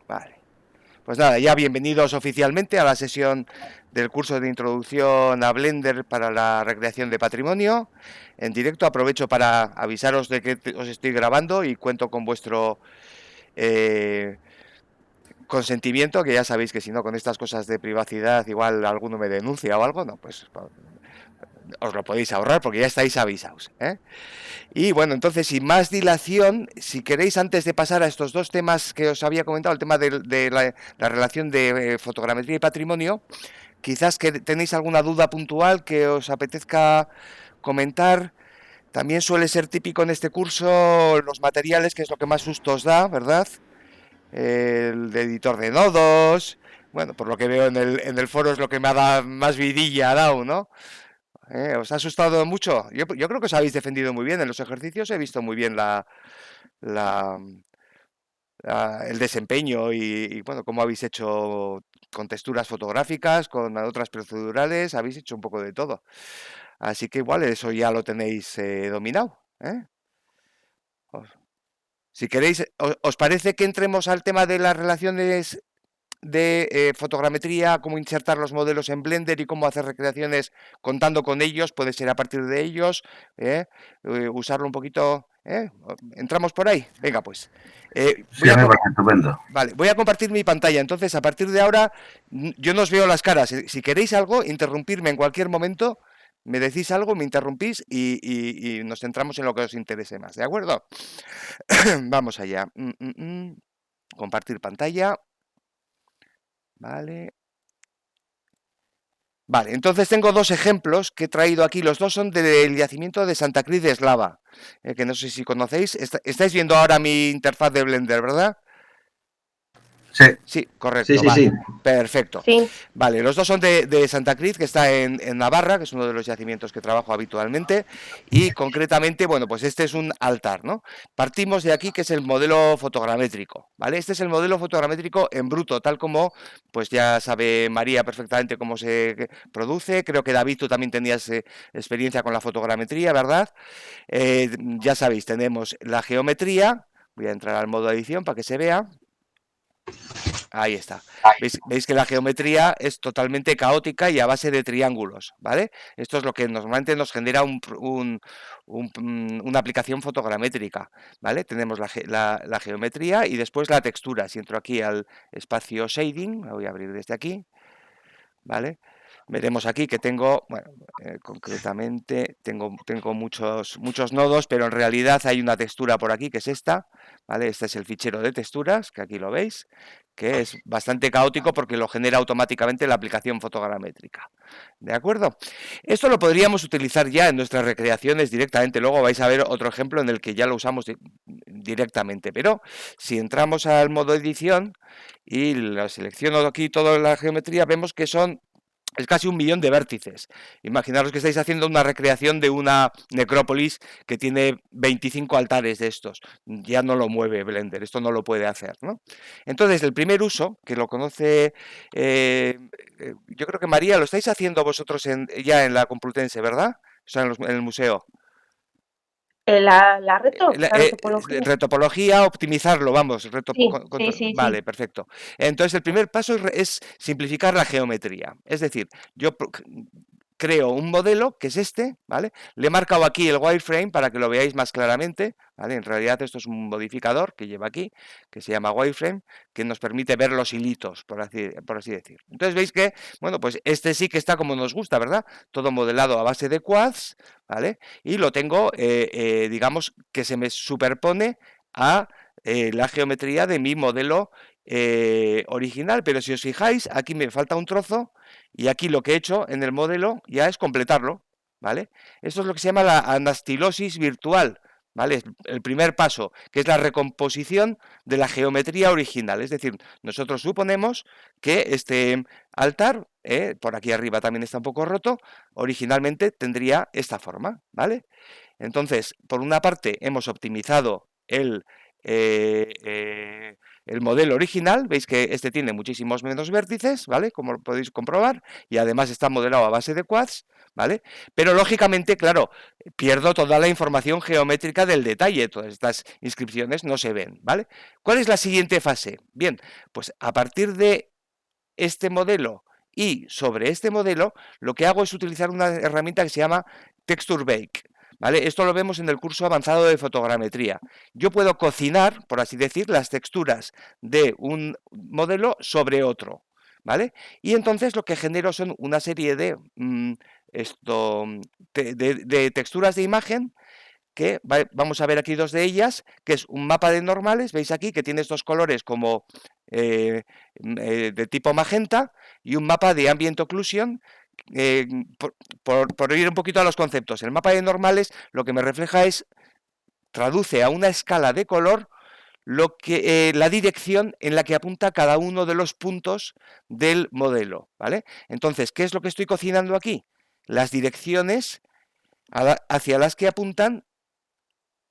Vale. Pues nada, ya bienvenidos oficialmente a la sesión del curso de introducción a Blender para la recreación de patrimonio. En directo aprovecho para avisaros de que os estoy grabando y cuento con vuestro eh, consentimiento, que ya sabéis que si no con estas cosas de privacidad igual alguno me denuncia o algo, no, pues os lo podéis ahorrar porque ya estáis avisados, ¿eh? Y bueno, entonces, sin más dilación, si queréis, antes de pasar a estos dos temas que os había comentado, el tema de la relación de fotogrametría y patrimonio, quizás que tenéis alguna duda puntual que os apetezca comentar. También suele ser típico en este curso los materiales, que es lo que más susto os da, ¿verdad? El de editor de nodos. Bueno, por lo que veo en el foro es lo que me ha dado más vidilla, ha dado, ¿no? ¿Os ha asustado mucho? Yo creo que os habéis defendido muy bien. En los ejercicios he visto muy bien la, el desempeño bueno, cómo habéis hecho con texturas fotográficas, con otras procedurales, habéis hecho un poco de todo. Así que igual eso ya lo tenéis dominado, ¿eh? Os- Si queréis, ¿os parece que entremos al tema de las relaciones de fotogrametría, cómo insertar los modelos en Blender y cómo hacer recreaciones contando con ellos? Puede ser a partir de ellos, usarlo un poquito. ¿Entramos por ahí? Venga, pues. Sí, a mí me parece estupendo. Vale, voy a compartir mi pantalla. Entonces, a partir de ahora, yo no os veo las caras. Si queréis algo, interrumpirme en cualquier momento. Me decís algo, me interrumpís y nos centramos en lo que os interese más. ¿De acuerdo? Vamos allá. Compartir pantalla. Vale. Vale, entonces tengo dos ejemplos que he traído aquí. Los dos son del yacimiento de Santa Cruz de Eslava, que no sé si conocéis. Estáis viendo ahora mi interfaz de Blender, ¿verdad? Sí, Sí, sí, correcto, sí, vale. sí. Perfecto. Sí, Vale, los dos son de Santa Cruz, que está en Navarra, que es uno de los yacimientos que trabajo habitualmente, y concretamente, bueno, pues este es un altar, ¿no? Partimos de aquí, que es el modelo fotogramétrico, ¿vale? Este es el modelo fotogramétrico en bruto, tal como, pues ya sabe María perfectamente cómo se produce. Creo que David, tú también tenías experiencia con la fotogrametría, ¿verdad? Ya sabéis, tenemos la geometría. Voy a entrar al modo edición para que se vea. Ahí está. ¿Veis que la geometría es totalmente caótica y a base de triángulos, ¿vale? Esto es lo que normalmente nos genera una aplicación fotogramétrica, ¿vale? Tenemos la geometría y después la textura. Si entro aquí al espacio shading, me voy a abrir desde aquí, ¿vale? Veremos aquí que tengo, bueno, concretamente tengo muchos nodos, pero en realidad hay una textura por aquí que es esta, ¿vale? Este es el fichero de texturas, que aquí lo veis, que es bastante caótico porque lo genera automáticamente la aplicación fotogramétrica. ¿De acuerdo? Esto lo podríamos utilizar ya en nuestras recreaciones directamente. Luego vais a ver otro ejemplo en el que ya lo usamos directamente. Pero si entramos al modo edición y lo selecciono aquí toda la geometría, vemos que es casi 1 millón de vértices. Imaginaros que estáis haciendo una recreación de una necrópolis que tiene 25 altares de estos. Ya no lo mueve Blender, esto no lo puede hacer, ¿no? Entonces, el primer uso, que lo conoce, yo creo que María, lo estáis haciendo vosotros ya en la Complutense, ¿verdad? O sea, en el museo. La retopología. retopología, optimizarlo, vamos, Sí, sí, sí, vale, sí. perfecto. Entonces, el primer paso es simplificar la geometría. Es decir, yo creo un modelo, que es este, ¿vale? Le he marcado aquí el wireframe para que lo veáis más claramente, ¿vale? En realidad esto es un modificador que lleva aquí, que se llama wireframe, que nos permite ver los hilitos, por así decir. Entonces veis que, bueno, pues este sí que está como nos gusta, ¿verdad? Todo modelado a base de quads, ¿vale? Y lo tengo, digamos, que se me superpone a la geometría de mi modelo original. Pero si os fijáis, aquí me falta un trozo y aquí lo que he hecho en el modelo ya es completarlo, ¿vale? Esto es lo que se llama la anastilosis virtual, ¿vale? Es el primer paso, que es la recomposición de la geometría original. Es decir, nosotros suponemos que este altar, por aquí arriba también está un poco roto, originalmente tendría esta forma, ¿vale? Entonces, por una parte, hemos optimizado el modelo original. Veis que este tiene muchísimos menos vértices, ¿vale? Como lo podéis comprobar, y además está modelado a base de quads, ¿vale? Pero lógicamente, claro, pierdo toda la información geométrica del detalle, todas estas inscripciones no se ven, ¿vale? ¿Cuál es la siguiente fase? Bien, pues a partir de este modelo y sobre este modelo, lo que hago es utilizar una herramienta que se llama Texture Bake. ¿Vale? Esto lo vemos en el curso avanzado de fotogrametría. Yo puedo cocinar, por así decir, las texturas de un modelo sobre otro. ¿Vale? Y entonces lo que genero son una serie de, de texturas de imagen que vamos a ver aquí dos de ellas, que es un mapa de normales, veis aquí que tiene estos colores como de tipo magenta, y un mapa de ambient occlusion. eh, por ir un poquito a los conceptos, el mapa de normales lo que me refleja es, traduce a una escala de color lo que, la dirección en la que apunta cada uno de los puntos del modelo, ¿vale? Entonces, ¿qué es lo que estoy cocinando aquí? Las direcciones hacia las que apuntan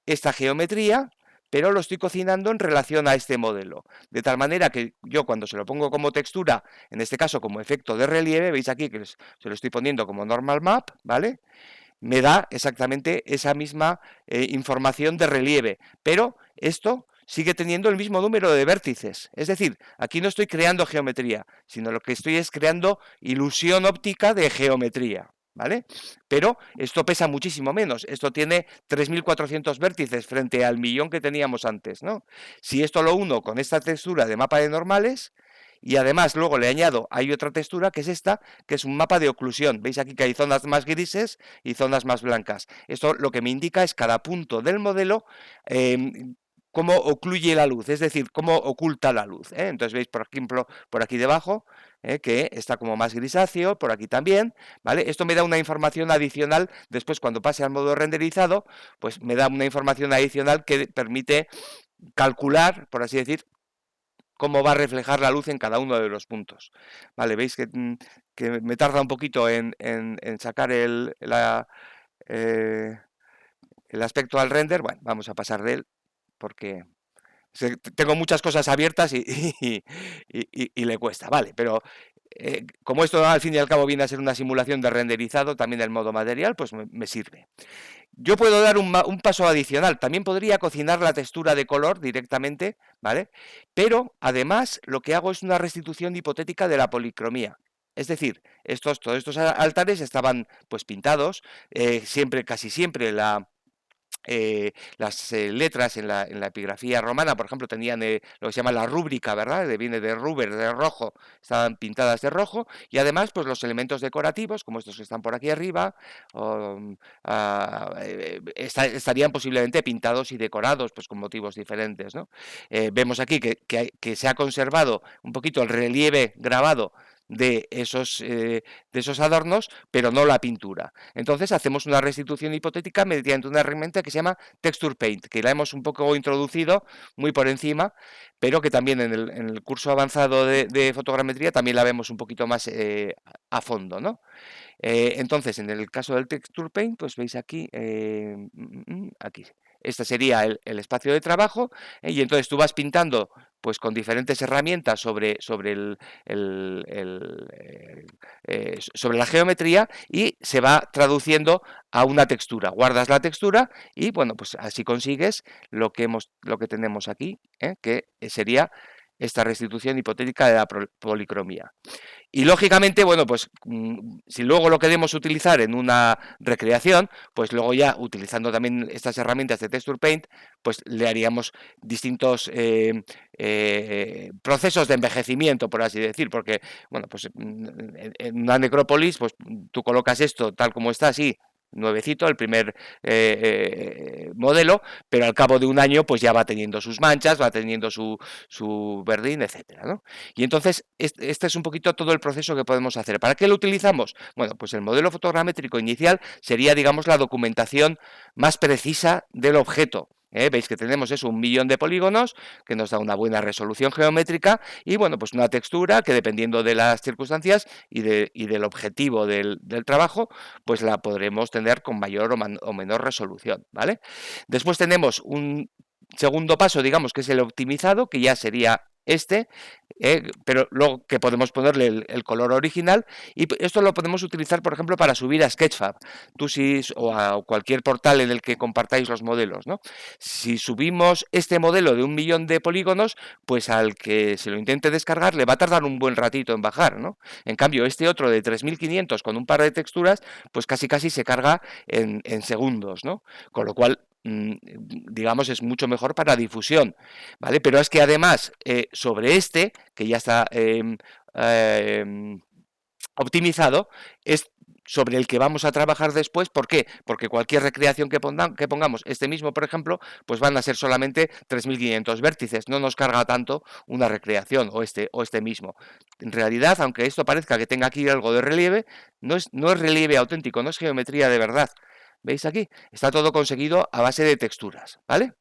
esta geometría, pero lo estoy cocinando en relación a este modelo. De tal manera que yo cuando se lo pongo como textura, en este caso como efecto de relieve, veis aquí que se lo estoy poniendo como normal map, ¿vale? Me da exactamente esa misma información de relieve, pero esto sigue teniendo el mismo número de vértices. Es decir, aquí no estoy creando geometría, sino lo que estoy es creando ilusión óptica de geometría. ¿Vale? Pero esto pesa muchísimo menos. Esto tiene 3.400 vértices frente al millón que teníamos antes, ¿no? Si esto lo uno con esta textura de mapa de normales, y además luego le añado, hay otra textura que es esta, que es un mapa de oclusión. Veis aquí que hay zonas más grises y zonas más blancas. Esto lo que me indica es cada punto del modelo, cómo ocluye la luz, es decir, cómo oculta la luz. Entonces veis, por ejemplo, por aquí debajo, que está como más grisáceo, por aquí también, ¿vale? Esto me da una información adicional, después cuando pase al modo renderizado, pues me da una información adicional que permite calcular, por así decir, cómo va a reflejar la luz en cada uno de los puntos. Vale, veis que me tarda un poquito en sacar eh, el aspecto al render. Bueno, vamos a pasar de él porque tengo muchas cosas abiertas y le cuesta, vale, pero como esto al fin y al cabo viene a ser una simulación de renderizado, también el modo material, pues me sirve. Yo puedo dar un paso adicional, también podría cocinar la textura de color directamente, ¿vale? Pero además lo que hago es una restitución hipotética de la policromía. Es decir, todos estos altares estaban pues pintados, casi siempre las letras en la epigrafía romana, por ejemplo, tenían lo que se llama la rúbrica, ¿verdad? Viene de ruber, de rojo, estaban pintadas de rojo, y además, pues los elementos decorativos, como estos que están por aquí arriba, estarían posiblemente pintados y decorados, pues con motivos diferentes, ¿no? Vemos aquí que se ha conservado un poquito el relieve grabado de esos adornos, pero no la pintura. Entonces hacemos una restitución hipotética mediante una herramienta que se llama Texture Paint, que la hemos un poco introducido muy por encima, pero que también en el curso avanzado de fotogrametría también la vemos un poquito más a fondo, ¿no? Entonces, en el caso del Texture Paint, pues veis aquí, aquí. Este sería el espacio de trabajo, y entonces tú vas pintando pues con diferentes herramientas sobre sobre la geometría, y se va traduciendo a una textura. Guardas la textura y bueno, pues así consigues lo que tenemos aquí, que sería esta restitución hipotética de la policromía. Y lógicamente, bueno, pues si luego lo queremos utilizar en una recreación, pues luego ya utilizando también estas herramientas de Texture Paint, pues le haríamos distintos procesos de envejecimiento, por así decir, porque, bueno, pues en una necrópolis, pues tú colocas esto tal como está, así, nuevecito, el primer modelo, pero al cabo de un año pues ya va teniendo sus manchas, va teniendo su verdín, etcétera, ¿no? Y entonces este es un poquito todo el proceso que podemos hacer. ¿Para qué lo utilizamos? Bueno, pues el modelo fotogramétrico inicial sería, digamos, la documentación más precisa del objeto. Veis que tenemos eso, 1.000.000 de polígonos, que nos da una buena resolución geométrica, y bueno, pues una textura que dependiendo de las circunstancias y del objetivo del trabajo, pues la podremos tener con mayor o menor resolución, ¿vale? Después tenemos segundo paso, digamos, que es el optimizado, que ya sería este, pero luego que podemos ponerle el color original, y esto lo podemos utilizar, por ejemplo, para subir a Sketchfab, o a cualquier portal en el que compartáis los modelos, ¿no? Si subimos este modelo de 1.000.000 de polígonos, pues al que se lo intente descargar le va a tardar un buen ratito en bajar, ¿no? En cambio, este otro de 3.500 con un par de texturas, pues casi se carga en segundos, ¿no? Con lo cual, digamos, es mucho mejor para difusión, ¿vale? Pero es que además, sobre este, que ya está optimizado, es sobre el que vamos a trabajar después. ¿Por qué? Porque cualquier recreación que pongamos, este mismo, por ejemplo, pues van a ser solamente 3.500 vértices, no nos carga tanto una recreación o este mismo. En realidad, aunque esto parezca que tenga aquí algo de relieve, no es relieve auténtico, no es geometría de verdad. ¿Veis aquí? Está todo conseguido a base de texturas, ¿vale?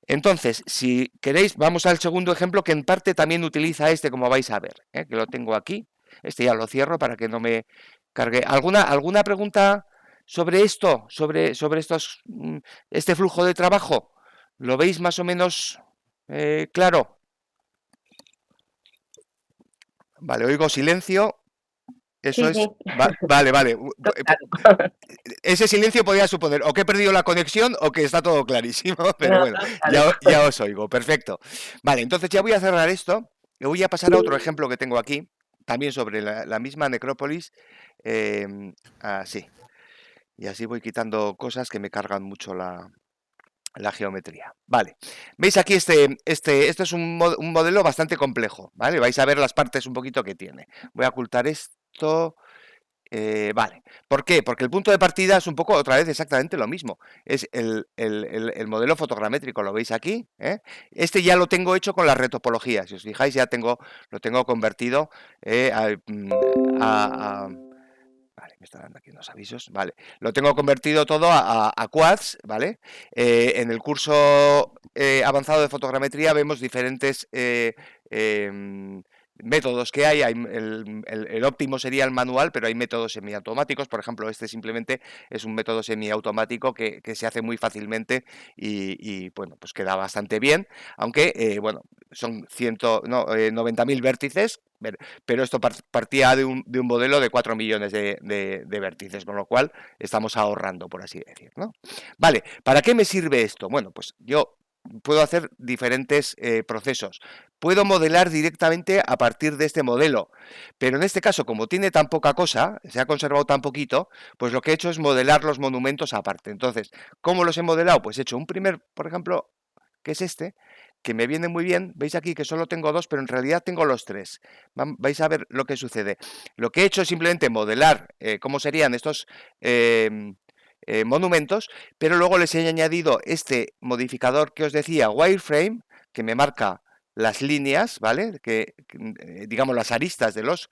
Entonces, si queréis, vamos al segundo ejemplo que en parte también utiliza este, como vais a ver, que lo tengo aquí. Este ya lo cierro para que no me cargue. ¿Alguna pregunta sobre esto? ¿Sobre estos, este flujo de trabajo? ¿Lo veis más o menos claro? Vale, oigo silencio. Eso Sí, es. sí. Vale, vale. Claro. Ese silencio podría suponer o que he perdido la conexión o que está todo clarísimo, pero No, bueno, claro. ya os oigo, perfecto. Vale, entonces ya voy a cerrar esto y voy a pasar a otro ejemplo que tengo aquí, también sobre la misma necrópolis. Así, y así voy quitando cosas que me cargan mucho la geometría. Vale, veis aquí esto es un modelo bastante complejo, ¿vale? Vais a ver las partes un poquito que tiene. Voy a ocultar esto. Vale, ¿por qué? Porque el punto de partida es un poco, otra vez, exactamente lo mismo. Es el modelo fotogramétrico, lo veis aquí, ¿eh? Este ya lo tengo hecho con la retopología. Si os fijáis, ya lo tengo convertido Vale, me está dando aquí unos avisos. Vale, lo tengo convertido todo a quads, ¿vale? En el curso avanzado de fotogrametría vemos diferentes métodos que hay. El óptimo sería el manual, pero hay métodos semiautomáticos. Por ejemplo, este simplemente es un método semiautomático que se hace muy fácilmente y, bueno, pues queda bastante bien. Aunque, bueno, son 90.000 vértices, pero esto partía de un modelo de 4 millones de vértices, con lo cual estamos ahorrando, por así decir, ¿no? Vale, ¿para qué me sirve esto? Bueno, pues yo puedo hacer diferentes procesos. Puedo modelar directamente a partir de este modelo, pero en este caso, como tiene tan poca cosa, se ha conservado tan poquito, pues lo que he hecho es modelar los monumentos aparte. Entonces, ¿cómo los he modelado? Pues he hecho un primer, por ejemplo, que es este, que me viene muy bien. Veis aquí que solo tengo dos, pero en realidad tengo los tres. Vais a ver lo que sucede. Lo que he hecho es simplemente modelar cómo serían estos monumentos, pero luego les he añadido este modificador que os decía, wireframe, que me marca las líneas, ¿vale? Digamos las aristas de los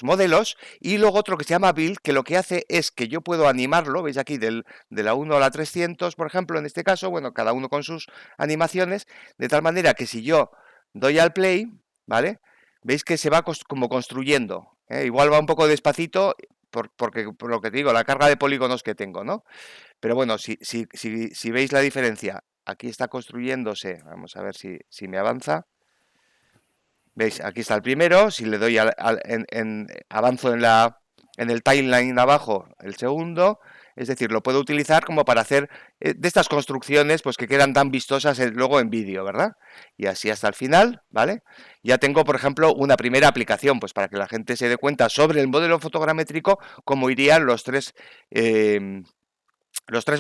modelos, y luego otro que se llama build, que lo que hace es que yo puedo animarlo, veis aquí de la 1 a la 300, por ejemplo, en este caso, bueno, cada uno con sus animaciones, de tal manera que si yo doy al play, ¿vale? Veis que se va como construyendo, ¿eh? Igual va un poco despacito, porque por lo que te digo, la carga de polígonos que tengo, ¿no? Pero bueno, si veis la diferencia, aquí está construyéndose, vamos a ver si me avanza. ¿Veis? Aquí está el primero. Si le doy avanzo en el timeline abajo, el segundo. Es decir, lo puedo utilizar como para hacer de estas construcciones pues que quedan tan vistosas luego en vídeo, ¿verdad? Y así hasta el final, ¿vale? Ya tengo, por ejemplo, una primera aplicación, pues para que la gente se dé cuenta sobre el modelo fotogramétrico cómo irían los tres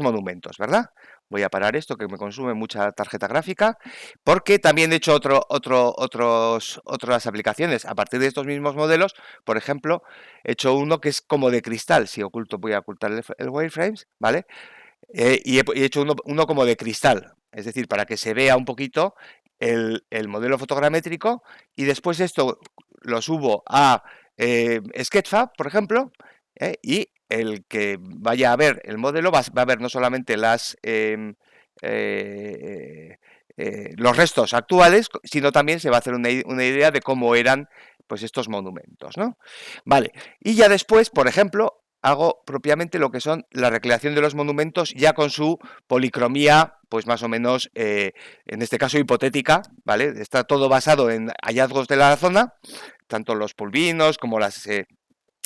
monumentos, ¿verdad? Voy a parar esto que me consume mucha tarjeta gráfica, porque también he hecho otras aplicaciones a partir de estos mismos modelos. Por ejemplo, he hecho uno que es como de cristal. Si voy a ocultar el wireframes, ¿vale? Y he hecho uno como de cristal, es decir, para que se vea un poquito el modelo fotogramétrico, y después esto lo subo a Sketchfab, por ejemplo, y el que vaya a ver el modelo va a ver no solamente los restos actuales, sino también se va a hacer una idea de cómo eran pues estos monumentos, ¿no? Vale, y ya después, por ejemplo, hago propiamente lo que son la recreación de los monumentos ya con su policromía, pues más o menos, en este caso hipotética, ¿vale? Está todo basado en hallazgos de la zona, tanto los pulvinos como las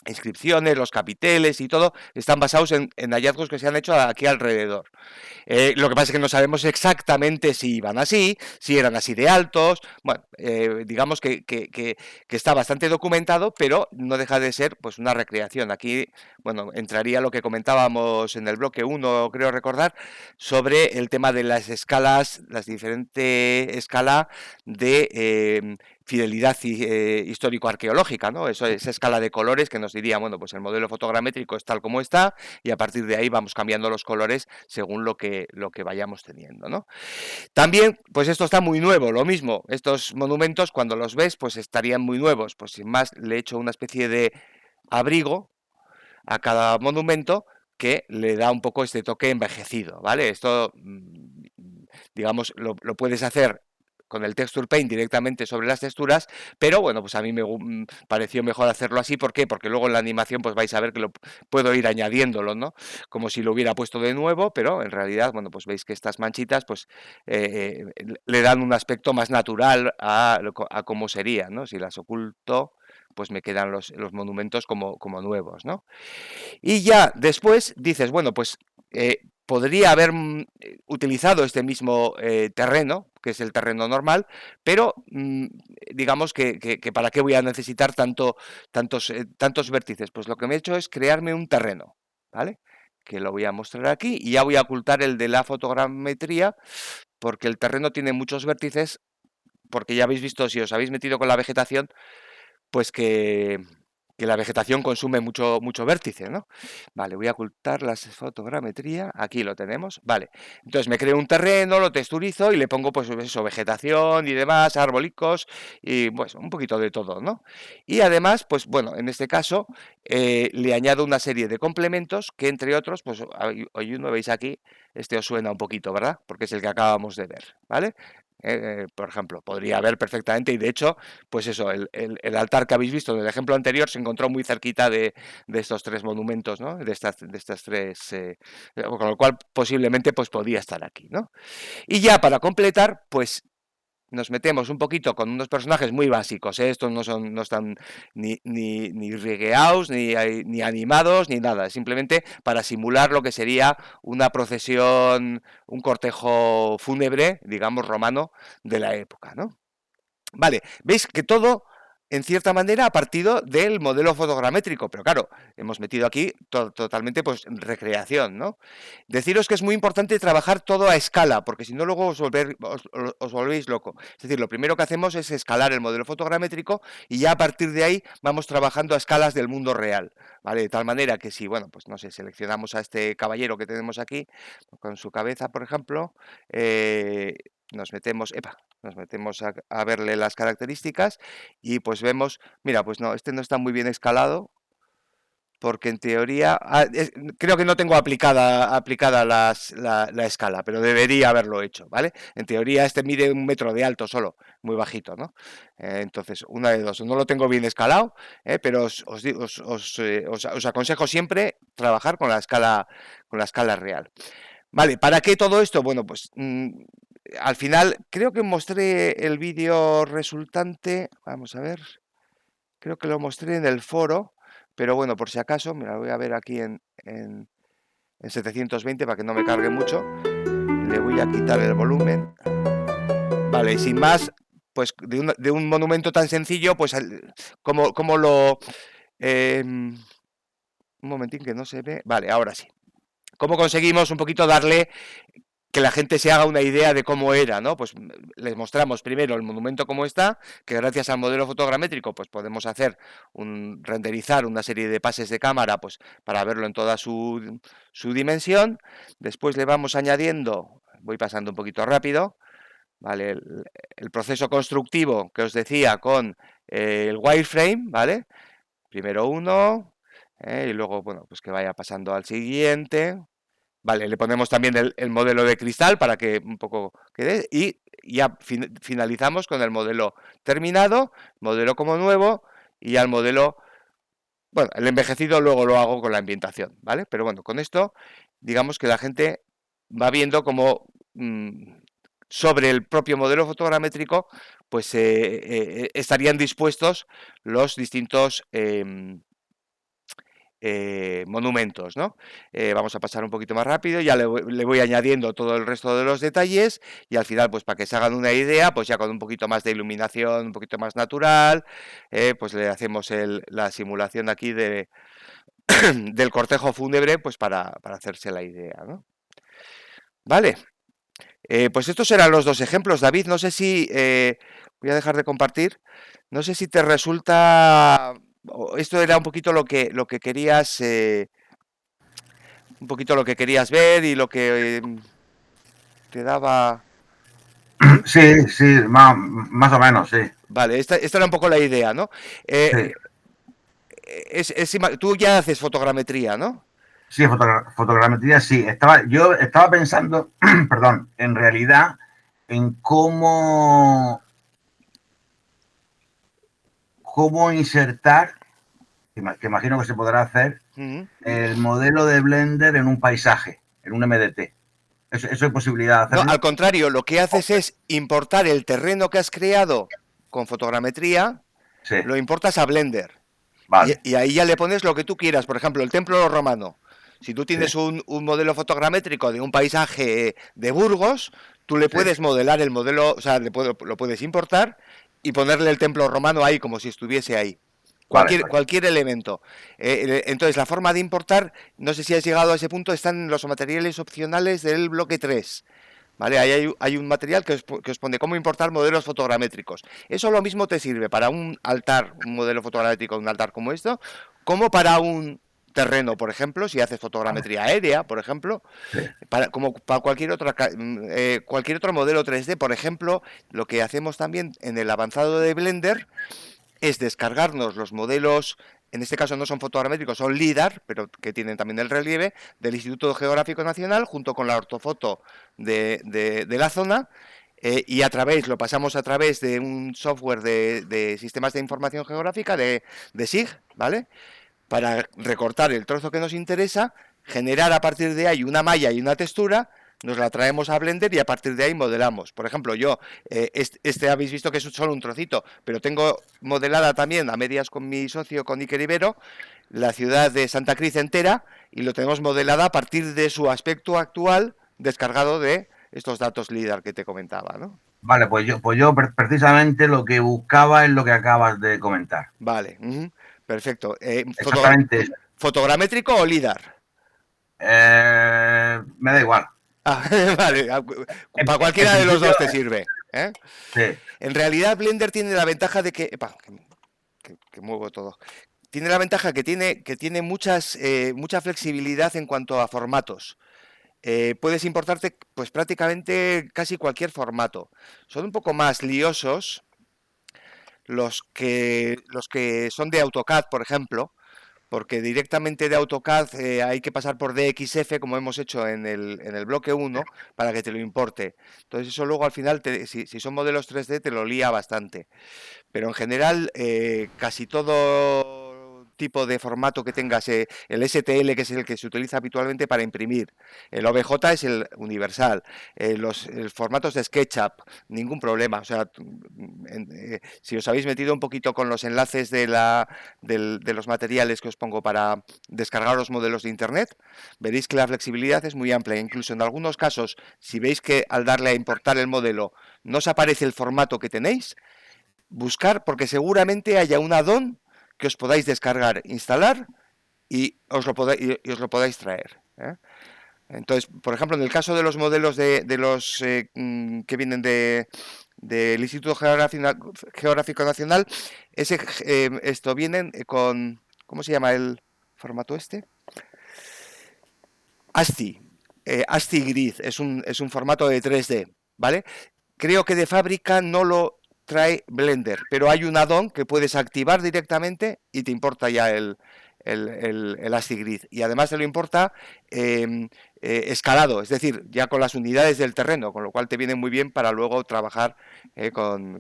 inscripciones, los capiteles y todo, están basados en hallazgos que se han hecho aquí alrededor. Lo que pasa es que no sabemos exactamente si iban así, si eran así de altos. Bueno, digamos que está bastante documentado, pero no deja de ser pues una recreación. Aquí, bueno, entraría lo que comentábamos en el bloque 1, creo recordar, sobre el tema de las escalas, las diferentes escalas de fidelidad histórico-arqueológica, ¿no? Esa escala de colores que nos diría, bueno, pues el modelo fotogramétrico es tal como está y a partir de ahí vamos cambiando los colores según lo que vayamos teniendo, ¿no? También, pues esto está muy nuevo, lo mismo, estos monumentos cuando los ves, pues estarían muy nuevos, pues sin más le he hecho una especie de abrigo a cada monumento que le da un poco este toque envejecido, ¿vale? Esto, digamos, lo puedes hacer con el Texture Paint directamente sobre las texturas, pero bueno, pues a mí me pareció mejor hacerlo así. ¿Por qué? Porque luego en la animación pues vais a ver que lo puedo ir añadiéndolo, ¿no? Como si lo hubiera puesto de nuevo, pero en realidad, bueno, pues veis que estas manchitas pues le dan un aspecto más natural a cómo sería, ¿no? Si las oculto, pues me quedan los monumentos como nuevos, ¿no? Y ya después dices, bueno, pues podría haber utilizado este mismo terreno, que es el terreno normal, pero digamos que para qué voy a necesitar tantos vértices. Pues lo que me he hecho es crearme un terreno, ¿vale? Que lo voy a mostrar aquí y ya voy a ocultar el de la fotogrametría, porque el terreno tiene muchos vértices, porque ya habéis visto, si os habéis metido con la vegetación, pues que la vegetación consume mucho vértice, ¿no? Vale, voy a ocultar la fotogrametría, aquí lo tenemos, vale. Entonces me creo un terreno, lo texturizo y le pongo pues eso, vegetación y demás, arbolicos y pues un poquito de todo, ¿no? Y además, pues bueno, en este caso le añado una serie de complementos que entre otros, pues hoy uno veis aquí, este os suena un poquito, ¿verdad? Porque es el que acabamos de ver, ¿vale? Por ejemplo, podría haber perfectamente, y de hecho, pues eso, el altar que habéis visto en el ejemplo anterior se encontró muy cerquita de estos tres monumentos, ¿no? De estas tres, con lo cual posiblemente pues podía estar aquí, ¿no? Y ya para completar, pues nos metemos un poquito con unos personajes muy básicos, ¿eh? Estos no están ni rigueados, ni animados, ni nada. Simplemente para simular lo que sería una procesión, un cortejo fúnebre, digamos, romano de la época, ¿no? Vale, veis que todo, en cierta manera, ha partido del modelo fotogramétrico, pero claro, hemos metido aquí totalmente pues recreación, ¿no? Deciros que es muy importante trabajar todo a escala, porque si no luego os volvéis loco. Es decir, lo primero que hacemos es escalar el modelo fotogramétrico y ya a partir de ahí vamos trabajando a escalas del mundo real, ¿vale? De tal manera que si, bueno, pues no sé, seleccionamos a este caballero que tenemos aquí, con su cabeza, por ejemplo, nos metemos a verle las características y pues vemos, mira, pues no, este no está muy bien escalado, porque en teoría, creo que no tengo aplicada la escala, pero debería haberlo hecho, ¿vale? En teoría este mide 1 metro de alto solo, muy bajito, ¿no? Entonces, una de dos, no lo tengo bien escalado, pero os aconsejo siempre trabajar con la escala real. Vale, ¿para qué todo esto? Bueno, pues al final creo que mostré el vídeo resultante, vamos a ver, creo que lo mostré en el foro, pero bueno, por si acaso, mira, lo voy a ver aquí en 720 para que no me cargue mucho, le voy a quitar el volumen, vale, y sin más, pues de un monumento tan sencillo, pues como lo... un momentín que no se ve, vale, ahora sí. ¿Cómo conseguimos un poquito darle que la gente se haga una idea de cómo era, ¿no? Pues les mostramos primero el monumento como está, que gracias al modelo fotogramétrico pues podemos renderizar una serie de pases de cámara pues para verlo en toda su dimensión. Después le vamos añadiendo, voy pasando un poquito rápido, ¿vale? El proceso constructivo que os decía con el wireframe, ¿vale? Primero uno, y luego, bueno, pues que vaya pasando al siguiente. Vale, le ponemos también el modelo de cristal para que un poco quede y ya finalizamos con el modelo terminado, modelo como nuevo y ya el modelo Bueno, el envejecido luego lo hago con la ambientación, ¿vale? Pero bueno, con esto, digamos que la gente va viendo cómo sobre el propio modelo fotogramétrico, pues estarían dispuestos los distintos monumentos, ¿no? Vamos a pasar un poquito más rápido, ya le voy añadiendo todo el resto de los detalles y al final, pues para que se hagan una idea, pues ya con un poquito más de iluminación, un poquito más natural, pues le hacemos la simulación aquí del cortejo fúnebre, pues para hacerse la idea, ¿no? Vale, pues estos eran los dos ejemplos, David, no sé si, voy a dejar de compartir, no sé si te resulta, esto era un poquito lo que querías, un poquito lo que querías ver y lo que te daba, ¿sí? Sí, sí, más o menos, sí. Vale, esta era un poco la idea, ¿no? Sí, Tú ya haces fotogrametría, ¿no? sí, fotogrametría, sí. Yo estaba pensando, perdón, en realidad, en cómo insertar, que imagino que se podrá hacer, el modelo de Blender en un paisaje, en un MDT. ¿Eso hay posibilidad de No, al hacerlo? contrario, lo que haces es importar el terreno que has creado con fotogrametría, Sí, lo importas a Blender. vale, Y ahí ya le pones lo que tú quieras. Por ejemplo, el templo romano. Si tú sí, tienes un modelo fotogramétrico de un paisaje de Burgos, tú le sí, puedes modelar el modelo, o sea, lo puedes importar y ponerle el templo romano ahí como si estuviese ahí. vale, Cualquier elemento. Entonces, la forma de importar, no sé si has llegado a ese punto, están los materiales opcionales del bloque 3. ¿Vale? Ahí hay un material que os pone cómo importar modelos fotogramétricos. Eso lo mismo te sirve para un altar, un modelo fotogramétrico de un altar como esto, como para un terreno, por ejemplo, si haces vale, fotogrametría aérea, por ejemplo, sí, como para cualquier otro modelo 3D, por ejemplo, lo que hacemos también en el avanzado de Blender es descargarnos los modelos, en este caso no son fotogramétricos, son LIDAR, pero que tienen también el relieve, del Instituto Geográfico Nacional, junto con la ortofoto de la zona, y lo pasamos a través de un software de sistemas de información geográfica de SIG, ¿vale? Para recortar el trozo que nos interesa, generar a partir de ahí una malla y una textura, nos la traemos a Blender y a partir de ahí modelamos. Por ejemplo, yo, habéis visto que es solo un trocito, pero tengo modelada también a medias con mi socio, con Iker Ibero, la ciudad de Santa Cruz entera y lo tenemos modelada a partir de su aspecto actual descargado de estos datos LIDAR que te comentaba, ¿no? vale, pues yo precisamente lo que buscaba es lo que acabas de comentar. Vale, perfecto. Exactamente eso. ¿Fotogramétrico o LIDAR? Me da igual. Ah, vale, para En cualquiera de los principio, dos te sirve, ¿eh? sí, En realidad Blender tiene la ventaja de que, que muevo todo. Tiene la ventaja que tiene mucha flexibilidad en cuanto a formatos. Puedes importarte pues prácticamente casi cualquier formato. Son un poco más liosos los que son de AutoCAD, por ejemplo, porque directamente de AutoCAD hay que pasar por DXF, como hemos hecho en el bloque 1, para que te lo importe. Entonces eso luego al final, si son modelos 3D, te lo lía bastante. Pero en general, casi todo tipo de formato que tengas, el STL, que es el que se utiliza habitualmente para imprimir, el OBJ es el universal, los formatos de SketchUp, ningún problema. O sea, si os habéis metido un poquito con los enlaces de los materiales que os pongo para descargar los modelos de Internet, veréis que la flexibilidad es muy amplia. Incluso en algunos casos, si veis que al darle a importar el modelo no os aparece el formato que tenéis, buscar porque seguramente haya un add-on que os podáis descargar, instalar y os lo podáis traer, ¿eh? Entonces, por ejemplo, en el caso de los modelos de los que vienen del Instituto Geográfico Nacional, esto vienen con, ¿cómo se llama el formato este? ASCII. ASCII Grid es un formato de 3D, ¿vale? Creo que de fábrica no lo trae Blender, pero hay un add-on que puedes activar directamente y te importa ya el ASCII Grid. Y además te lo importa escalado, es decir, ya con las unidades del terreno, con lo cual te viene muy bien para luego trabajar con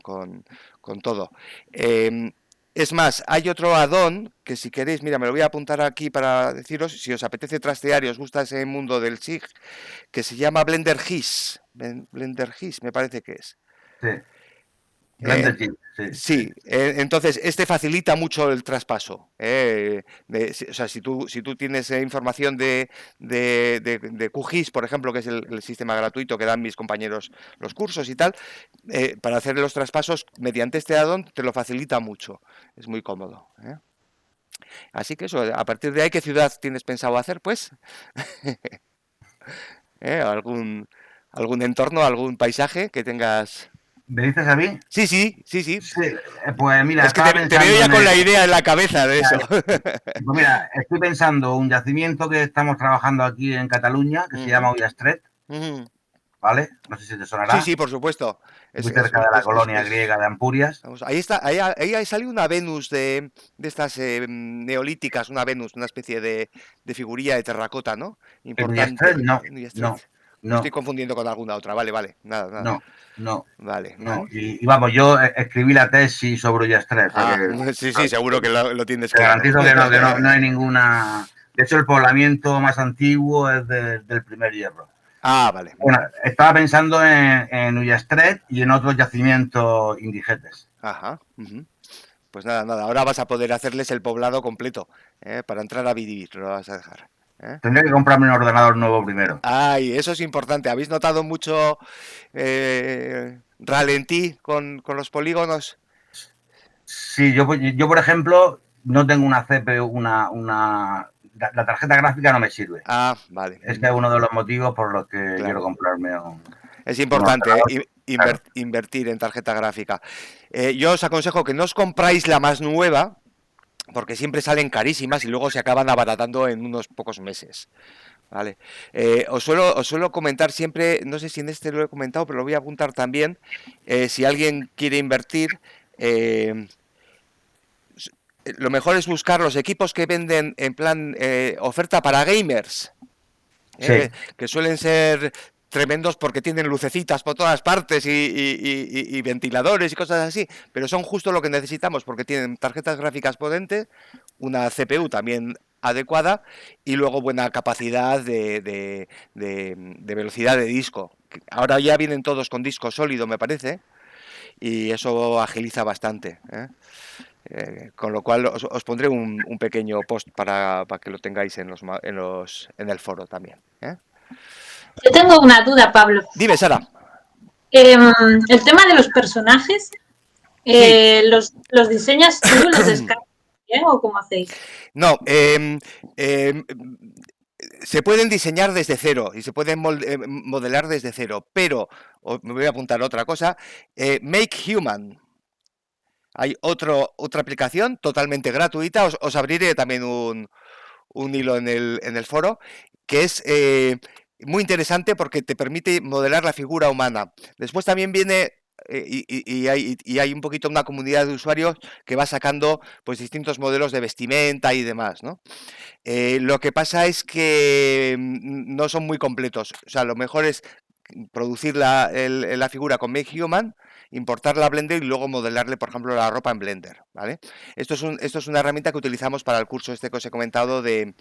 todo. Em, Es más, hay otro add-on que si queréis, mira, me lo voy a apuntar aquí para deciros, si os apetece trastear y os gusta ese mundo del SIG, que se llama Blender GIS. Blender GIS, me parece que es. Sí. Eh, Blender, sí, sí. Sí, entonces este facilita mucho el traspaso. O sea, si tú tienes información de QGIS, por ejemplo, que es el sistema gratuito que dan mis compañeros los cursos y tal, para hacer los traspasos mediante este add-on te lo facilita mucho. Es muy cómodo. Así que eso, a partir de ahí, ¿qué ciudad tienes pensado hacer, pues? ¿Algún entorno, algún paisaje que tengas? ¿Me dices a mí? Sí, sí, sí, sí. Sí, pues mira, Es que estaba te veo pensando ya en con la idea en la cabeza de eso. pues mira, estoy pensando un yacimiento que estamos trabajando aquí en Cataluña, que se llama Ujú, Ullastret, ujú. ¿vale? No sé si te Sí, sonará, sí, por supuesto. muy cerca de la colonia griega de Ampurias. Vamos, ahí está, ahí salió una Venus de estas neolíticas, una Venus, una especie de figurilla de terracota, ¿no? En Ullastret, Importante. no, En Ullastret. no, Me estoy no, confundiendo con alguna otra. Vale, vale. Nada, nada. no, no, Vale. no. Ujú. Y vamos, yo escribí la tesis sobre Ullastret, o sea Ah, que sí, sí, seguro que lo tienes te claro. garantizo que no hay ninguna... De hecho, el poblamiento más antiguo es del primer hierro. Ah, vale. Bueno, estaba pensando en Ullastret y en otros yacimientos indigetes. Ajá. Ujú. Pues nada, nada. Ahora vas a poder hacerles el poblado completo. Para entrar a vivir, lo vas a dejar. ¿Eh? Tendré que comprarme un ordenador nuevo primero. Ay, eso es importante. ¿Habéis notado mucho ralentí con los polígonos? Sí, yo por ejemplo, no tengo una CPU, la tarjeta gráfica no me sirve. Ah, vale. Este es uno de los motivos por los que quiero Claro. comprarme Es un importante ordenador. Claro. invertir en tarjeta gráfica. Yo os aconsejo que no os compráis la más nueva, porque siempre salen carísimas y luego se acaban abaratando en unos pocos meses. Vale. Os suelo comentar siempre, no sé si en este lo he comentado, pero lo voy a apuntar también. Si alguien quiere invertir, eh, lo mejor es buscar los equipos que venden en plan oferta para gamers, Sí, que suelen ser tremendos porque tienen lucecitas por todas partes y ventiladores y cosas así, pero son justo lo que necesitamos porque tienen tarjetas gráficas potentes, una CPU también adecuada y luego buena capacidad de velocidad de disco. Ahora ya vienen todos con disco sólido, me parece, y eso agiliza bastante. Con lo cual os pondré un pequeño post para que lo tengáis en el foro también. Yo tengo una duda, Pablo. Dime, Sara. El tema de los personajes, Sí. los diseñas tú, los descargas o cómo hacéis? No, se pueden diseñar desde cero y se pueden modelar desde cero, pero me voy a apuntar otra cosa. Make Human. Hay otra aplicación totalmente gratuita. Os abriré también un hilo en el foro, que es muy interesante porque te permite modelar la figura humana. Después también viene, y hay un poquito una comunidad de usuarios que va sacando pues distintos modelos de vestimenta y demás, ¿no? Lo que pasa es que no son muy completos. O sea, lo mejor es producir la figura con Make Human, importarla a Blender y luego modelarle, por ejemplo, la ropa en Blender, ¿vale? Esto es una herramienta que utilizamos para el curso este que os he comentado de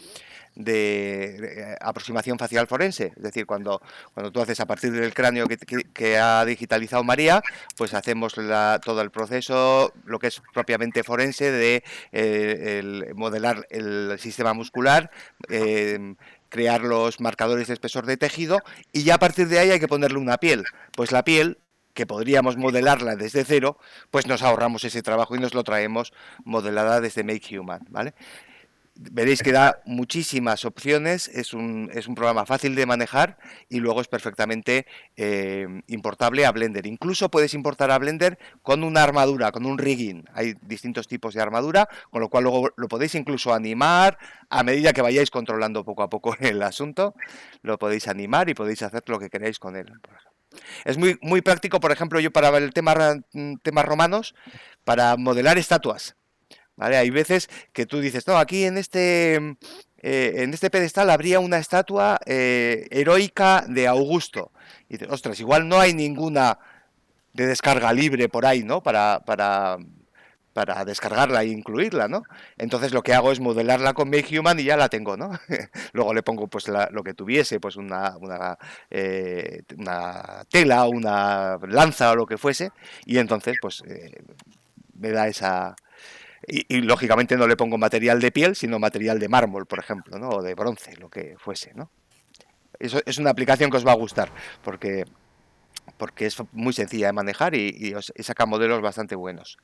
aproximación facial forense. Es decir, cuando tú haces a partir del cráneo que ha digitalizado María, pues hacemos todo el proceso, lo que es propiamente forense, de modelar el sistema muscular, crear los marcadores de espesor de tejido y ya a partir de ahí hay que ponerle una piel. Pues la piel, que podríamos modelarla desde cero, pues nos ahorramos ese trabajo y nos lo traemos modelada desde Make Human, ¿vale? Veréis que da muchísimas opciones, es un programa fácil de manejar y luego es perfectamente importable a Blender. Incluso puedes importar a Blender con una armadura, con un rigging. Hay distintos tipos de armadura, con lo cual luego lo podéis incluso animar a medida que vayáis controlando poco a poco el asunto. Lo podéis animar y podéis hacer lo que queráis con él. Es muy, muy práctico, por ejemplo, yo para el temas romanos, para modelar estatuas. ¿Vale? Hay veces que tú dices, no, aquí en este pedestal habría una estatua heroica de Augusto. Y dices, ostras, igual no hay ninguna de descarga libre por ahí, ¿no? para descargarla e incluirla, ¿no? Entonces lo que hago es modelarla con Make Human y ya la tengo, ¿no? Luego le pongo pues lo que tuviese, pues una tela, una lanza o lo que fuese, y entonces pues me da esa... Y lógicamente no le pongo material de piel, sino material de mármol, por ejemplo, ¿no? O de bronce, lo que fuese, ¿no? Eso es una aplicación que os va a gustar, porque es muy sencilla de manejar y saca modelos bastante buenos.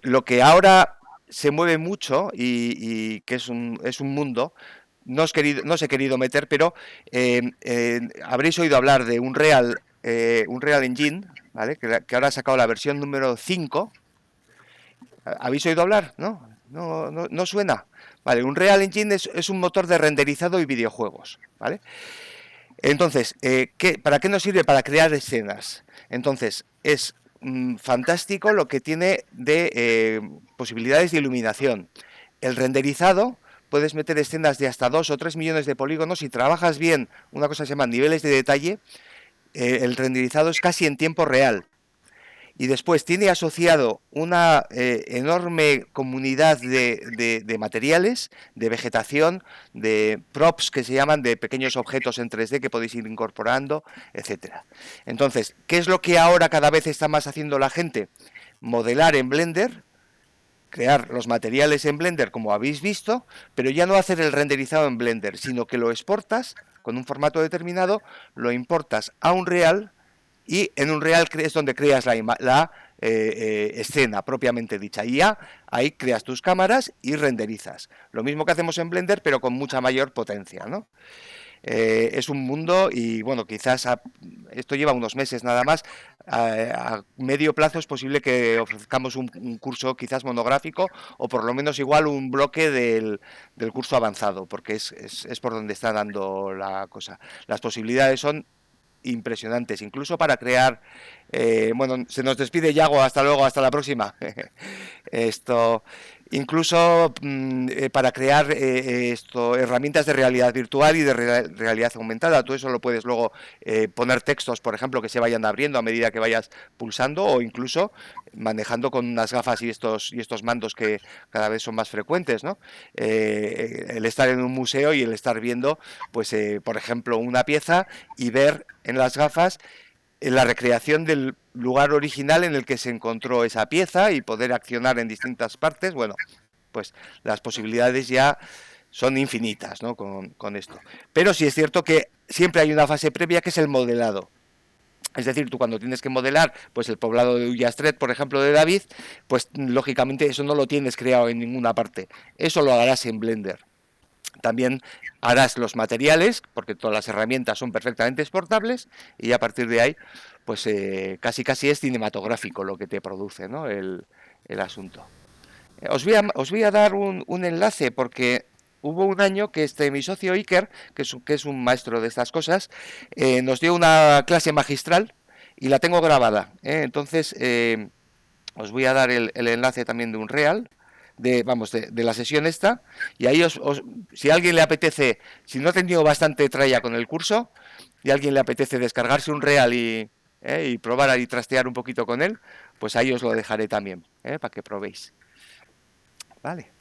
Lo que ahora se mueve mucho y que es un mundo, no os he querido meter, pero habréis oído hablar de un Real Engine, ¿vale? Que ahora ha sacado la versión número 5. ¿Habéis oído hablar? ¿No? ¿No suena? Vale, un Real Engine es un motor de renderizado y videojuegos, ¿vale? Entonces, ¿para qué nos sirve? Para crear escenas. Entonces, es fantástico lo que tiene de posibilidades de iluminación. El renderizado, puedes meter escenas de hasta 2 o 3 millones de polígonos. Si trabajas bien, una cosa que se llama niveles de detalle, el renderizado es casi en tiempo real. Y después tiene asociado una enorme comunidad de materiales, de vegetación, de props que se llaman, de pequeños objetos en 3D que podéis ir incorporando, etcétera. Entonces, ¿qué es lo que ahora cada vez está más haciendo la gente? Modelar en Blender, crear los materiales en Blender como habéis visto, pero ya no hacer el renderizado en Blender, sino que lo exportas con un formato determinado, lo importas a Unreal y en Unreal es donde creas la escena propiamente dicha. Y ya ahí creas tus cámaras y renderizas. Lo mismo que hacemos en Blender, pero con mucha mayor potencia, ¿no? Es un mundo y, bueno, quizás esto lleva unos meses nada más. A medio plazo es posible que ofrezcamos un curso quizás monográfico o por lo menos igual un bloque del curso avanzado, porque es por donde está dando la cosa. Las posibilidades son impresionantes, incluso para crear... bueno, se nos despide Yago, hasta luego, hasta la próxima. Esto, incluso para crear herramientas de realidad virtual y de realidad aumentada. Tú eso lo puedes luego poner textos, por ejemplo, que se vayan abriendo a medida que vayas pulsando, o incluso manejando con unas gafas y estos mandos que cada vez son más frecuentes, ¿no? El estar en un museo y el estar viendo, pues, por ejemplo, una pieza y ver en las gafas la recreación del lugar original en el que se encontró esa pieza y poder accionar en distintas partes. Bueno, pues las posibilidades ya son infinitas, ¿no? Con esto. Pero sí es cierto que siempre hay una fase previa que es el modelado. Es decir, tú cuando tienes que modelar pues el poblado de Ullastret, por ejemplo, de David, pues lógicamente eso no lo tienes creado en ninguna parte. Eso lo harás en Blender. También harás los materiales, porque todas las herramientas son perfectamente exportables, y a partir de ahí, pues casi es cinematográfico lo que te produce, ¿no? el asunto. Os voy a dar un enlace, porque hubo un año que mi socio Iker, que es un maestro de estas cosas, nos dio una clase magistral y la tengo grabada. Entonces, os voy a dar el enlace también de Unreal. De la sesión esta, y ahí si a alguien le apetece, si no ha tenido bastante tralla con el curso y a alguien le apetece descargarse Unreal y probar y trastear un poquito con él, pues ahí os lo dejaré también, para que probéis. Vale.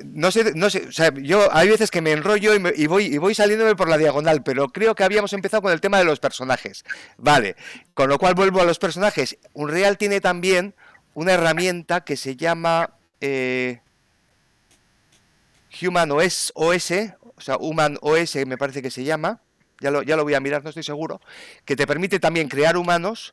No sé, o sea, yo hay veces que me enrollo y voy saliéndome por la diagonal, pero creo que habíamos empezado con el tema de los personajes. Vale, con lo cual vuelvo a los personajes. Unreal tiene también una herramienta que se llama Human OS, o sea, Human OS me parece que se llama, ya lo voy a mirar, no estoy seguro, que te permite también crear humanos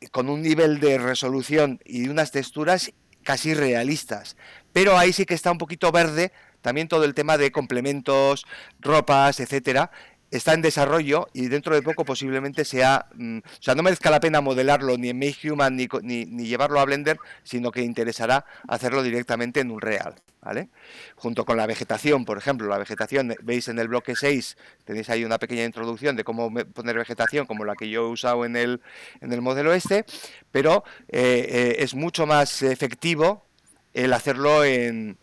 con un nivel de resolución y unas texturas casi realistas, pero ahí sí que está un poquito verde también todo el tema de complementos, ropas, etcétera. Está en desarrollo y dentro de poco posiblemente sea... o sea, no merezca la pena modelarlo ni en Make Human ni llevarlo a Blender, sino que interesará hacerlo directamente en Unreal, ¿vale? Junto con la vegetación, por ejemplo. La vegetación, veis en el bloque 6, tenéis ahí una pequeña introducción de cómo poner vegetación, como la que yo he usado en el modelo este, pero es mucho más efectivo el hacerlo en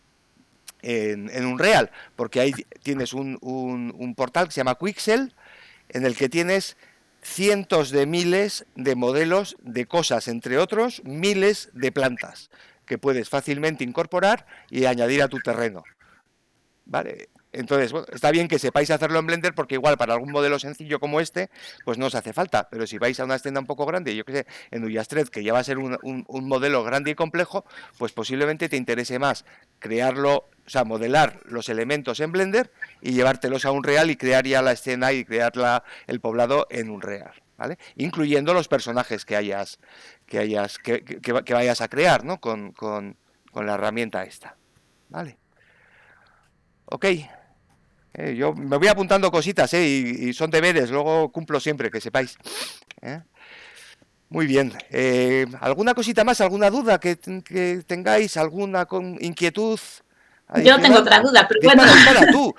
Unreal, porque ahí tienes un portal que se llama Quixel, en el que tienes cientos de miles de modelos de cosas, entre otros, miles de plantas que puedes fácilmente incorporar y añadir a tu terreno. ¿Vale? Entonces, bueno, está bien que sepáis hacerlo en Blender porque igual para algún modelo sencillo como este, pues no os hace falta. Pero si vais a una escena un poco grande, yo que sé, en Ullastret, que ya va a ser un modelo grande y complejo, pues posiblemente te interese más crearlo, o sea, modelar los elementos en Blender y llevártelos a un real y crear ya la escena y crear el poblado en un real, ¿vale? Incluyendo los personajes que vayas a crear, ¿no? Con la herramienta esta, ¿vale? Ok. Yo me voy apuntando cositas, y son deberes, luego cumplo siempre, que sepáis. Muy bien. ¿Alguna cosita más, alguna duda que tengáis, alguna inquietud Yo tengo adicional? otra duda, pero Dispara, bueno, dispara, tú.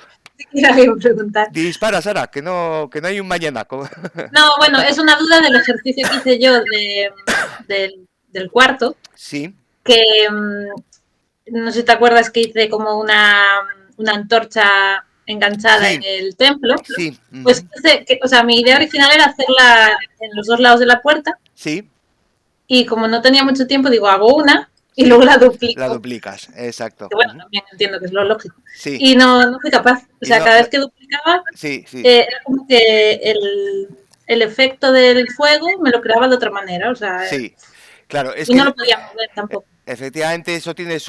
quiero preguntar. Dispara, Sara, que no hay un mañana. No, bueno, es una duda del ejercicio que hice yo del cuarto, Sí, que no sé si te acuerdas que hice como una antorcha enganchada en sí, el templo. sí, Pues, o sea, mi idea original era hacerla en los dos lados de la puerta sí, y como no tenía mucho tiempo, digo, hago una y sí. luego la La duplico. duplicas, exacto. Que bueno, también entiendo que es lo lógico. Sí, Y no fui capaz. O y sea, cada vez que duplicaba, sí, sí. era como que el efecto del fuego me lo creaba de otra manera. O sea, Sí, claro, es y no que lo podía mover tampoco. efectivamente eso tiene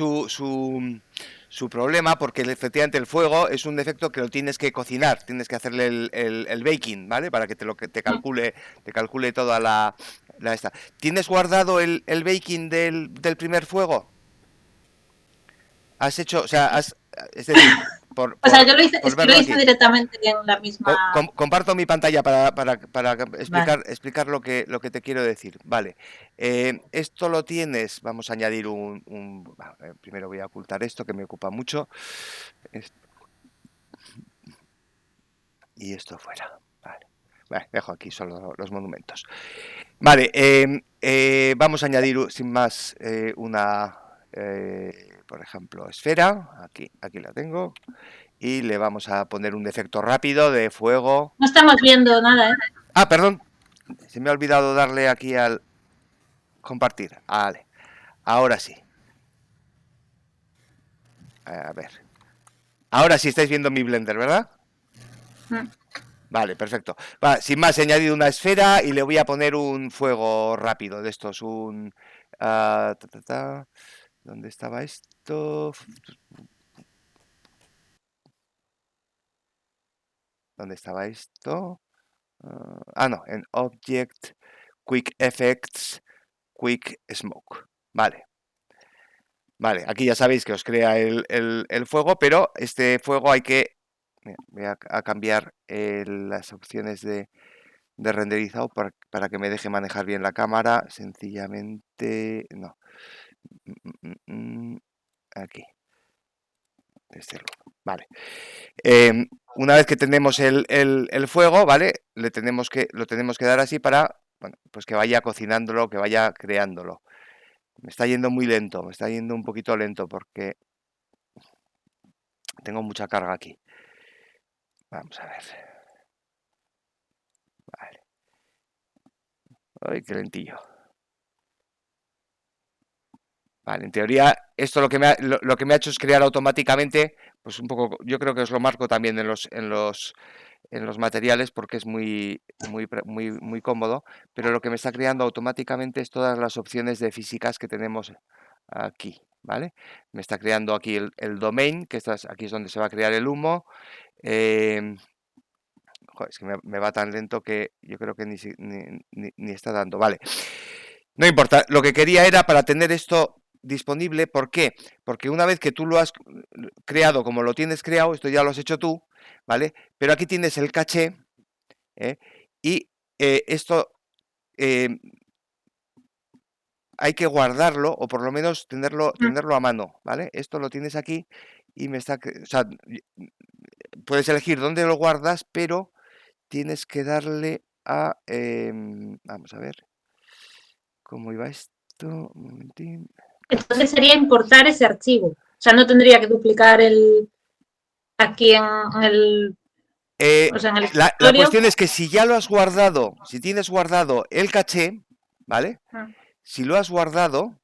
su problema, porque efectivamente el fuego es un efecto que lo tienes que cocinar, tienes que hacerle el baking, ¿vale? Para que te calcule toda la esta. ¿Tienes guardado el baking del primer fuego? Has hecho, o sea, es decir, por, O sea, por, yo lo hice, por es que lo verlo hice aquí. directamente en la misma. Comparto mi pantalla para Vale. explicar lo que te quiero decir. Vale. Esto lo tienes. Vamos a añadir primero voy a ocultar esto que me ocupa mucho. Y esto fuera. Vale. Vale, dejo aquí solo los monumentos. Vale. Vamos a añadir sin más una, por ejemplo, esfera. Aquí la tengo. Y le vamos a poner un efecto rápido de fuego. No estamos viendo nada, ¿eh? Ah, perdón. Se me ha olvidado darle aquí al compartir. Vale. Ahora sí. A ver. Ahora sí estáis viendo mi Blender, ¿verdad? Vale, perfecto. Va, sin más, he añadido una esfera y le voy a poner un fuego rápido de estos. ¿Dónde estaba esto? ¿Dónde estaba esto? No, en Object, Quick Effects, Quick Smoke. Vale. Vale, aquí ya sabéis que os crea el fuego, pero este fuego hay que... Voy a cambiar las opciones de renderizado para que me deje manejar bien la cámara. Sencillamente... No. Aquí. Vale. Una vez que tenemos el fuego, ¿vale? Lo tenemos que dar así para, bueno, pues que vaya cocinándolo, que vaya creándolo. Me está yendo muy lento, me está yendo un poquito lento porque tengo mucha carga aquí. Vamos a ver. Vale. Ay, qué lentillo. Vale, en teoría, esto lo que me ha hecho es crear automáticamente, pues un poco, yo creo que os lo marco también en los materiales porque es muy cómodo, pero lo que me está creando automáticamente es todas las opciones de físicas que tenemos aquí, ¿vale? Me está creando aquí el domain, que aquí es donde se va a crear el humo. Joder, es que me va tan lento que yo creo que ni está dando. Vale. No importa. Lo que quería era para tener esto disponible. ¿Por qué? Porque una vez que tú lo has creado como lo tienes creado, esto ya lo has hecho tú, ¿vale? Pero aquí tienes el caché, y esto hay que guardarlo o por lo menos tenerlo a mano, ¿vale? Esto lo tienes aquí y o sea, puedes elegir dónde lo guardas, pero tienes que darle a... vamos a ver cómo iba esto. Un momentín. Entonces sería importar ese archivo. O sea, no tendría que duplicar aquí en el O sea, en el La escritorio. cuestión es que si ya lo has guardado, si tienes guardado el caché, ¿vale? Si lo has guardado,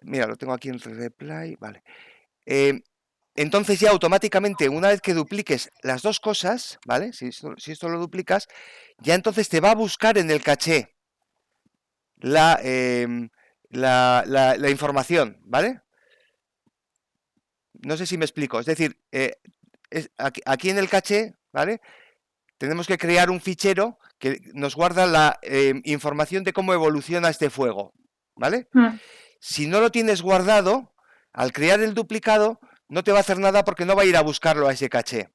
mira, lo tengo aquí en reply, vale. Entonces ya automáticamente, una vez que dupliques las dos cosas, ¿vale? Si esto lo duplicas, ya entonces te va a buscar en el caché la información, ¿vale? No sé si me explico. Es decir, aquí en el caché, ¿vale? Tenemos que crear un fichero que nos guarda la información de cómo evoluciona este fuego, ¿vale? Si no lo tienes guardado, al crear el duplicado, no te va a hacer nada porque no va a ir a buscarlo a ese caché,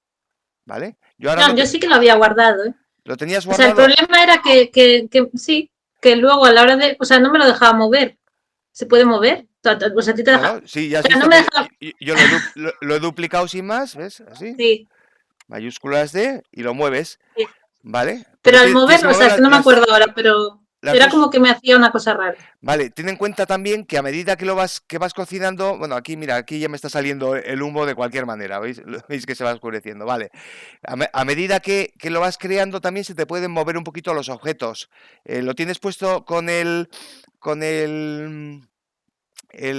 ¿vale? Yo sí que lo había guardado, ¿eh? ¿Lo tenías O sea, el guardado? problema era que sí, que luego a la hora de, o sea, no me lo dejaba mover. ¿Se puede mover? O sea, a ti te deja, No, sí, ya o has sea, no visto me que deja, yo lo he duplicado sin más, ¿ves? Así, sí, mayúsculas D y lo mueves, sí. ¿vale? Pero Pero al tienes mover, que o sea, mover es que no me acuerdo ahora, pero las era dos. como que me hacía una cosa rara. Vale, ten en cuenta también que a medida que vas cocinando, bueno, aquí mira, aquí ya me está saliendo el humo de cualquier manera, ¿veis? ¿Veis que se va oscureciendo? Vale. A medida que lo vas creando también se te pueden mover un poquito los objetos. Lo tienes puesto con el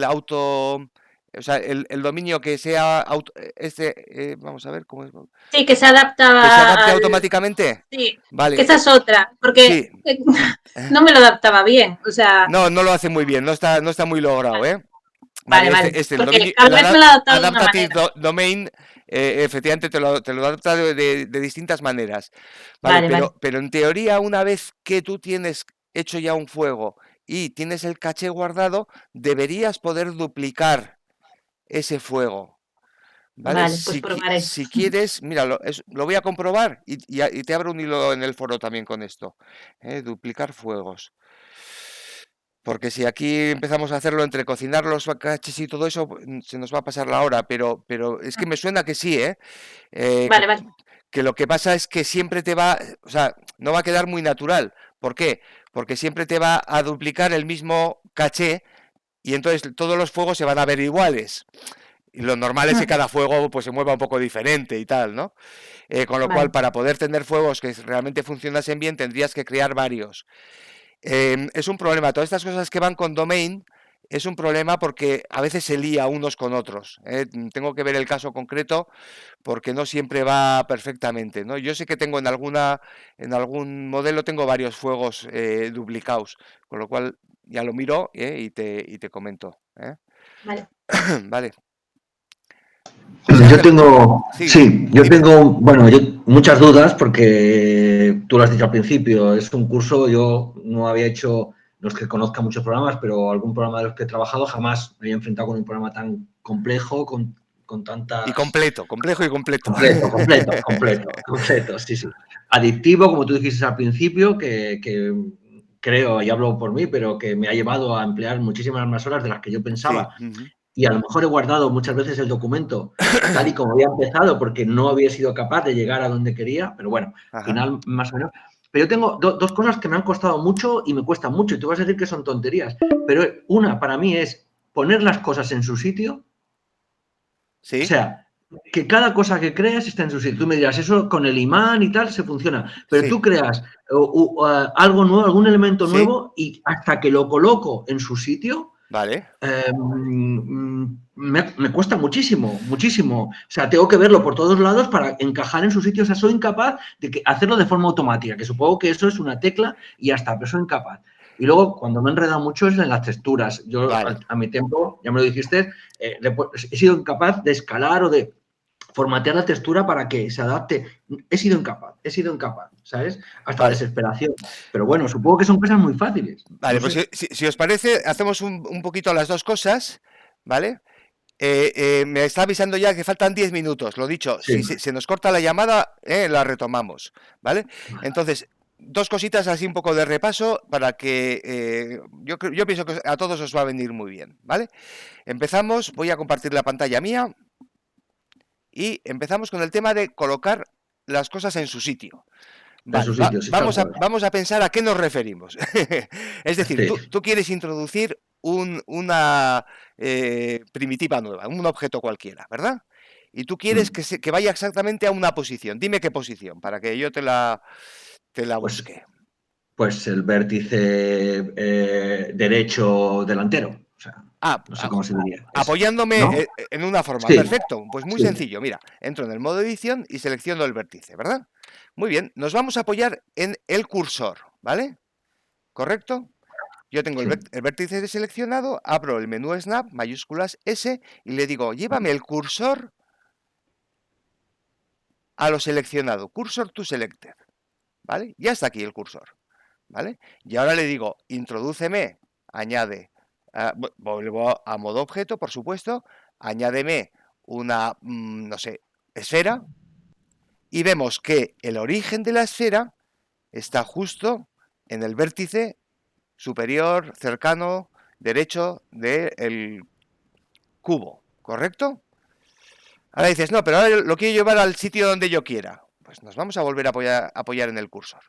auto, o sea, el dominio que sea vamos a ver cómo es. Sí, que se Que se adaptaba adapte al, automáticamente. sí, que Vale, esa es otra, porque sí. no me lo adaptaba bien, o sea, No, no lo hace muy bien, no está muy logrado, vale, ¿eh? vale, Vale, vale, el porque dominio, cada vez me lo adaptaba de una Adaptative manera. Domain, efectivamente te lo adapta de distintas maneras. Vale, Vale, vale, pero en teoría, una vez que tú tienes hecho ya un fuego y tienes el caché guardado, deberías poder duplicar ese fuego. ¿Vale? vale, pues probaré. Si quieres, mira, lo voy a comprobar y te abro un hilo en el foro también con esto. Duplicar fuegos. Porque si aquí empezamos a hacerlo entre cocinar los caches y todo eso, pues, se nos va a pasar la hora, pero es que me suena que sí, ¿eh? Eh, que, Vale, vale. que lo que pasa es que siempre o sea, no va a quedar muy natural. ¿Por qué? Porque siempre te va a duplicar el mismo caché y entonces todos los fuegos se van a ver iguales. Y lo normal es que cada fuego pues se mueva un poco diferente y tal, ¿no? Con lo cual, Vale, para poder tener fuegos que realmente funcionasen bien, tendrías que crear varios. Es un problema. Todas estas cosas que van con domain es un problema porque a veces se lía unos con otros. Tengo que ver el caso concreto porque no siempre va perfectamente, ¿no? Yo sé que tengo en algún modelo tengo varios fuegos duplicados, con lo cual ya lo miro y te comento. vale. Vale. José Ángel, sí, Yo dime. tengo, bueno, muchas dudas porque tú lo has dicho al principio, es un curso, yo no había hecho, no es que conozca muchos programas, pero algún programa de los que he trabajado jamás me había enfrentado con un programa tan complejo, con Y tantas... completo, complejo y completo. Completo, sí, sí. Adictivo, como tú dijiste al principio, que creo, y hablo por mí, pero que me ha llevado a emplear muchísimas más horas de las que yo Sí. pensaba y a lo mejor he guardado muchas veces el documento tal y como había empezado porque no había sido capaz de llegar a donde quería, pero bueno, al Ajá. final más o menos. Pero yo tengo dos cosas que me han costado mucho y me cuestan mucho y tú vas a decir que son tonterías, pero una para mí es poner las cosas en su sitio, o Sí, sea, que cada cosa que creas está en su sitio. Tú me dirás, eso con el imán y tal se funciona, pero sí, tú creas algo nuevo, algún elemento sí, nuevo y hasta que lo coloco en su sitio, vale. me cuesta muchísimo, muchísimo. O sea, tengo que verlo por todos lados para encajar en su sitio. O sea, soy incapaz de hacerlo de forma automática, que supongo que eso es una tecla y ya está, pero soy incapaz. Y luego, cuando me he enredado mucho es en las texturas. Yo, Vale. a mi tiempo, ya me lo dijiste, he sido incapaz de escalar o de formatear la textura para que se adapte. He sido incapaz, ¿sabes? Hasta la Vale. desesperación. Pero bueno, supongo que son cosas muy fáciles. Vale, No pues sé. si os parece, hacemos un poquito las dos cosas, ¿vale? Me está avisando ya que faltan 10 minutos. Lo dicho, Sí. si se nos corta la llamada, la retomamos, ¿vale? Entonces, dos cositas así un poco de repaso para que yo pienso que a todos os va a venir muy bien, ¿vale? Empezamos, voy a compartir la pantalla mía y empezamos con el tema de colocar las cosas en su sitio. En su Vale, sitio, sí, tal cual. vamos a pensar a qué nos referimos. Es decir, Sí, tú quieres introducir una primitiva nueva, un objeto cualquiera, ¿verdad? y tú quieres que vaya exactamente a una posición. Dime qué posición, para que yo te la busque. Pues el vértice derecho delantero. O sea, no sé cómo se diría. Apoyándome ¿no? en una forma. Sí, Perfecto. Pues muy sí. sencillo. Mira, entro en el modo edición y selecciono el vértice, ¿verdad? Muy bien. Nos vamos a apoyar en el cursor, ¿vale? ¿Correcto? Yo tengo Sí. el vértice seleccionado, abro el menú Snap, mayúsculas S, y le digo, llévame el cursor a lo seleccionado. Cursor to selected. ¿Vale? Ya está aquí el cursor. ¿Vale? Y ahora le digo, introdúceme, añade, vuelvo a modo objeto, por supuesto, añádeme una, no sé, esfera, y vemos que el origen de la esfera está justo en el vértice superior, cercano, derecho del cubo, ¿correcto? Ahora dices, no, pero ahora lo quiero llevar al sitio donde yo quiera. Pues nos vamos a volver a apoyar en el cursor.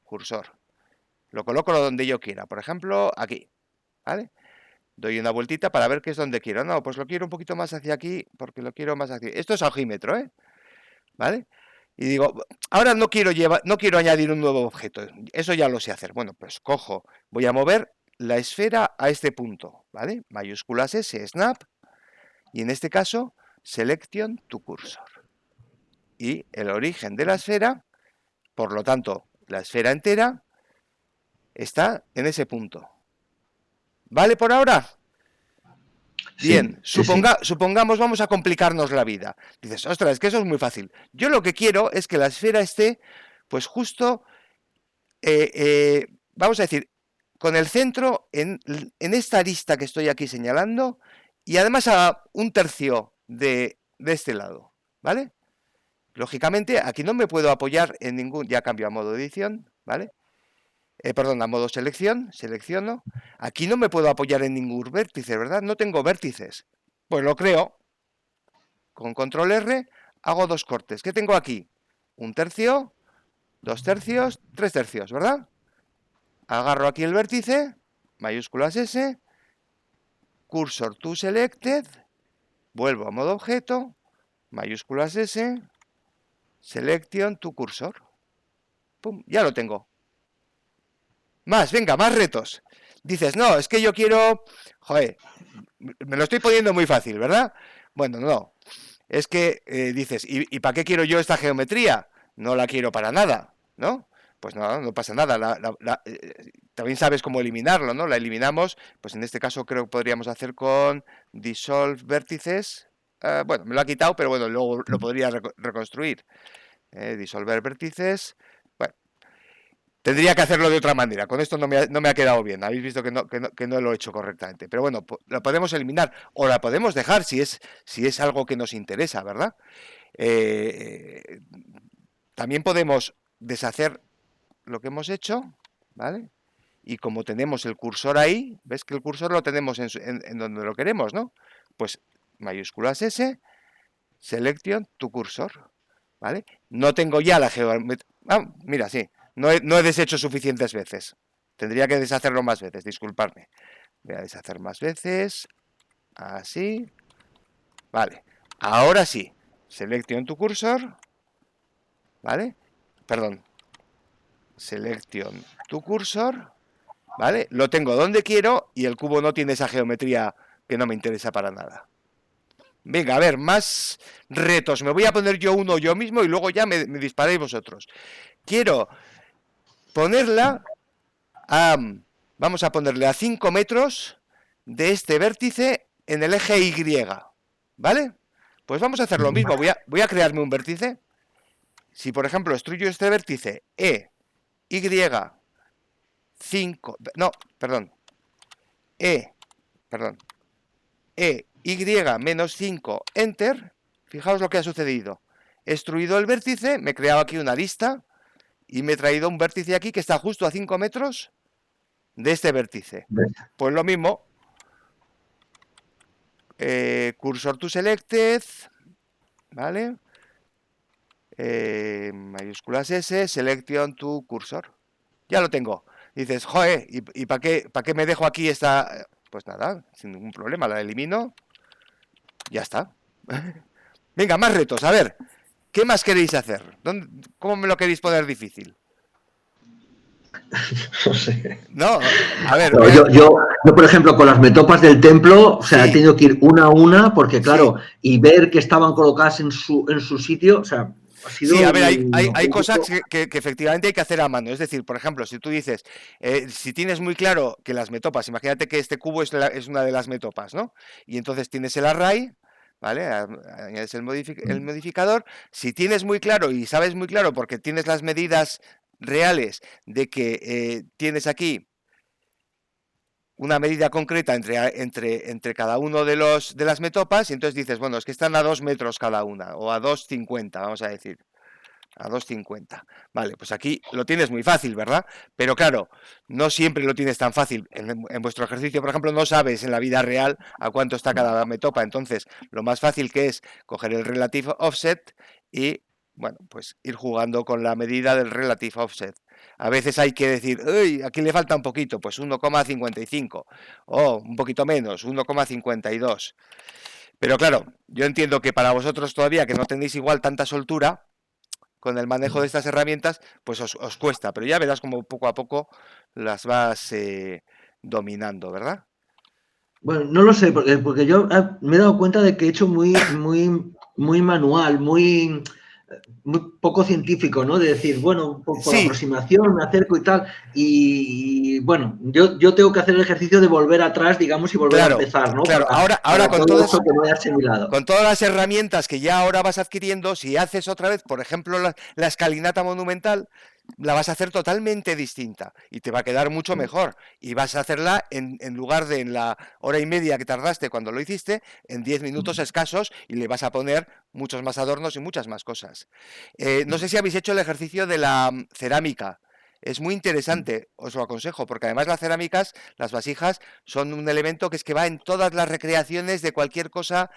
Cursor. Lo coloco donde yo quiera. Por ejemplo, aquí. ¿Vale? Doy una vueltita para ver qué es donde quiero. No, pues lo quiero un poquito más hacia aquí, porque lo quiero más hacia aquí. Esto es aljímetro, ¿eh? ¿Vale? Y digo, ahora no quiero añadir un nuevo objeto. Eso ya lo sé hacer. Bueno, pues cojo, voy a mover la esfera a este punto, ¿vale? Mayúsculas S, Snap, y en este caso, Selection to Cursor. Y el origen de la esfera, por lo tanto, la esfera entera, está en ese punto. ¿Vale por ahora? Bien, sí, sí. supongamos, vamos a complicarnos la vida. Dices, ostras, es que eso es muy fácil. Yo lo que quiero es que la esfera esté, pues justo, vamos a decir, con el centro en esta arista que estoy aquí señalando y además a un tercio de este lado, ¿vale? Lógicamente, aquí no me puedo apoyar en ningún, ya cambio a modo edición, ¿vale? Perdón, a modo selección, selecciono. Aquí no me puedo apoyar en ningún vértice, ¿verdad? No tengo vértices. Pues lo creo. Con control R hago dos cortes. ¿Qué tengo aquí? Un tercio, dos tercios, tres tercios, ¿verdad? Agarro aquí el vértice, mayúsculas S, cursor to selected, vuelvo a modo objeto, mayúsculas S, selection to cursor. ¡Pum! Ya lo tengo. Más, venga, más retos. Dices, no, es que yo quiero... Joder, me lo estoy poniendo muy fácil, ¿verdad? Bueno, no. Es que dices, ¿y para qué quiero yo esta geometría? No la quiero para nada, ¿no? Pues no pasa nada. También sabes cómo eliminarlo, ¿no? La eliminamos, pues en este caso creo que podríamos hacer con Dissolve Vértices. Bueno, me lo ha quitado, pero bueno, luego lo podría reconstruir. Disolver vértices. Bueno, tendría que hacerlo de otra manera. Con esto no me ha quedado bien. Habéis visto que no lo he hecho correctamente. Pero bueno, la podemos eliminar o la podemos dejar si es algo que nos interesa, ¿verdad? También podemos deshacer lo que hemos hecho, ¿vale? Y como tenemos el cursor ahí, ves que el cursor lo tenemos en donde lo queremos, ¿no? Pues mayúsculas S, Selection to Cursor, ¿vale? No tengo ya la geometría. Mira, sí. No he deshecho suficientes veces. Tendría que deshacerlo más veces, disculpadme. Voy a deshacer más veces. Así. Vale. Ahora sí. Selection to Cursor. ¿Vale? Perdón. Selection to Cursor. ¿Vale? Lo tengo donde quiero y el cubo no tiene esa geometría que no me interesa para nada. Venga, a ver, más retos. Me voy a poner yo uno yo mismo y luego ya me disparáis vosotros. Quiero ponerla a... Vamos a ponerle a 5 metros de este vértice en el eje Y. ¿Vale? Pues vamos a hacer lo mismo. Voy a crearme un vértice. Si, por ejemplo, extruyo este vértice Y, 5... No, perdón. Y menos 5, Enter. Fijaos lo que ha sucedido. He extruido el vértice, me he creado aquí una arista y me he traído un vértice aquí que está justo a 5 metros de este vértice. Pues lo mismo. Cursor to selected. ¿Vale? Mayúsculas S, selection to cursor. Ya lo tengo. Dices, joder, ¿y para qué me dejo aquí esta...? Pues nada, sin ningún problema, la elimino. Ya está. Venga, más retos, a ver. ¿Qué más queréis hacer? ¿Cómo me lo queréis poner difícil? No sé. No, a ver. No, yo, por ejemplo, con las metopas del templo, o sea, Sí. he tenido que ir una a una, porque claro, Sí. y ver que estaban colocadas en su sitio, o sea, ha sido... Sí, a ver, hay cosas que efectivamente hay que hacer a mano. Es decir, por ejemplo, si tú dices, si tienes muy claro que las metopas, imagínate que este cubo es una de las metopas, ¿no? Y entonces tienes el array, ¿vale? Añades el modificador. Si tienes muy claro y sabes muy claro porque tienes las medidas reales de que tienes aquí una medida concreta entre cada uno de las metopas, y entonces dices, bueno, es que están a 2 metros cada una, o a 2,50, vamos a decir. A 2,50. Vale, pues aquí lo tienes muy fácil, ¿verdad? Pero claro, no siempre lo tienes tan fácil. En vuestro ejercicio, por ejemplo, no sabes en la vida real a cuánto está cada metopa. Entonces, lo más fácil que es coger el relative offset y, bueno, pues ir jugando con la medida del relative offset. A veces hay que decir, uy, aquí le falta un poquito, pues 1,55. O un poquito menos, 1,52. Pero claro, yo entiendo que para vosotros todavía, que no tenéis igual tanta soltura con el manejo de estas herramientas, pues os cuesta, pero ya verás como poco a poco las vas dominando, ¿verdad? Bueno, no lo sé, porque yo me he dado cuenta de que he hecho muy manual, muy poco científico, ¿no? De decir, bueno, por Sí, aproximación me acerco y tal. Y bueno, yo tengo que hacer el ejercicio de volver atrás, digamos, y volver a claro, empezar, ¿no? claro. Ahora Para con todo esto todas, que no haya asimilado. con todas las herramientas que ya ahora vas adquiriendo, si haces otra vez, por ejemplo, la escalinata monumental, la vas a hacer totalmente distinta y te va a quedar mucho mejor. Y vas a hacerla en lugar de en la hora y media que tardaste cuando lo hiciste, en 10 minutos escasos, y le vas a poner muchos más adornos y muchas más cosas. No sé si habéis hecho el ejercicio de la cerámica. Es muy interesante, os lo aconsejo, porque además las cerámicas, las vasijas, son un elemento que es que va en todas las recreaciones de cualquier cosa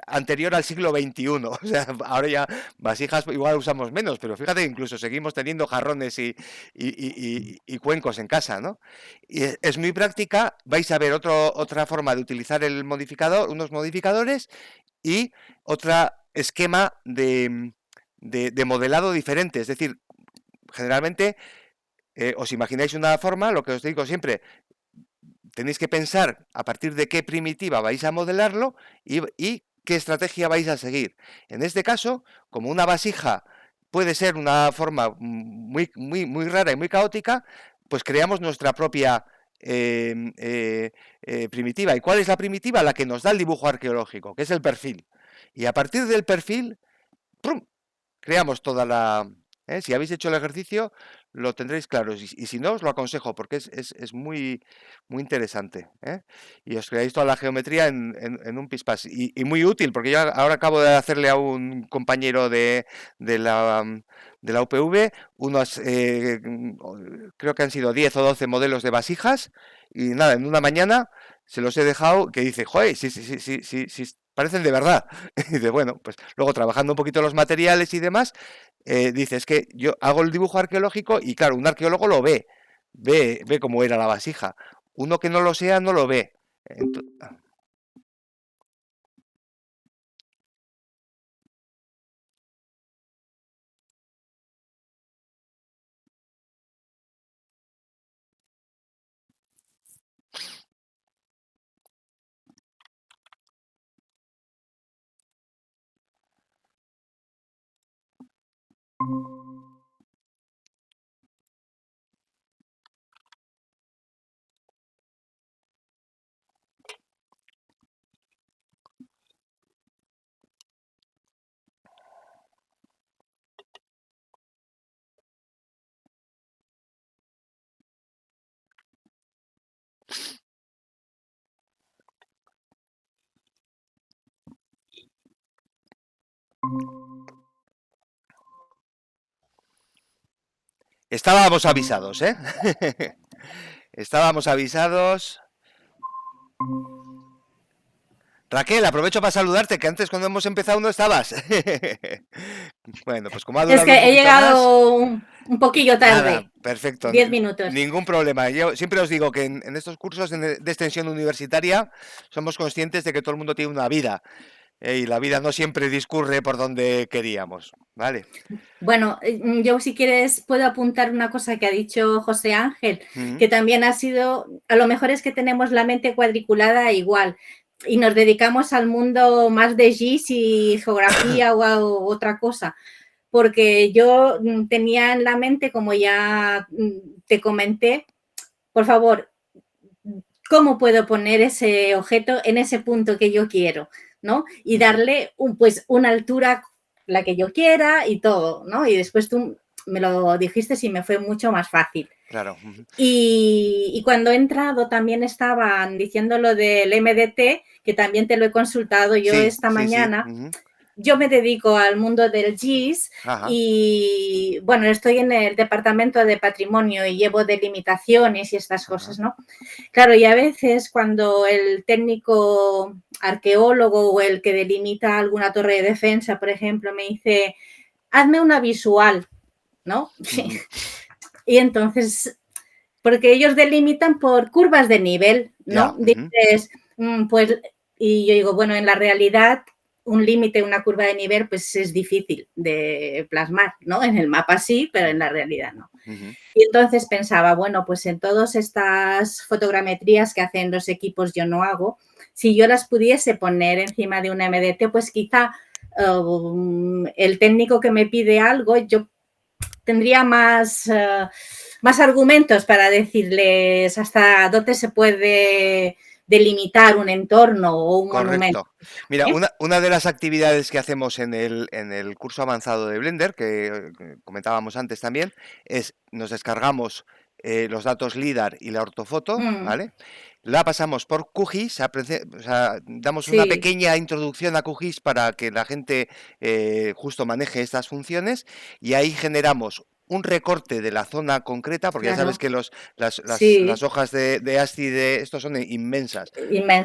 anterior al siglo XXI. O sea, ahora ya vasijas igual usamos menos, pero fíjate, incluso seguimos teniendo jarrones y cuencos en casa, ¿no? Y es muy práctica, vais a ver otra forma de utilizar el modificador, unos modificadores y otro esquema de modelado diferente. Es decir, generalmente os imagináis una forma, lo que os digo siempre, tenéis que pensar a partir de qué primitiva vais a modelarlo y qué estrategia vais a seguir. En este caso, como una vasija puede ser una forma muy rara y muy caótica, pues creamos nuestra propia primitiva. ¿Y cuál es la primitiva? La que nos da el dibujo arqueológico, que es el perfil. Y a partir del perfil, ¡prum!, creamos toda la... Si habéis hecho el ejercicio, lo tendréis claro. Y si no, os lo aconsejo, porque es muy interesante. Y os creáis toda la geometría en un pispás. Y muy útil, porque yo ahora acabo de hacerle a un compañero de la UPV unos, creo que han sido 10 o 12 modelos de vasijas. Y nada, en una mañana se los he dejado, que dice, joder, sí, parecen de verdad. Y dice, bueno, pues luego trabajando un poquito los materiales y demás, dice, es que yo hago el dibujo arqueológico y claro, un arqueólogo lo ve cómo era la vasija. Uno que no lo sea, no lo ve. Estábamos avisados, ¿eh? Estábamos avisados. Raquel, aprovecho para saludarte, que antes cuando hemos empezado no estabas. Bueno, pues como ha durado Es que un he poquito más, llegado un poquillo tarde. nada, perfecto. 10 minutos. Ningún problema. Yo siempre os digo que en estos cursos de extensión universitaria somos conscientes de que todo el mundo tiene una vida. Y la vida no siempre discurre por donde queríamos, ¿vale? Bueno, yo si quieres puedo apuntar una cosa que ha dicho José Ángel, que también ha sido, a lo mejor es que tenemos la mente cuadriculada igual y nos dedicamos al mundo más de GIS y geografía o a otra cosa, porque yo tenía en la mente, como ya te comenté, por favor, ¿cómo puedo poner ese objeto en ese punto que yo quiero? ¿No? Y darle pues una altura, la que yo quiera y todo, ¿no? Y después tú me lo dijiste y me fue mucho más fácil. Claro. Y cuando he entrado también estaban diciendo lo del MDT, que también te lo he consultado yo esta mañana. Sí. Yo me dedico al mundo del GIS. Ajá. Y, bueno, estoy en el departamento de patrimonio y llevo delimitaciones y estas cosas, ¿no? Claro, y a veces cuando el técnico arqueólogo o el que delimita alguna torre de defensa, por ejemplo, me dice, hazme una visual, ¿no? Y entonces, porque ellos delimitan por curvas de nivel, ¿no? Dices, pues, y yo digo, bueno, en la realidad un límite, una curva de nivel, pues es difícil de plasmar, ¿no? En el mapa sí, pero en la realidad no. Y entonces pensaba, bueno, pues en todas estas fotogrametrías que hacen los equipos yo no hago, si yo las pudiese poner encima de una MDT, pues quizá el técnico que me pide algo, yo tendría más argumentos para decirles hasta dónde se puede delimitar un entorno o un monumento. Mira, una de las actividades que hacemos en el curso avanzado de Blender, que comentábamos antes también, es nos descargamos los datos LIDAR y la ortofoto, ¿vale? La pasamos por QGIS, o sea, damos una pequeña introducción a QGIS para que la gente justo maneje estas funciones y ahí generamos un recorte de la zona concreta, porque ya sabes que las hojas de ASCII de estos son inmensas.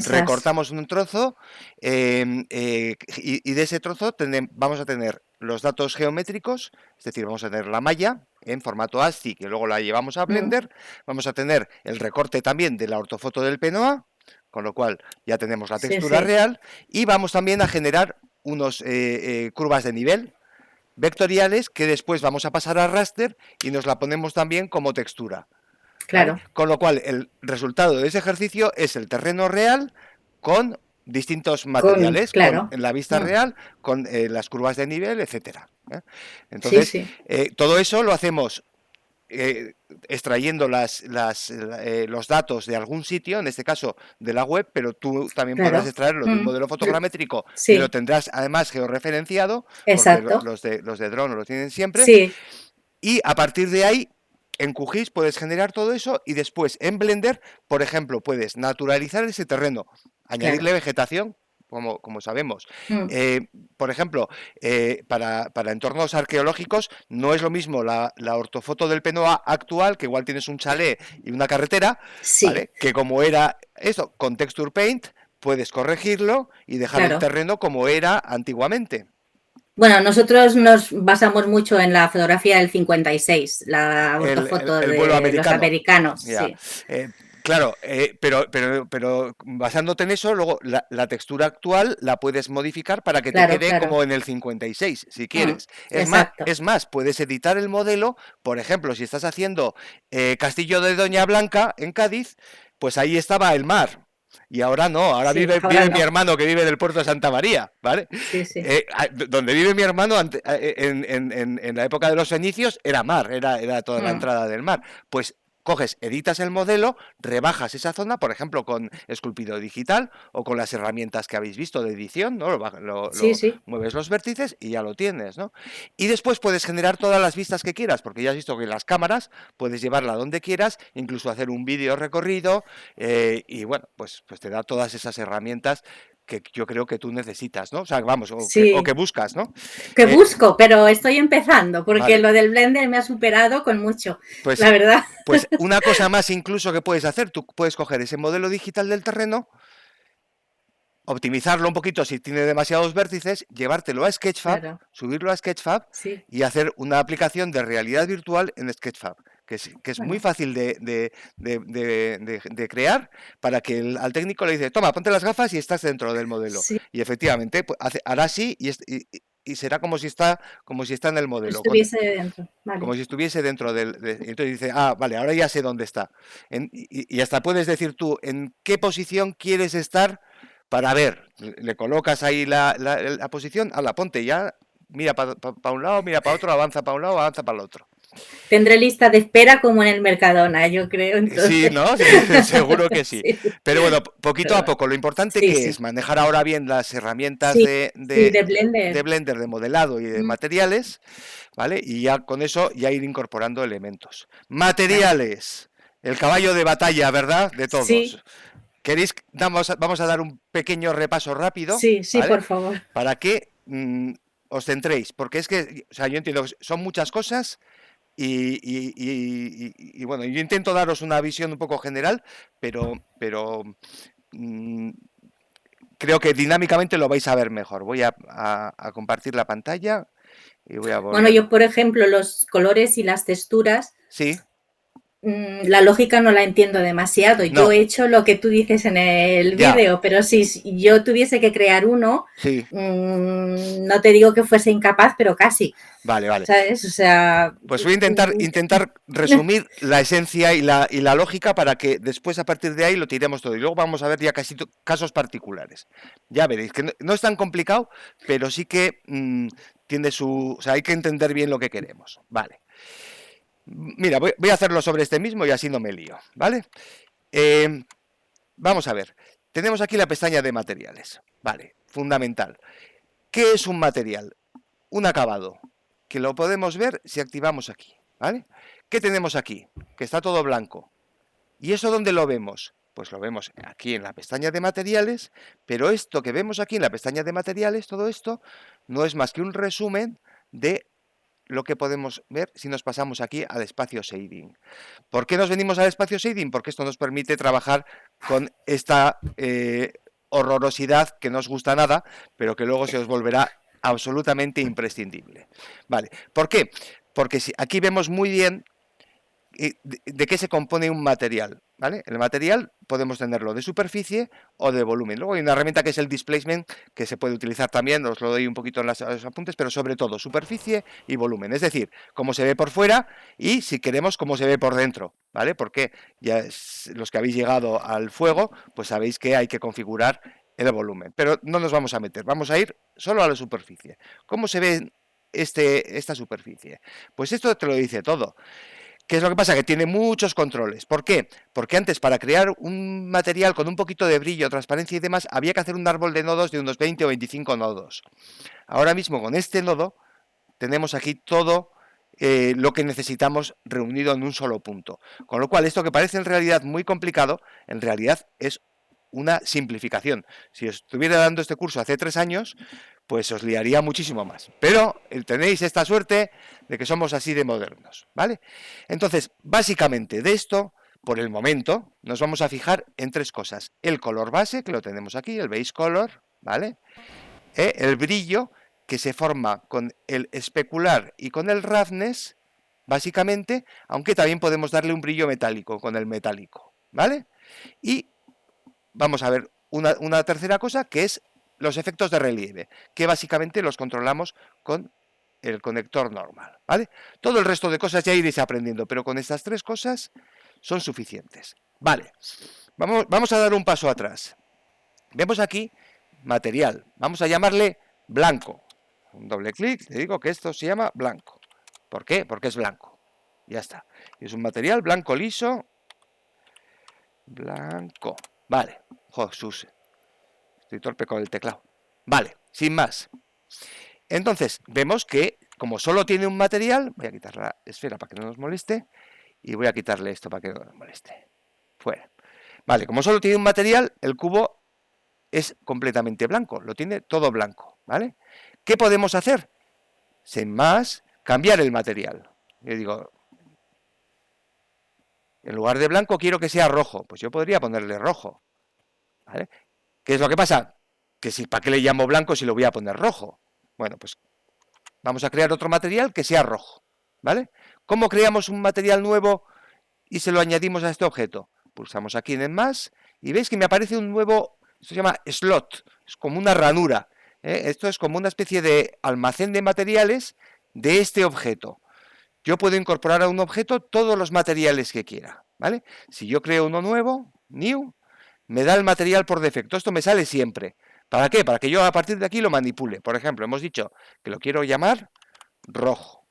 Recortamos un trozo y de ese trozo vamos a tener los datos geométricos, es decir, vamos a tener la malla en formato ASCII, que luego la llevamos a Blender, vamos a tener el recorte también de la ortofoto del PNOA, con lo cual ya tenemos la textura real, y vamos también a generar unos curvas de nivel vectoriales que después vamos a pasar a raster y nos la ponemos también como textura. Claro. ¿Vale? Con lo cual, el resultado de ese ejercicio es el terreno real con distintos materiales, con la vista real, con las curvas de nivel, etcétera. Entonces, todo eso lo hacemos extrayendo los datos de algún sitio, en este caso de la web, pero tú también podrás extraerlo de un modelo fotogramétrico y lo tendrás además georreferenciado, porque los de drone lo tienen siempre, y a partir de ahí en QGIS puedes generar todo eso y después en Blender, por ejemplo, puedes naturalizar ese terreno, añadirle vegetación, como sabemos. Por ejemplo, para entornos arqueológicos no es lo mismo la ortofoto del PNOA actual, que igual tienes un chalet y una carretera, ¿vale? Que como era eso, con Texture Paint, puedes corregirlo y dejar el terreno como era antiguamente. Bueno, nosotros nos basamos mucho en la fotografía del 56, la ortofoto de los americanos. Claro, pero basándote en eso, luego la textura actual la puedes modificar para que te quede como en el 56, si quieres. Es más, puedes editar el modelo, por ejemplo, si estás haciendo Castillo de Doña Blanca en Cádiz, pues ahí estaba el mar. Y ahora no, ahora vive mi hermano que vive en el puerto de Santa María, ¿vale? Donde vive mi hermano en la época de los fenicios era mar, era toda la entrada del mar. Pues coges, editas el modelo, rebajas esa zona, por ejemplo, con esculpido digital o con las herramientas que habéis visto de edición, ¿no? Mueves los vértices y ya lo tienes, ¿no? Y después puedes generar todas las vistas que quieras, porque ya has visto que las cámaras puedes llevarla donde quieras, incluso hacer un vídeo recorrido y bueno, pues te da todas esas herramientas que yo creo que tú necesitas, ¿no? O sea, vamos, o que buscas, ¿no? Que busco, pero estoy empezando, porque lo del Blender me ha superado con mucho, la verdad. Pues una cosa más incluso que puedes hacer, tú puedes coger ese modelo digital del terreno, optimizarlo un poquito si tiene demasiados vértices, llevártelo a Sketchfab, subirlo a Sketchfab y hacer una aplicación de realidad virtual en Sketchfab. que es muy fácil de crear, para que al técnico le dice, toma, ponte las gafas y estás dentro del modelo. Sí. Y efectivamente pues, hará así y será como si está en el modelo. Estuviese dentro. Vale. Como si estuviese dentro entonces dice, vale, ahora ya sé dónde está. Y hasta puedes decir tú en qué posición quieres estar para ver. Le colocas ahí la posición, ponte ya, mira para un lado, mira para otro, avanza para un lado, avanza para el otro. Tendré lista de espera como en el Mercadona, yo creo. Entonces. Sí, ¿no? Sí, seguro que sí. Sí. Pero bueno, poquito a poco. Lo importante que es manejar ahora bien las herramientas de Blender, de modelado y de materiales, ¿vale? Y ya con eso ya ir incorporando elementos. Materiales, el caballo de batalla, ¿verdad? De todos. Sí. ¿Queréis? Vamos a dar un pequeño repaso rápido. Sí, ¿vale? Por favor. Para que os centréis, porque es que, o sea, yo entiendo que son muchas cosas. Y bueno, yo intento daros una visión un poco general, pero creo que dinámicamente lo vais a ver mejor. Voy a compartir la pantalla y voy a volver. Bueno, yo por ejemplo los colores y las texturas. Sí. La lógica no la entiendo demasiado. No. Yo he hecho lo que tú dices en el vídeo, pero si yo tuviese que crear uno, no te digo que fuese incapaz, pero casi. Vale. ¿Sabes? O sea, pues voy a intentar resumir la esencia y la lógica para que después a partir de ahí lo tiremos todo. Y luego vamos a ver ya casi casos particulares. Ya veréis que no es tan complicado, pero sí que tiene o sea, hay que entender bien lo que queremos. Vale. Mira, voy a hacerlo sobre este mismo y así no me lío, ¿vale? Vamos a ver. Tenemos aquí la pestaña de materiales. Vale, fundamental. ¿Qué es un material? Un acabado, que lo podemos ver si activamos aquí, ¿vale? ¿Qué tenemos aquí? Que está todo blanco. ¿Y eso dónde lo vemos? Pues lo vemos aquí en la pestaña de materiales, pero esto que vemos aquí en la pestaña de materiales, todo esto, no es más que un resumen de lo que podemos ver si nos pasamos aquí al espacio shading. ¿Por qué nos venimos al espacio shading? Porque esto nos permite trabajar con esta horrorosidad que no os gusta nada, pero que luego se os volverá absolutamente imprescindible. Vale, ¿por qué? Porque aquí vemos muy bien de qué se compone un material, ¿vale? El material podemos tenerlo de superficie o de volumen. Luego hay una herramienta que es el displacement, que se puede utilizar también, os lo doy un poquito en los apuntes, pero sobre todo superficie y volumen. Es decir, cómo se ve por fuera y, si queremos, cómo se ve por dentro, ¿vale? Porque ya los que habéis llegado al fuego, pues sabéis que hay que configurar el volumen. Pero no nos vamos a meter, vamos a ir solo a la superficie. ¿Cómo se ve esta superficie? Pues esto te lo dice todo. ¿Qué es lo que pasa? Que tiene muchos controles. ¿Por qué? Porque antes, para crear un material con un poquito de brillo, transparencia y demás, había que hacer un árbol de nodos de unos 20 o 25 nodos. Ahora mismo, con este nodo, tenemos aquí todo lo que necesitamos reunido en un solo punto. Con lo cual, esto que parece en realidad muy complicado, en realidad es una simplificación. Si os estuviera dando este curso hace 3 años, pues os liaría muchísimo más. Pero tenéis esta suerte de que somos así de modernos, ¿vale? Entonces, básicamente de esto, por el momento, nos vamos a fijar en 3 cosas. El color base, que lo tenemos aquí, el base color, ¿vale? El brillo, que se forma con el especular y con el roughness, básicamente, aunque también podemos darle un brillo metálico con el metálico, ¿vale? Y vamos a ver una tercera cosa, que es los efectos de relieve, que básicamente los controlamos con el conector normal, ¿vale? Todo el resto de cosas ya iréis aprendiendo, pero con estas 3 cosas son suficientes. Vale, vamos a dar un paso atrás. Vemos aquí material, vamos a llamarle blanco. Un doble clic, le digo que esto se llama blanco. ¿Por qué? Porque es blanco. Ya está. Es un material blanco liso. Blanco. Vale. Jesús. Estoy torpe con el teclado. Vale, sin más. Entonces, vemos que como solo tiene un material, voy a quitar la esfera para que no nos moleste y voy a quitarle esto para que no nos moleste. Fuera. Vale, como solo tiene un material, el cubo es completamente blanco, lo tiene todo blanco, ¿vale? ¿Qué podemos hacer? Sin más, cambiar el material. Yo digo, en lugar de blanco quiero que sea rojo, pues yo podría ponerle rojo, ¿vale? ¿Qué es lo que pasa? Que si, ¿para qué le llamo blanco si lo voy a poner rojo? Bueno, pues vamos a crear otro material que sea rojo, ¿vale? ¿Cómo creamos un material nuevo y se lo añadimos a este objeto? Pulsamos aquí en más y veis que me aparece un nuevo, esto se llama slot, es como una ranura. Esto es como una especie de almacén de materiales de este objeto. Yo puedo incorporar a un objeto todos los materiales que quiera, ¿vale? Si yo creo uno nuevo, new, me da el material por defecto. Esto me sale siempre. ¿Para qué? Para que yo a partir de aquí lo manipule. Por ejemplo, hemos dicho que lo quiero llamar rojo,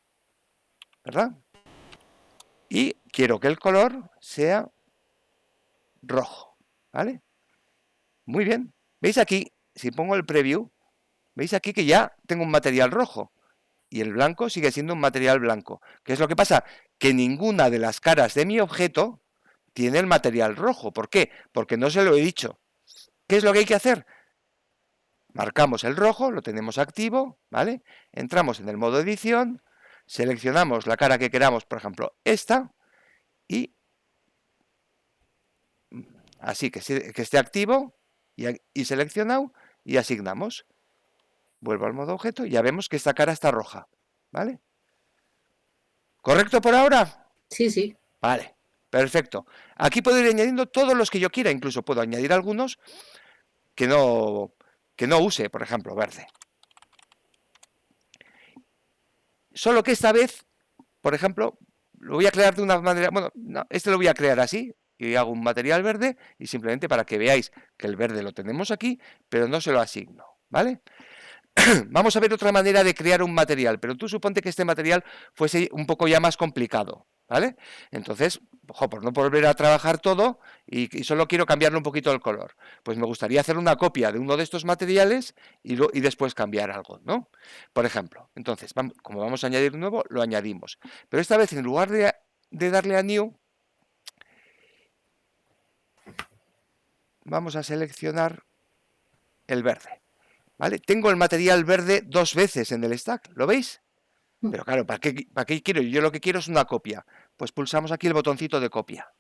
¿verdad? Y quiero que el color sea rojo, ¿vale? Muy bien. ¿Veis aquí? Si pongo el preview, veis aquí que ya tengo un material rojo. Y el blanco sigue siendo un material blanco. ¿Qué es lo que pasa? Que ninguna de las caras de mi objeto tiene el material rojo. ¿Por qué? Porque no se lo he dicho. ¿Qué es lo que hay que hacer? Marcamos el rojo, lo tenemos activo, ¿vale? Entramos en el modo edición, seleccionamos la cara que queramos, por ejemplo, esta, y así que esté activo y seleccionado, y asignamos. Vuelvo al modo objeto y ya vemos que esta cara está roja, ¿vale? ¿Correcto por ahora? Sí, sí. Vale, perfecto. Aquí puedo ir añadiendo todos los que yo quiera, incluso puedo añadir algunos que no use, por ejemplo, verde. Solo que esta vez, por ejemplo, lo voy a crear de una manera, bueno, no, este lo voy a crear así, y hago un material verde, y simplemente para que veáis que el verde lo tenemos aquí, pero no se lo asigno, ¿vale? Vamos a ver otra manera de crear un material, pero tú suponte que este material fuese un poco ya más complicado, ¿vale? Entonces, ojo, por no volver a trabajar todo y solo quiero cambiarle un poquito el color, pues me gustaría hacer una copia de uno de estos materiales y después cambiar algo, ¿no? Por ejemplo, entonces, como vamos a añadir un nuevo, lo añadimos. Pero esta vez, en lugar de darle a New, vamos a seleccionar el verde. ¿Vale? Tengo el material verde 2 veces en el stack, ¿lo veis? Pero claro, ¿para qué quiero? Yo lo que quiero es una copia. Pues pulsamos aquí el botoncito de copia,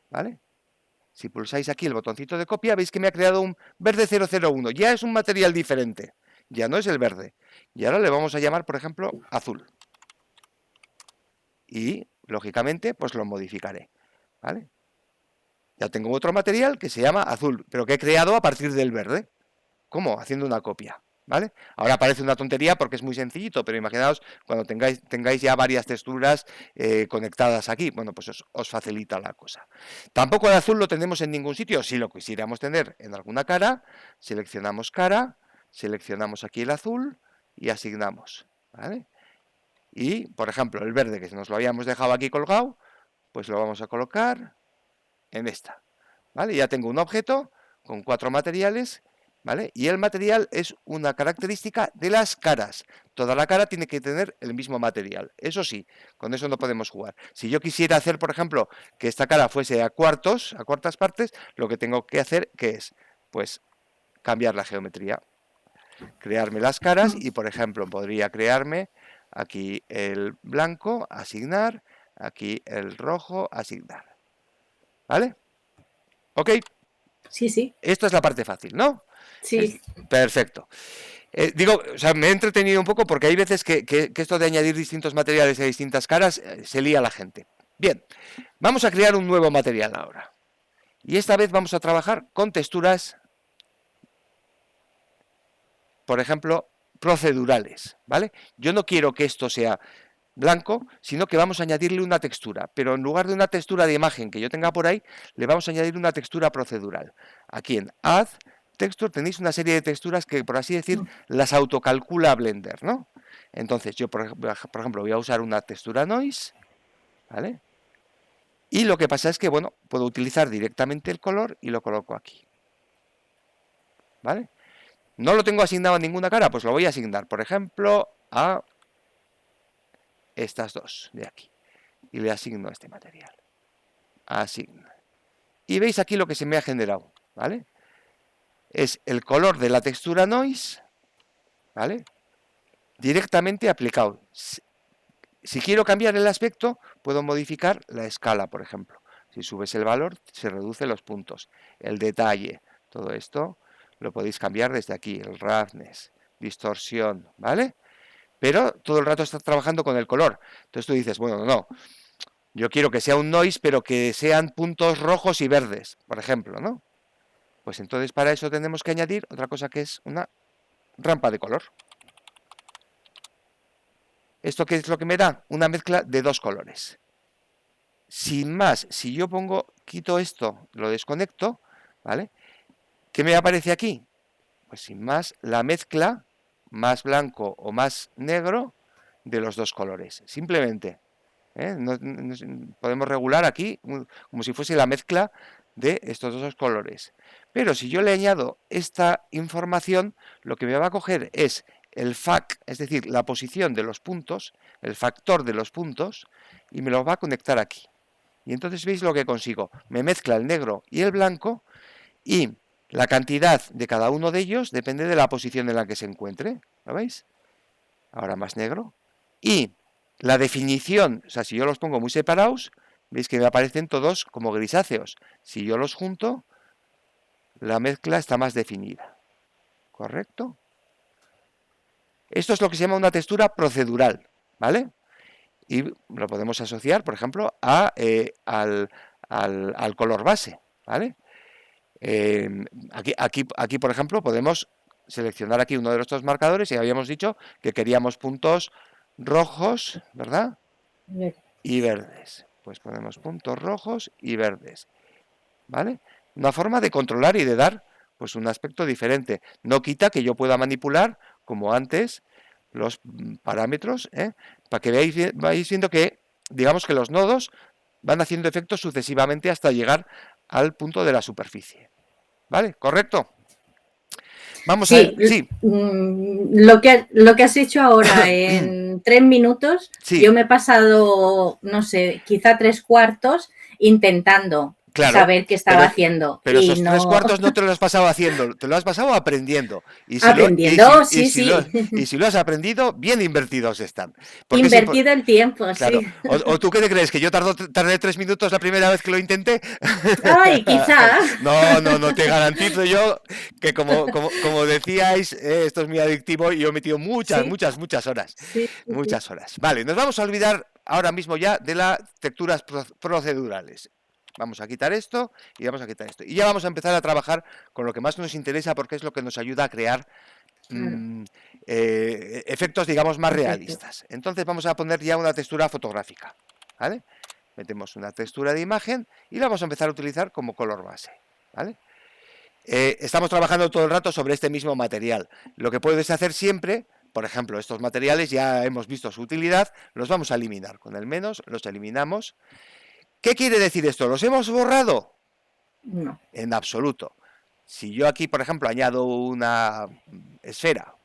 ¿vale? Si pulsáis aquí el botoncito de copia, veis que me ha creado un verde 001. Ya es un material diferente, ya no es el verde. Y ahora le vamos a llamar, por ejemplo, azul. Y, lógicamente, pues lo modificaré, ¿vale? Ya tengo otro material que se llama azul, pero que he creado a partir del verde. ¿Cómo? Haciendo una copia, ¿vale? Ahora parece una tontería porque es muy sencillito, pero imaginaos cuando tengáis ya varias texturas conectadas aquí, bueno, pues os facilita la cosa. Tampoco el azul lo tenemos en ningún sitio. Si lo quisiéramos tener en alguna cara, seleccionamos cara, seleccionamos aquí el azul y asignamos, ¿vale? Y, por ejemplo, el verde que nos lo habíamos dejado aquí colgado, pues lo vamos a colocar en esta, ¿vale? Ya tengo un objeto con 4 materiales, ¿vale? Y el material es una característica de las caras. Toda la cara tiene que tener el mismo material. Eso sí, con eso no podemos jugar. Si yo quisiera hacer, por ejemplo, que esta cara fuese a cuartas partes, lo que tengo que hacer, ¿qué es? Pues cambiar la geometría. Crearme las caras y, por ejemplo, podría crearme aquí el blanco, asignar, aquí el rojo, asignar. ¿Vale? ¿Ok? Sí, sí. Esto es la parte fácil, ¿no? Sí. Perfecto. O sea, me he entretenido un poco porque hay veces que esto de añadir distintos materiales a distintas caras se lía a la gente. Bien, vamos a crear un nuevo material ahora. Y esta vez vamos a trabajar con texturas, por ejemplo, procedurales, ¿vale? Yo no quiero que esto sea blanco, sino que vamos a añadirle una textura, pero en lugar de una textura de imagen que yo tenga por ahí, le vamos a añadir una textura procedural. Aquí en Add Texture tenéis una serie de texturas que, por así decir, las autocalcula Blender, ¿no? Entonces yo, por ejemplo, voy a usar una textura Noise, ¿vale? Y lo que pasa es que, bueno, puedo utilizar directamente el color y lo coloco aquí, ¿vale? No lo tengo asignado a ninguna cara, pues lo voy a asignar, por ejemplo, a estas dos de aquí. Y le asigno este material. Asigna. Y veis aquí lo que se me ha generado, ¿vale? Es el color de la textura Noise, ¿vale? Directamente aplicado. Si quiero cambiar el aspecto, puedo modificar la escala, por ejemplo. Si subes el valor, se reducen los puntos. El detalle, todo esto lo podéis cambiar desde aquí. El roughness, distorsión, ¿vale? pero todo el rato estás trabajando con el color. Entonces tú dices, bueno, no, yo quiero que sea un noise, pero que sean puntos rojos y verdes, por ejemplo, ¿no? Pues entonces para eso tenemos que añadir otra cosa que es una rampa de color. ¿Esto qué es lo que me da? Una mezcla de dos colores. Sin más, si yo quito esto, lo desconecto, ¿vale? ¿Qué me aparece aquí? Pues sin más, la mezcla más blanco o más negro de los dos colores. Simplemente, ¿eh? Podemos regular aquí como si fuese la mezcla de estos dos colores. Pero si yo le añado esta información, lo que me va a coger es el FAC, es decir, la posición de los puntos, el factor de los puntos, y me lo va a conectar aquí. Y entonces veis lo que consigo. Me mezcla el negro y el blanco, y la cantidad de cada uno de ellos depende de la posición en la que se encuentre. ¿Lo veis? Ahora más negro. Y la definición, o sea, si yo los pongo muy separados, veis que me aparecen todos como grisáceos. Si yo los junto, la mezcla está más definida. ¿Correcto? Esto es lo que se llama una textura procedural, ¿vale? Y lo podemos asociar, por ejemplo, al color base, ¿vale? Aquí, por ejemplo, podemos seleccionar aquí uno de nuestros marcadores y habíamos dicho que queríamos puntos rojos, ¿verdad? Y verdes. Pues ponemos puntos rojos y verdes, ¿vale? Una forma de controlar y de dar pues un aspecto diferente. No quita que yo pueda manipular, como antes, los parámetros, para que vais viendo que, digamos que los nodos van haciendo efectos sucesivamente hasta llegar al punto de la superficie. ¿Vale? ¿Correcto? Vamos a ver. Sí. Lo que has hecho ahora en 3 minutos, sí. Yo me he pasado, no sé, quizá 3/4 intentando saber qué estaba haciendo. Pero esos 3/4 no te lo has pasado haciendo, te lo has pasado aprendiendo. Y si Y si lo has aprendido, bien invertidos están. Porque invertido el tiempo, claro. Sí. ¿O tú qué te crees? ¿Que yo tardé 3 minutos la primera vez que lo intenté? Ay, quizá. No, te garantizo yo que como decíais, esto es muy adictivo y yo he metido muchas horas. Muchas horas. Vale, nos vamos a olvidar ahora mismo ya de las texturas procedurales. Vamos a quitar esto y vamos a quitar esto. Y ya vamos a empezar a trabajar con lo que más nos interesa porque es lo que nos ayuda a crear efectos, digamos, más realistas. Entonces vamos a poner ya una textura fotográfica, ¿vale? Metemos una textura de imagen y la vamos a empezar a utilizar como color base, ¿vale? Estamos trabajando todo el rato sobre este mismo material. Lo que puedes hacer siempre, por ejemplo, estos materiales ya hemos visto su utilidad, los vamos a eliminar. Con el menos los eliminamos. ¿Qué quiere decir esto? ¿Los hemos borrado? No. En absoluto. Si yo aquí, por ejemplo, añado una esfera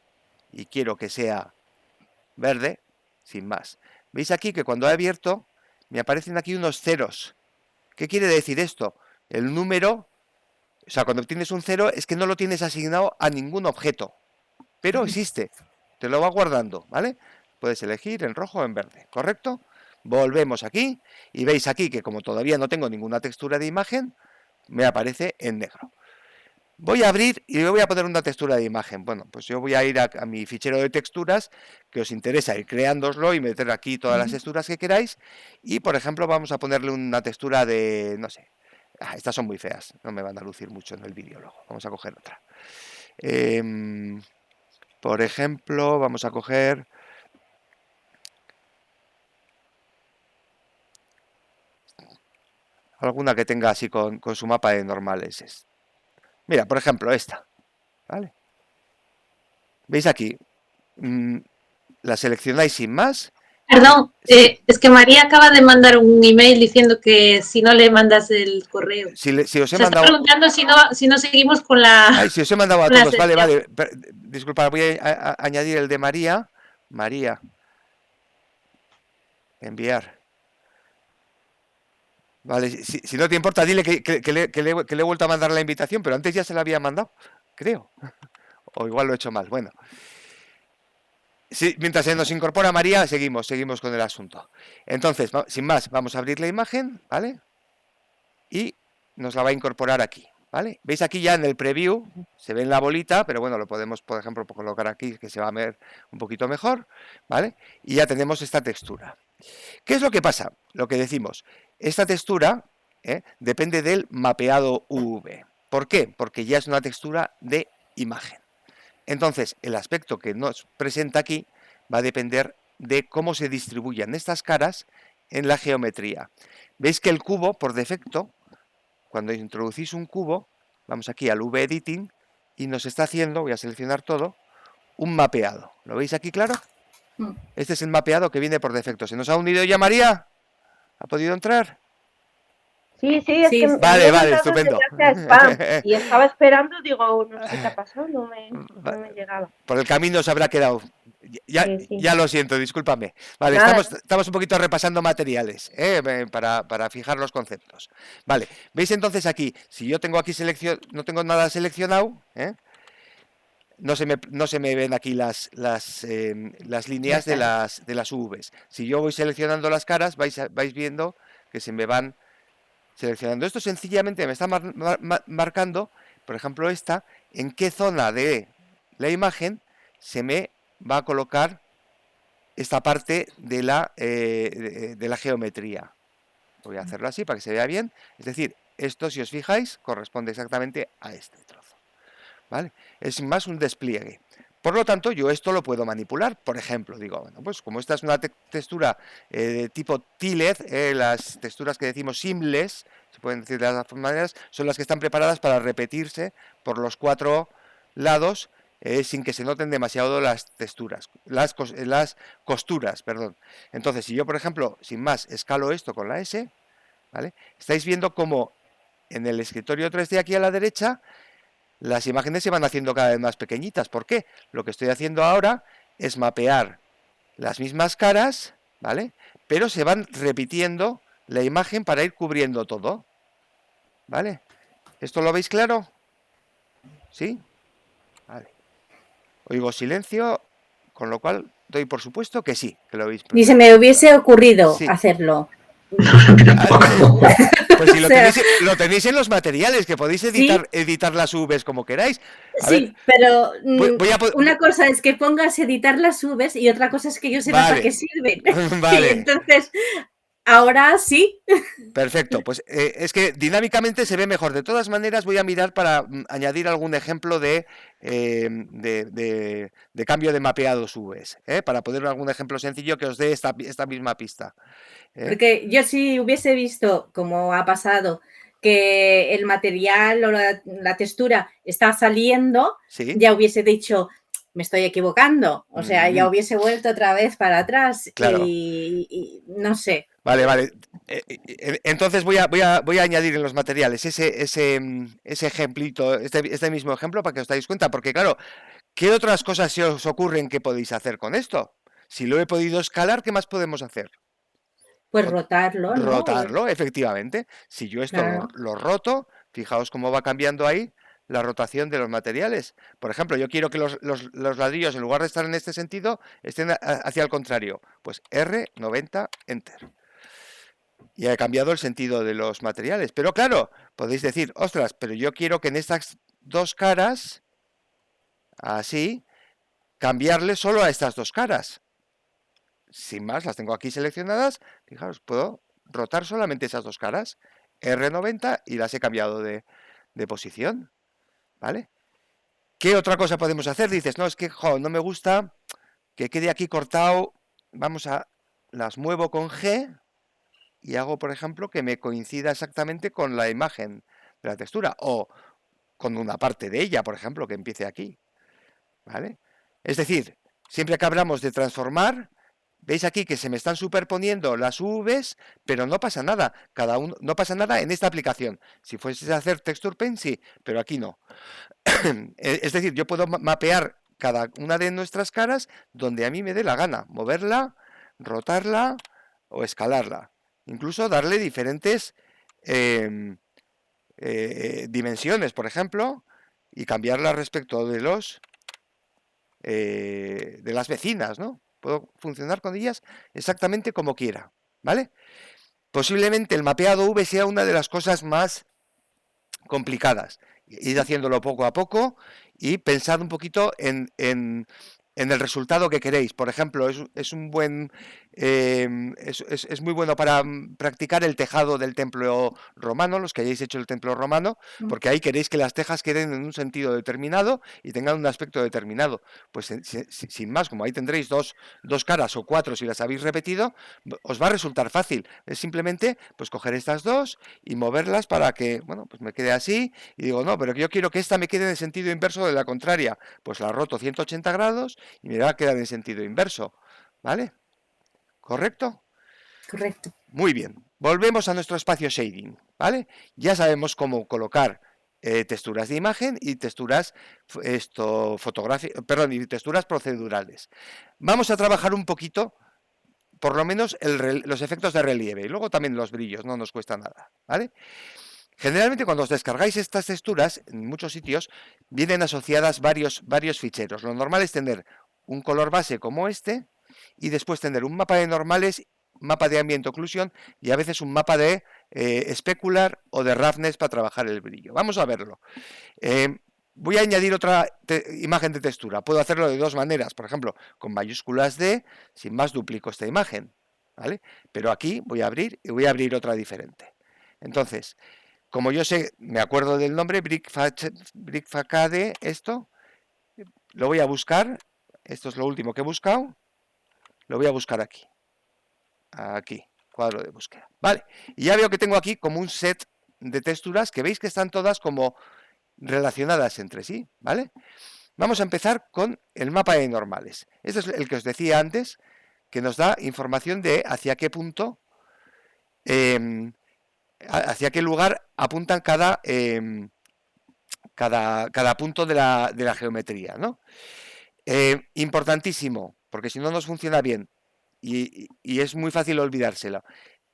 y quiero que sea verde, sin más. ¿Veis aquí que cuando he abierto me aparecen aquí unos ceros? ¿Qué quiere decir esto? El número, o sea, cuando tienes un cero es que no lo tienes asignado a ningún objeto, pero existe, te lo va guardando, ¿vale? Puedes elegir en rojo o en verde, ¿correcto? Volvemos aquí y veis aquí que como todavía no tengo ninguna textura de imagen, me aparece en negro. Voy a abrir y le voy a poner una textura de imagen. Bueno, pues yo voy a ir a mi fichero de texturas, que os interesa ir creándoslo y meter aquí todas las texturas que queráis. Y, por ejemplo, vamos a ponerle una textura de, no sé, estas son muy feas, no me van a lucir mucho en el vídeo luego. Vamos a coger otra. Por ejemplo, vamos a coger... alguna que tenga así con su mapa de normales. Mira, por ejemplo, esta. ¿Vale? ¿Veis aquí? La seleccionáis sin más. Perdón, es que María acaba de mandar un email diciendo que si no le mandas el correo. Si os he mandado... está preguntando si no seguimos con la... Ay, si os he mandado a todos. Vale. Disculpa, voy a añadir el de María. María. Enviar. Vale, si no te importa, dile que le he vuelto a mandar la invitación, pero antes ya se la había mandado, creo. O igual lo he hecho mal. Bueno. Sí, mientras se nos incorpora María, seguimos con el asunto. Entonces, sin más, vamos a abrir la imagen, ¿vale? Y nos la va a incorporar aquí, ¿vale? ¿Veis aquí ya en el preview? Se ve en la bolita, pero bueno, lo podemos, por ejemplo, colocar aquí, que se va a ver un poquito mejor, ¿vale? Y ya tenemos esta textura. ¿Qué es lo que pasa? Lo que decimos, esta textura depende del mapeado UV. ¿Por qué? Porque ya es una textura de imagen. Entonces, el aspecto que nos presenta aquí va a depender de cómo se distribuyan estas caras en la geometría. Veis que el cubo, por defecto, cuando introducís un cubo, vamos aquí al V-Editing, y nos está haciendo, voy a seleccionar todo, un mapeado. ¿Lo veis aquí claro? Este es el mapeado que viene por defecto. ¿Se nos ha unido ya María? ¿Ha podido entrar? Sí, es que vale, estupendo. Spam, y estaba esperando, digo, no sé qué ha pasado, no me llegaba. Por el camino se habrá quedado. Ya lo siento, discúlpame. Vale, estamos un poquito repasando materiales para fijar los conceptos. Vale, veis entonces aquí, si yo tengo aquí no tengo nada seleccionado, no se me ven aquí las líneas de las UVs. Si yo voy seleccionando las caras, vais viendo que se me van seleccionando. Esto sencillamente me está marcando, por ejemplo, en qué zona de la imagen se me va a colocar esta parte de la geometría. Voy a hacerlo así para que se vea bien. Es decir, esto, si os fijáis, corresponde exactamente a este trozo. ¿Vale? Es más un despliegue. Por lo tanto, yo esto lo puedo manipular. Por ejemplo, digo, bueno, pues como esta es una textura de tipo TILED, las texturas que decimos seamless, se pueden decir de las maneras, son las que están preparadas para repetirse por los 4 lados sin que se noten demasiado las texturas, las costuras, perdón. Entonces, si yo, por ejemplo, sin más, escalo esto con la S, ¿vale? Estáis viendo cómo en el escritorio 3D aquí a la derecha, las imágenes se van haciendo cada vez más pequeñitas. ¿Por qué? Lo que estoy haciendo ahora es mapear las mismas caras, ¿vale? Pero se van repitiendo la imagen para ir cubriendo todo, ¿vale? ¿Esto lo veis claro? ¿Sí? Vale. Oigo silencio, con lo cual doy por supuesto que sí, que lo veis. Ni se me hubiese ocurrido hacerlo. Pues si lo tenéis en los materiales, que podéis editar las UVs como queráis. Pero una cosa es que pongas editar las UVs y otra cosa es que yo sepa para qué sirven. Vale. Y entonces, ahora sí. Perfecto, pues es que dinámicamente se ve mejor. De todas maneras, voy a mirar para añadir algún ejemplo de cambio de mapeados UVs, para poner algún ejemplo sencillo que os dé esta misma pista. Porque yo si hubiese visto, como ha pasado, que el material o la textura está saliendo, ya hubiese dicho, me estoy equivocando. O sea, ya hubiese vuelto otra vez para atrás. Claro. Y no sé. Vale. Entonces voy a añadir en los materiales ese ejemplito, este mismo ejemplo para que os dais cuenta. Porque claro, ¿qué otras cosas se os ocurren que podéis hacer con esto? Si lo he podido escalar, ¿qué más podemos hacer? Pues rotarlo, ¿no? Rotarlo, efectivamente. Si yo esto lo roto, fijaos cómo va cambiando ahí la rotación de los materiales. Por ejemplo, yo quiero que los ladrillos, en lugar de estar en este sentido, estén hacia el contrario. Pues R90, Enter. Y he cambiado el sentido de los materiales. Pero claro, podéis decir, ostras, pero yo quiero que en estas dos caras, así, cambiarle solo a estas dos caras. Sin más, las tengo aquí seleccionadas. Fijaros, puedo rotar solamente esas dos caras, R90, y las he cambiado de posición, ¿vale? ¿Qué otra cosa podemos hacer? Dices, no, es que no me gusta que quede aquí cortado. Las muevo con G y hago, por ejemplo, que me coincida exactamente con la imagen de la textura, o con una parte de ella, por ejemplo, que empiece aquí, ¿vale? Es decir, siempre que hablamos de transformar, veis aquí que se me están superponiendo las UVs, pero no pasa nada. No pasa nada en esta aplicación. Si fuese a hacer Texture Paint, sí, pero aquí no. Es decir, yo puedo mapear cada una de nuestras caras donde a mí me dé la gana. Moverla, rotarla o escalarla. Incluso darle diferentes dimensiones, por ejemplo, y cambiarla respecto de las vecinas, ¿no? Puedo funcionar con ellas exactamente como quiera, ¿vale? Posiblemente el mapeado V sea una de las cosas más complicadas. Id haciéndolo poco a poco y pensad un poquito en el resultado que queréis. Por ejemplo, es un buen es muy bueno para practicar el tejado del templo romano, los que hayáis hecho el templo romano, porque ahí queréis que las tejas queden en un sentido determinado y tengan un aspecto determinado. Pues sin más, como ahí tendréis dos caras o 4 si las habéis repetido, os va a resultar fácil. Es simplemente pues coger estas dos y moverlas para que, bueno, pues me quede así y digo, no, pero yo quiero que esta me quede en el sentido inverso de la contraria. Pues la roto 180 grados y me va a quedar en sentido inverso, ¿vale? ¿Correcto? Correcto. Muy bien. Volvemos a nuestro espacio shading, ¿vale? Ya sabemos cómo colocar texturas de imagen y texturas y texturas procedurales. Vamos a trabajar un poquito, por lo menos, los efectos de relieve y luego también los brillos, no nos cuesta nada, ¿vale? Generalmente cuando os descargáis estas texturas, en muchos sitios, vienen asociadas varios ficheros. Lo normal es tener un color base como este y después tener un mapa de normales, mapa de ambient occlusion y a veces un mapa de specular o de roughness para trabajar el brillo. Vamos a verlo. Voy a añadir otra imagen de textura. Puedo hacerlo de dos maneras. Por ejemplo, con mayúsculas D, sin más duplico esta imagen, ¿vale? Pero aquí voy a abrir y voy a abrir otra diferente. Entonces, como yo sé, me acuerdo del nombre, Brickfacade, esto, lo voy a buscar, esto es lo último que he buscado, lo voy a buscar aquí, cuadro de búsqueda, vale, y ya veo que tengo aquí como un set de texturas que veis que están todas como relacionadas entre sí, ¿vale? Vamos a empezar con el mapa de normales, este es el que os decía antes, que nos da información de hacia qué punto hacia qué lugar apuntan cada punto de la geometría, ¿no? Importantísimo, porque si no nos funciona bien y es muy fácil olvidárselo.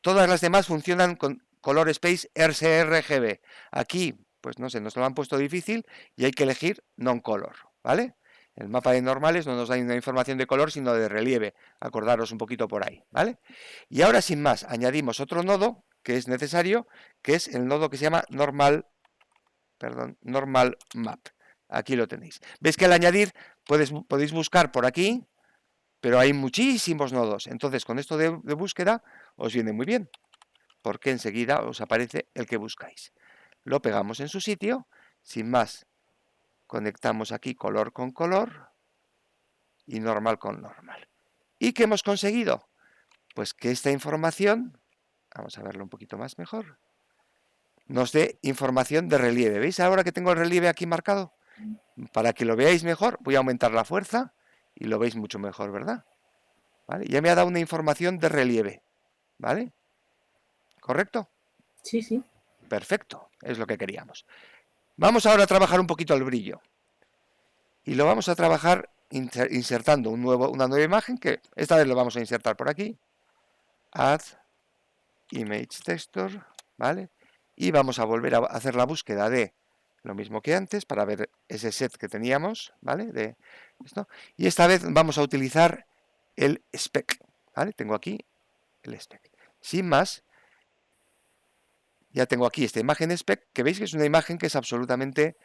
Todas las demás funcionan con Color Space sRGB. Aquí, pues no sé, nos lo han puesto difícil y hay que elegir Non-Color, ¿vale? El mapa de normales no nos da una información de color, sino de relieve. Acordaros un poquito por ahí, ¿vale? Y ahora, sin más, añadimos otro nodo que es necesario, que es el nodo que se llama Normal Map. Aquí lo tenéis. ¿Veis que al añadir podéis buscar por aquí, pero hay muchísimos nodos? Entonces, con esto de búsqueda os viene muy bien, porque enseguida os aparece el que buscáis. Lo pegamos en su sitio, sin más, conectamos aquí color con color y normal con normal. ¿Y qué hemos conseguido? Pues que esta información, vamos a verlo un poquito más mejor, nos dé información de relieve. ¿Veis ahora que tengo el relieve aquí marcado? Para que lo veáis mejor, voy a aumentar la fuerza y lo veis mucho mejor, ¿verdad? ¿Vale? Ya me ha dado una información de relieve, ¿vale? ¿Correcto? Sí, sí. Perfecto, es lo que queríamos. Vamos ahora a trabajar un poquito el brillo. Y lo vamos a trabajar insertando una nueva imagen, que esta vez lo vamos a insertar por aquí. Add Image Texture, ¿vale? Y vamos a volver a hacer la búsqueda de lo mismo que antes para ver ese set que teníamos, ¿vale? De esto. Y esta vez vamos a utilizar el spec, ¿vale? Tengo aquí el spec. Sin más, ya tengo aquí esta imagen spec, que veis que es una imagen que es absolutamente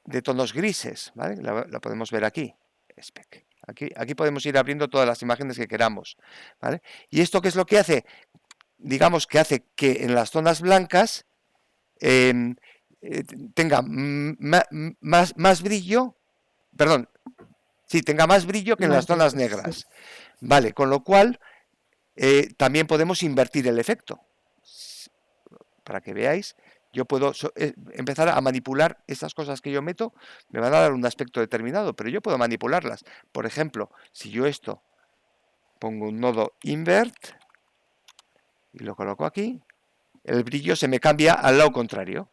de tonos grises, ¿vale? La podemos ver aquí, spec. Aquí podemos ir abriendo todas las imágenes que queramos, ¿vale? ¿Y esto qué es lo que hace? Digamos que hace que en las zonas blancas tenga más brillo, perdón, sí, tenga más brillo que en las zonas negras, vale, con lo cual también podemos invertir el efecto, para que veáis. Yo puedo empezar a manipular estas cosas que yo meto, me van a dar un aspecto determinado, pero yo puedo manipularlas. Por ejemplo, si yo esto pongo un nodo invert y lo coloco aquí, el brillo se me cambia al lado contrario,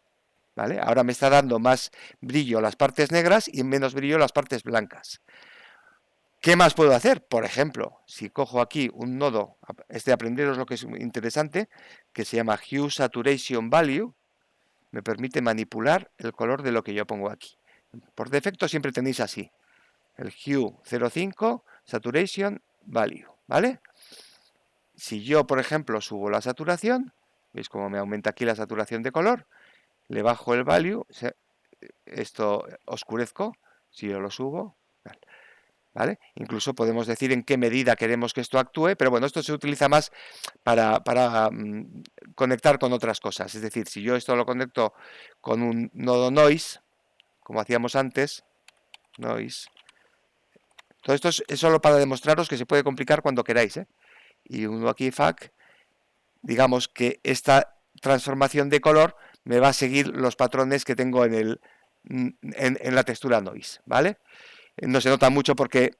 ¿vale? Ahora me está dando más brillo las partes negras y menos brillo las partes blancas. ¿Qué más puedo hacer? Por ejemplo, si cojo aquí un nodo, aprenderos lo que es interesante, que se llama Hue Saturation Value, me permite manipular el color de lo que yo pongo aquí. Por defecto siempre tenéis así, el Hue 0.5 Saturation Value, ¿vale? Si yo, por ejemplo, subo la saturación, ¿Veis cómo me aumenta aquí la saturación de color? Le bajo el value, esto oscurezco, si yo lo subo, ¿vale? Incluso podemos decir en qué medida queremos que esto actúe, pero bueno, esto se utiliza más para conectar con otras cosas. Es decir, si yo esto lo conecto con un nodo noise, como hacíamos antes, noise. Todo esto es solo para demostraros que se puede complicar cuando queráis, ¿eh? Y uno aquí, FAC, digamos que esta transformación de color me va a seguir los patrones que tengo en la textura noise, ¿vale? No se nota mucho porque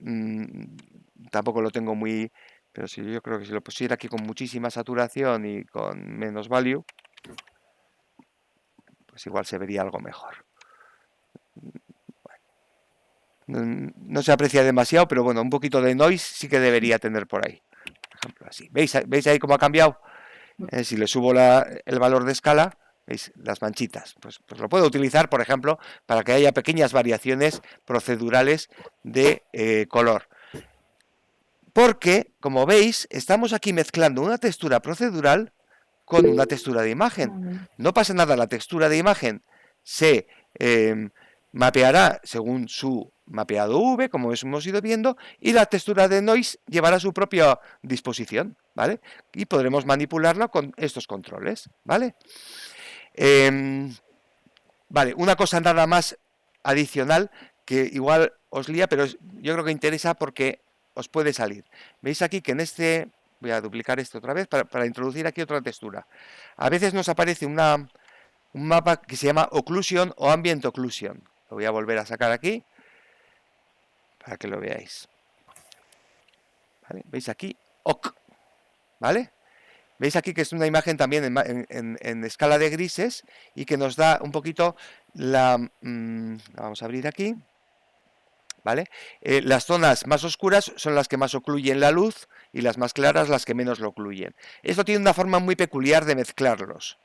tampoco lo tengo muy... Pero si yo creo que si lo pusiera aquí con muchísima saturación y con menos value, pues igual se vería algo mejor. No se aprecia demasiado, pero bueno, un poquito de noise sí que debería tener por ahí. Por ejemplo, así. ¿Veis ahí cómo ha cambiado? Si le subo el valor de escala, ¿veis? Las manchitas. Pues lo puedo utilizar, por ejemplo, para que haya pequeñas variaciones procedurales de color. Porque, como veis, estamos aquí mezclando una textura procedural con una textura de imagen. No pasa nada, la textura de imagen se mapeará según su mapeado V, como hemos ido viendo, y la textura de noise llevará su propia disposición, ¿vale? Y podremos manipularla con estos controles, ¿vale? Vale, una cosa nada más adicional que igual os lía, pero yo creo que interesa porque os puede salir. Veis aquí que en este... Voy a duplicar esto otra vez para introducir aquí otra textura. A veces nos aparece un mapa que se llama Occlusion o Ambient Occlusion. Lo voy a volver a sacar aquí para que lo veáis. ¿Vale? ¿Veis aquí? Oc. ¿Vale? Veis aquí que es una imagen también en escala de grises y que nos da un poquito la vamos a abrir aquí. ¿Vale? Las zonas más oscuras son las que más ocluyen la luz y las más claras las que menos lo ocluyen. Esto tiene una forma muy peculiar de mezclarlos,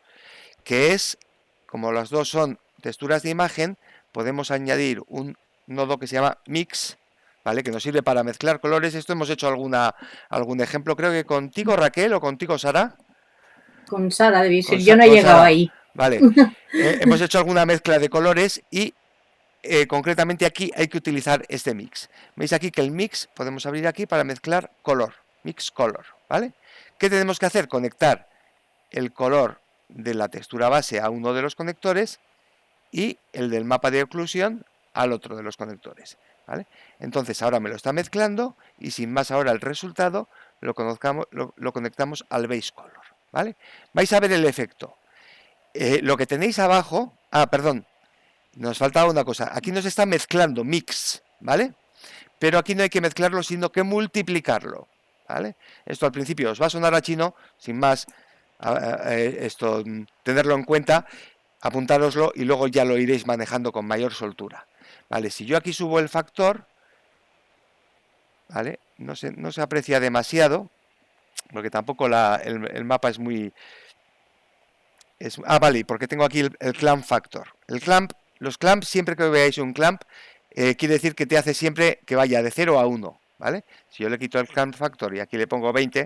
que es, como las dos son texturas de imagen, podemos añadir un nodo que se llama Mix, ¿vale? Que nos sirve para mezclar colores. Esto hemos hecho algún ejemplo, creo que contigo, Raquel, o contigo, Sara. Con Sara, debí ser. Yo no he llegado Sara. ahí. Vale. Hemos hecho alguna mezcla de colores y concretamente aquí hay que utilizar este mix. Veis aquí que el mix podemos abrir aquí para mezclar color, mix color, ¿vale? ¿Qué tenemos que hacer? Conectar el color de la textura base a uno de los conectores y el del mapa de oclusión al otro de los conectores, ¿vale? Entonces ahora me lo está mezclando y sin más ahora el resultado lo conectamos al base color, ¿vale? Vais a ver el efecto. Lo que tenéis abajo, perdón, nos faltaba una cosa. Aquí nos está mezclando mix, ¿vale? Pero aquí no hay que mezclarlo, sino que multiplicarlo, ¿vale? Esto al principio os va a sonar a chino, sin más, tenerlo en cuenta, apuntároslo y luego ya lo iréis manejando con mayor soltura, ¿vale? Si yo aquí subo el factor, ¿vale? No se aprecia demasiado, porque tampoco el mapa es muy... vale, porque tengo aquí el clamp factor. Los clamps, siempre que veáis un clamp, quiere decir que te hace siempre que vaya de 0 a 1, ¿vale? Si yo le quito el clamp factor y aquí le pongo 20,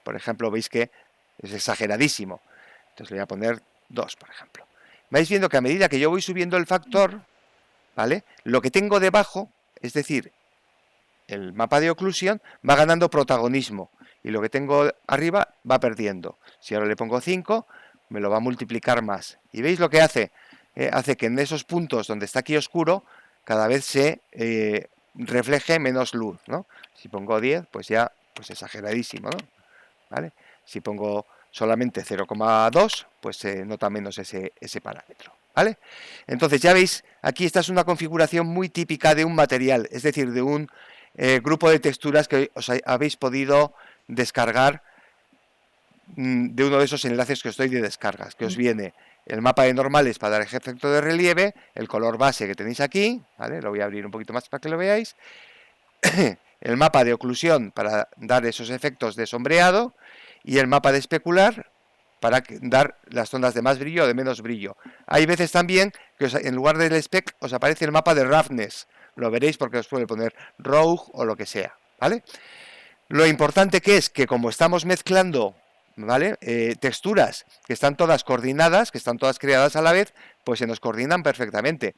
por ejemplo, veis que es exageradísimo. Entonces le voy a poner 2, por ejemplo. Vais viendo que a medida que yo voy subiendo el factor, ¿vale? Lo que tengo debajo, es decir, el mapa de oclusión, va ganando protagonismo. Y lo que tengo arriba va perdiendo. Si ahora le pongo 5, me lo va a multiplicar más. ¿Y veis lo que hace? Hace que en esos puntos donde está aquí oscuro, cada vez se refleje menos luz, ¿no? Si pongo 10, pues ya, pues exageradísimo, ¿no? ¿Vale? Si pongo solamente 0,2, pues se nota menos ese parámetro, ¿vale? Entonces ya veis, aquí esta es una configuración muy típica de un material, es decir, de un grupo de texturas que os habéis podido descargar de uno de esos enlaces que os doy de descargas, que os viene el mapa de normales para dar efecto de relieve, el color base que tenéis aquí, ¿vale? Lo voy a abrir un poquito más para que lo veáis, el mapa de oclusión para dar esos efectos de sombreado y el mapa de especular para dar las zonas de más brillo o de menos brillo. Hay veces también que en lugar del spec os aparece el mapa de roughness, lo veréis porque os puede poner rough o lo que sea, ¿vale? Lo importante que es que como estamos mezclando ¿vale? Texturas que están todas coordinadas, que están todas creadas a la vez, pues se nos coordinan perfectamente.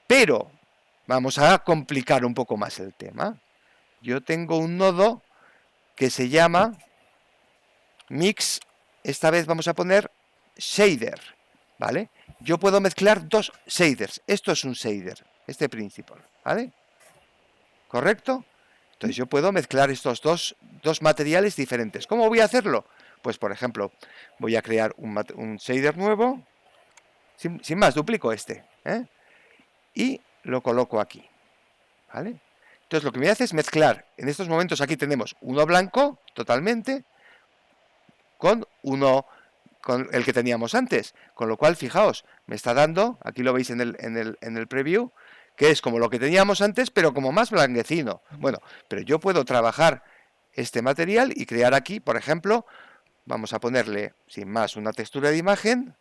Pero vamos a complicar un poco más el tema. Yo tengo un nodo que se llama Mix, esta vez vamos a poner Shader, ¿vale? Yo puedo mezclar dos shaders. Esto es un shader, este principal, ¿vale? ¿Correcto? Entonces yo puedo mezclar estos dos materiales diferentes. ¿Cómo voy a hacerlo? Pues, por ejemplo, voy a crear un shader nuevo. Sin más, duplico este, ¿eh? Y lo coloco aquí, ¿vale? Entonces lo que me hace es mezclar. En estos momentos aquí tenemos uno blanco, totalmente, con el que teníamos antes. Con lo cual, fijaos, me está dando, aquí lo veis en el preview, que es como lo que teníamos antes, pero como más blanquecino. Bueno, pero yo puedo trabajar este material y crear aquí, por ejemplo, vamos a ponerle, sin más, una textura de imagen,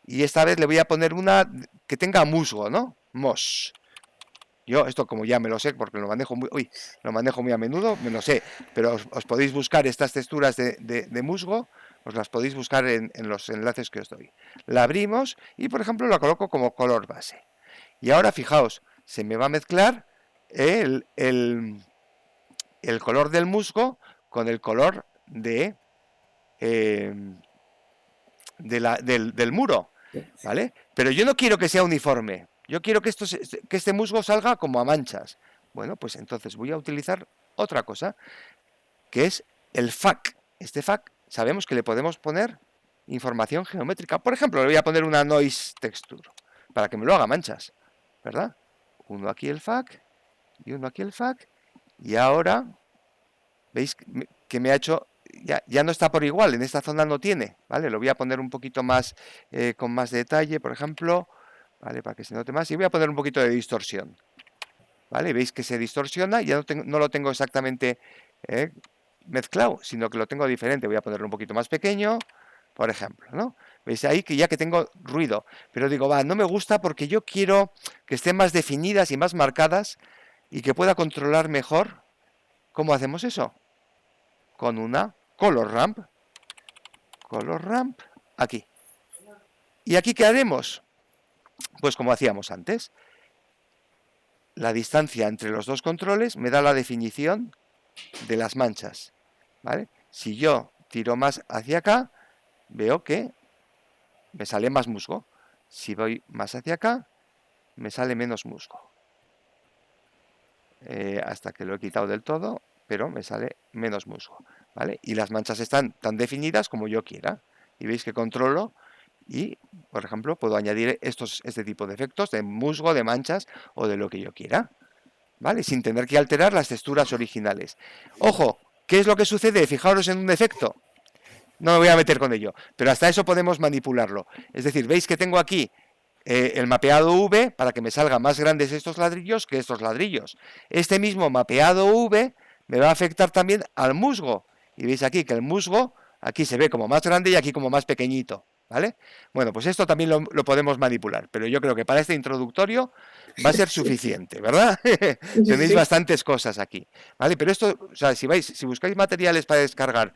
y esta vez le voy a poner una que tenga musgo, ¿no? Moss. Yo esto como ya me lo sé, porque lo manejo muy a menudo, me lo sé, pero os podéis buscar estas texturas de musgo, os las podéis buscar en los enlaces que os doy. La abrimos y, por ejemplo, la coloco como color base. Y ahora, fijaos, se me va a mezclar el color del musgo con el color del muro, ¿vale? Pero yo no quiero que sea uniforme. Yo quiero que este musgo salga como a manchas. Bueno, pues entonces voy a utilizar otra cosa, que es el FAC. Este FAC sabemos que le podemos poner información geométrica. Por ejemplo, le voy a poner una noise texture, para que me lo haga manchas, ¿verdad? Uno aquí el FAC, y uno aquí el FAC, y ahora, ¿veis que me ha hecho... Ya no está por igual, en esta zona no tiene, ¿vale? Lo voy a poner un poquito más, con más detalle, por ejemplo, ¿vale? Para que se note más, y voy a poner un poquito de distorsión, ¿vale? Veis que se distorsiona, ya no lo tengo exactamente mezclado, sino que lo tengo diferente. Voy a ponerlo un poquito más pequeño, por ejemplo, ¿no? Veis ahí que ya que tengo ruido, pero digo, no me gusta porque yo quiero que estén más definidas y más marcadas y que pueda controlar mejor. ¿Cómo hacemos eso? Con una color ramp aquí. ¿Y aquí qué haremos? Pues como hacíamos antes, la distancia entre los dos controles me da la definición de las manchas, ¿vale? Si yo tiro más hacia acá, veo que me sale más musgo. Si voy más hacia acá, me sale menos musgo. Hasta que lo he quitado del todo, pero me sale menos musgo, ¿vale? Y las manchas están tan definidas como yo quiera. Y veis que controlo y, por ejemplo, puedo añadir este tipo de efectos de musgo, de manchas o de lo que yo quiera, ¿vale? Sin tener que alterar las texturas originales. Ojo, ¿qué es lo que sucede? Fijaros en un efecto. No me voy a meter con ello, pero hasta eso podemos manipularlo. Es decir, veis que tengo aquí el mapeado V para que me salgan más grandes estos ladrillos que estos ladrillos. Este mismo mapeado V me va a afectar también al musgo. Y veis aquí que el musgo aquí se ve como más grande y aquí como más pequeñito, ¿vale? Bueno, pues esto también lo podemos manipular, pero yo creo que para este introductorio va a ser suficiente, ¿verdad? Tenéis bastantes cosas aquí, ¿vale? Pero esto, o sea, si buscáis materiales para descargar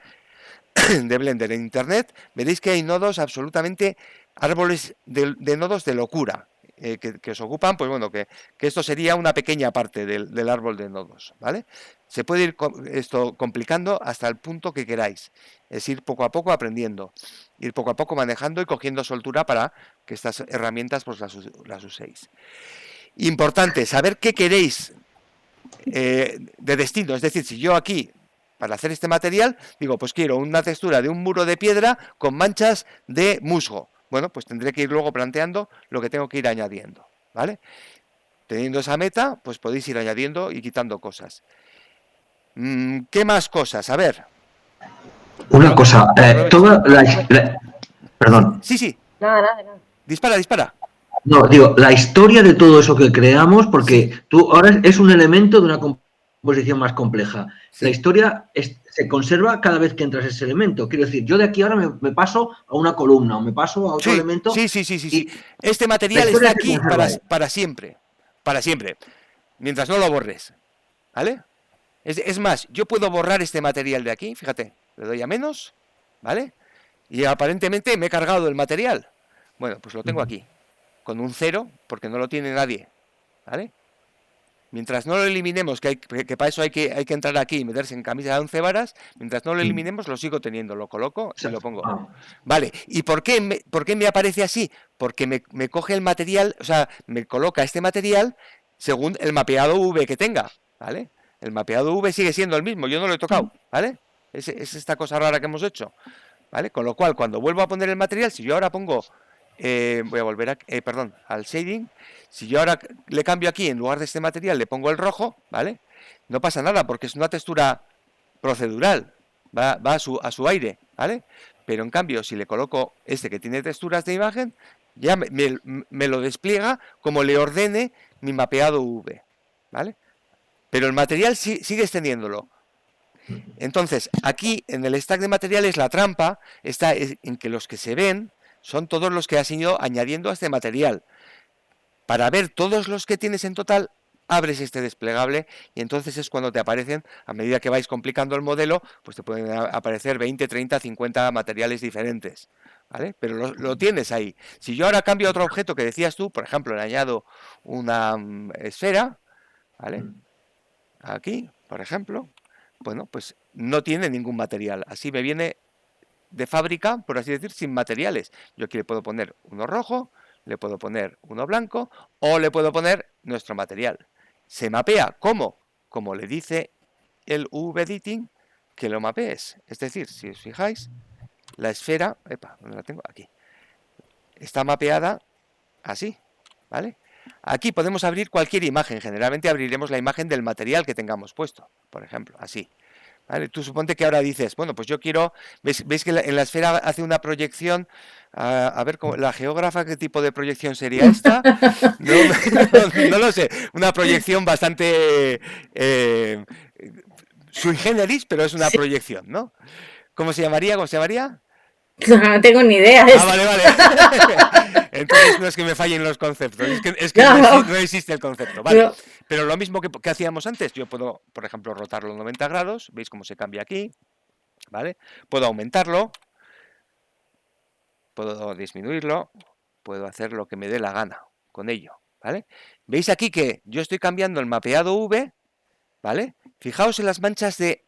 de Blender en internet, veréis que hay nodos absolutamente, árboles de nodos de locura, que os ocupan, pues bueno, que esto sería una pequeña parte del árbol de nodos, ¿vale? Se puede ir esto complicando hasta el punto que queráis, es ir poco a poco aprendiendo, ir poco a poco manejando y cogiendo soltura para que estas herramientas pues las uséis. Importante, saber qué queréis de destino, es decir, si yo aquí, para hacer este material, digo, pues quiero una textura de un muro de piedra con manchas de musgo. Bueno, pues tendré que ir luego planteando lo que tengo que ir añadiendo, ¿vale? Teniendo esa meta, pues podéis ir añadiendo y quitando cosas. ¿Qué más cosas? A ver. Una cosa, perdón. Sí. Nada. Dispara. No, digo, la historia de todo eso que creamos, porque tú ahora es un elemento de una composición más compleja. Sí. La historia se conserva cada vez que entras ese elemento. Quiero decir, yo de aquí ahora me paso a una columna o me paso a otro elemento. Sí. Este material está aquí para siempre. Para siempre. Mientras no lo borres. ¿Vale? Es más, yo puedo borrar este material de aquí. Fíjate, le doy a menos ¿vale? Y aparentemente me he cargado el material. Bueno, pues lo tengo aquí, con un 0, porque no lo tiene nadie, ¿vale? Mientras no lo eliminemos, que para eso hay que entrar aquí y meterse en camisa de 11 varas, mientras no lo eliminemos lo sigo teniendo, lo coloco y lo pongo. Vale, ¿y por qué me aparece así? Porque me coge el material, o sea, me coloca este material según el mapeado V que tenga, ¿vale? El mapeado V sigue siendo el mismo, yo no lo he tocado, ¿vale? Es esta cosa rara que hemos hecho, ¿vale? Con lo cual, cuando vuelvo a poner el material, si yo ahora pongo... voy a volver al shading. Si yo ahora le cambio aquí, en lugar de este material, le pongo el rojo, ¿vale? No pasa nada, porque es una textura procedural, va a su aire, ¿vale? Pero en cambio, si le coloco este que tiene texturas de imagen, ya me lo despliega como le ordene mi mapeado V, ¿vale? Pero el material sigue extendiéndolo. Entonces, aquí en el stack de materiales la trampa está en que los que se ven son todos los que has ido añadiendo a este material. Para ver todos los que tienes en total, abres este desplegable y entonces es cuando te aparecen, a medida que vais complicando el modelo, pues te pueden aparecer 20, 30, 50 materiales diferentes, ¿vale? Pero lo tienes ahí. Si yo ahora cambio a otro objeto que decías tú, por ejemplo, le añado una esfera, ¿vale? Aquí, por ejemplo, bueno, pues no tiene ningún material. Así me viene de fábrica, por así decir, sin materiales. Yo aquí le puedo poner uno rojo, le puedo poner uno blanco o le puedo poner nuestro material. Se mapea, ¿cómo? Como le dice el V-Editing que lo mapees. Es decir, si os fijáis, la esfera, ¿dónde la tengo? Aquí. Está mapeada así, ¿vale? Aquí podemos abrir cualquier imagen. Generalmente abriremos la imagen del material que tengamos puesto, por ejemplo, así. ¿Vale? Tú suponte que ahora dices, bueno, pues yo quiero, veis que en la esfera hace una proyección, a ver, la geógrafa, ¿qué tipo de proyección sería esta? No lo sé, una proyección bastante sui generis, pero es una proyección, ¿no? ¿Cómo se llamaría? No tengo ni idea. Vale. Entonces no es que me fallen los conceptos, es que no existe el concepto. Vale. Pero lo mismo que hacíamos antes, yo puedo, por ejemplo, rotarlo 90 grados, veis cómo se cambia aquí, ¿vale? Puedo aumentarlo, puedo disminuirlo, puedo hacer lo que me dé la gana con ello, ¿vale? Veis aquí que yo estoy cambiando el mapeado V, ¿vale? Fijaos en las manchas de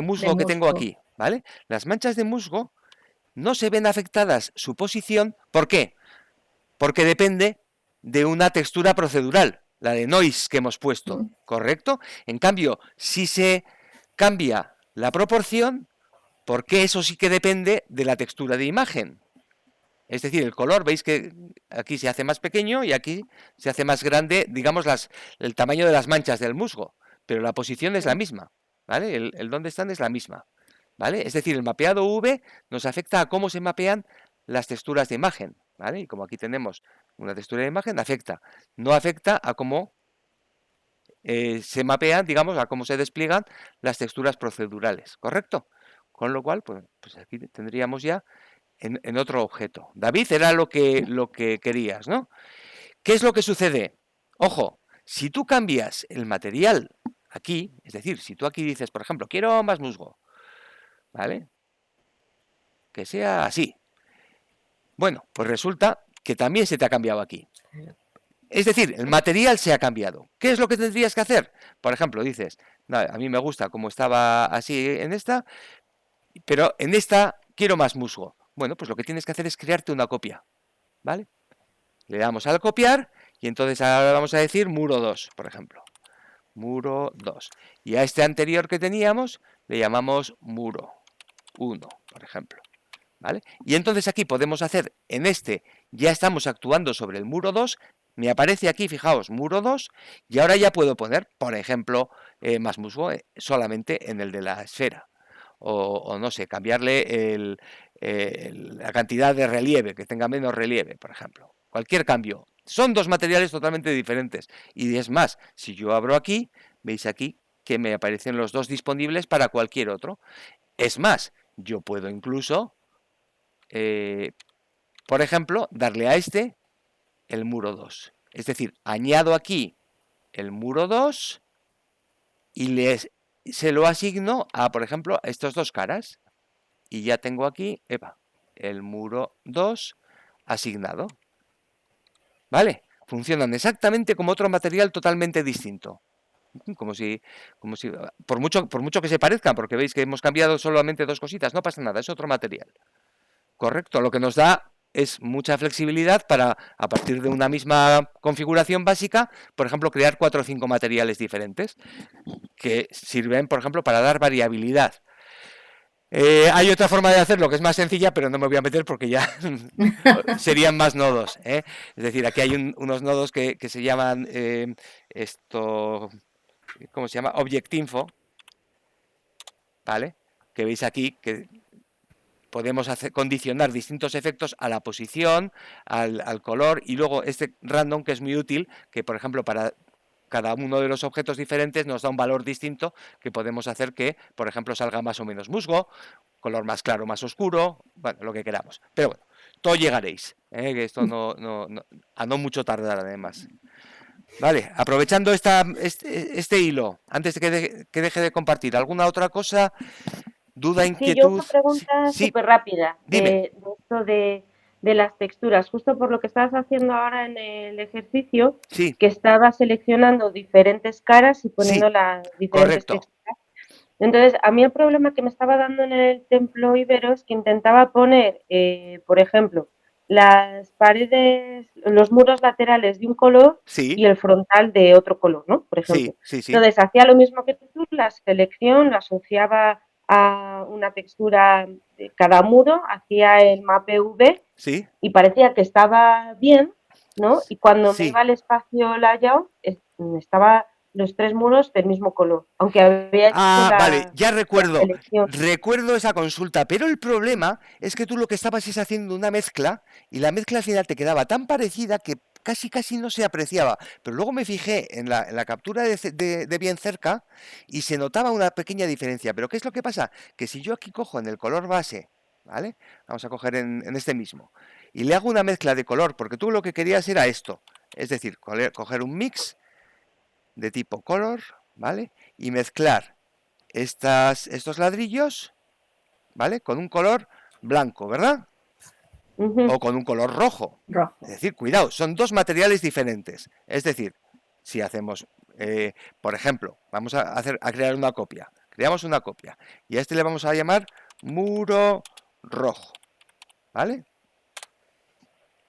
musgo que tengo aquí, ¿vale? Las manchas de musgo no se ven afectadas su posición. ¿Por qué? Porque depende de una textura procedural, la de noise que hemos puesto, ¿correcto? En cambio, si se cambia la proporción, ¿por qué eso sí que depende de la textura de imagen? Es decir, el color, veis que aquí se hace más pequeño y aquí se hace más grande, digamos, el tamaño de las manchas del musgo, pero la posición es la misma, ¿vale? El dónde están es la misma, ¿vale? Es decir, el mapeado V nos afecta a cómo se mapean las texturas de imagen, ¿vale? Y como aquí tenemos una textura de imagen, no afecta a cómo se mapean, digamos, a cómo se despliegan las texturas procedurales, ¿correcto? Con lo cual, pues aquí tendríamos ya en otro objeto. David, era lo que querías, ¿no? ¿Qué es lo que sucede? Ojo, si tú cambias el material aquí, es decir, si tú aquí dices, por ejemplo, quiero más musgo, ¿vale? Que sea así. Bueno, pues resulta que también se te ha cambiado aquí. Es decir, el material se ha cambiado. ¿Qué es lo que tendrías que hacer? Por ejemplo, dices, no, a mí me gusta como estaba así en esta, pero en esta quiero más musgo. Bueno, pues lo que tienes que hacer es crearte una copia, ¿vale? Le damos al copiar y entonces ahora vamos a decir muro 2, por ejemplo. Muro 2. Y a este anterior que teníamos le llamamos muro 1, por ejemplo. ¿Vale? Y entonces aquí podemos hacer, en este ya estamos actuando sobre el muro 2, me aparece aquí, fijaos, muro 2, y ahora ya puedo poner, por ejemplo, más musgo solamente en el de la esfera. O no sé, cambiarle la cantidad de relieve, que tenga menos relieve, por ejemplo. Cualquier cambio. Son dos materiales totalmente diferentes. Y es más, si yo abro aquí, veis aquí que me aparecen los dos disponibles para cualquier otro. Es más, yo puedo incluso, por ejemplo, darle a este el muro 2. Es decir, añado aquí el muro 2 y se lo asigno a, por ejemplo, estos dos caras. Y ya tengo aquí, el muro 2 asignado. ¿Vale? Funcionan exactamente como otro material totalmente distinto. Como si por mucho que se parezcan, porque veis que hemos cambiado solamente dos cositas, no pasa nada, es otro material. Correcto, lo que nos da es mucha flexibilidad para, a partir de una misma configuración básica, por ejemplo, crear 4 o 5 materiales diferentes que sirven, por ejemplo, para dar variabilidad. Hay otra forma de hacerlo que es más sencilla, pero no me voy a meter porque ya serían más nodos. Es decir, aquí hay unos nodos que se llaman ¿cómo se llama? Object-info, ¿vale? Que veis aquí que podemos condicionar distintos efectos a la posición, al color, y luego este random, que es muy útil, que por ejemplo para cada uno de los objetos diferentes nos da un valor distinto que podemos hacer que, por ejemplo, salga más o menos musgo, color más claro, más oscuro, bueno, lo que queramos. Pero bueno, todo llegaréis, que esto a no mucho tardar además. Vale, aprovechando este hilo, antes de que deje de compartir, ¿alguna otra cosa? ¿Duda, inquietud? Sí, yo una pregunta súper rápida Dime. de las texturas. Justo por lo que estabas haciendo ahora en el ejercicio, sí. que estabas seleccionando diferentes caras y poniendo las diferentes texturas. Entonces, a mí el problema que me estaba dando en el templo ibero es que intentaba poner, por ejemplo, las paredes, los muros laterales de un color y el frontal de otro color, ¿no? Por ejemplo. Entonces, hacía lo mismo que tú, la selección, la asociaba a una textura de cada muro, hacía el mape V y parecía que estaba bien, ¿no? Y cuando me iba al espacio layout, estaba los 3 muros del mismo color, aunque había hecho vale, ya recuerdo esa consulta, pero el problema es que tú lo que estabas es haciendo una mezcla y la mezcla al final te quedaba tan parecida que casi no se apreciaba, pero luego me fijé en la captura de bien cerca y se notaba una pequeña diferencia. Pero ¿qué es lo que pasa? Que si yo aquí cojo en el color base, ¿vale? Vamos a coger en este mismo y le hago una mezcla de color, porque tú lo que querías era esto, es decir, coger un mix de tipo color, ¿vale? Y mezclar estos ladrillos, ¿vale? Con un color blanco, ¿verdad? O con un color rojo. Es decir, cuidado, son dos materiales diferentes. Es decir, si hacemos, por ejemplo, vamos a crear una copia. Creamos una copia y a este le vamos a llamar muro rojo, ¿vale?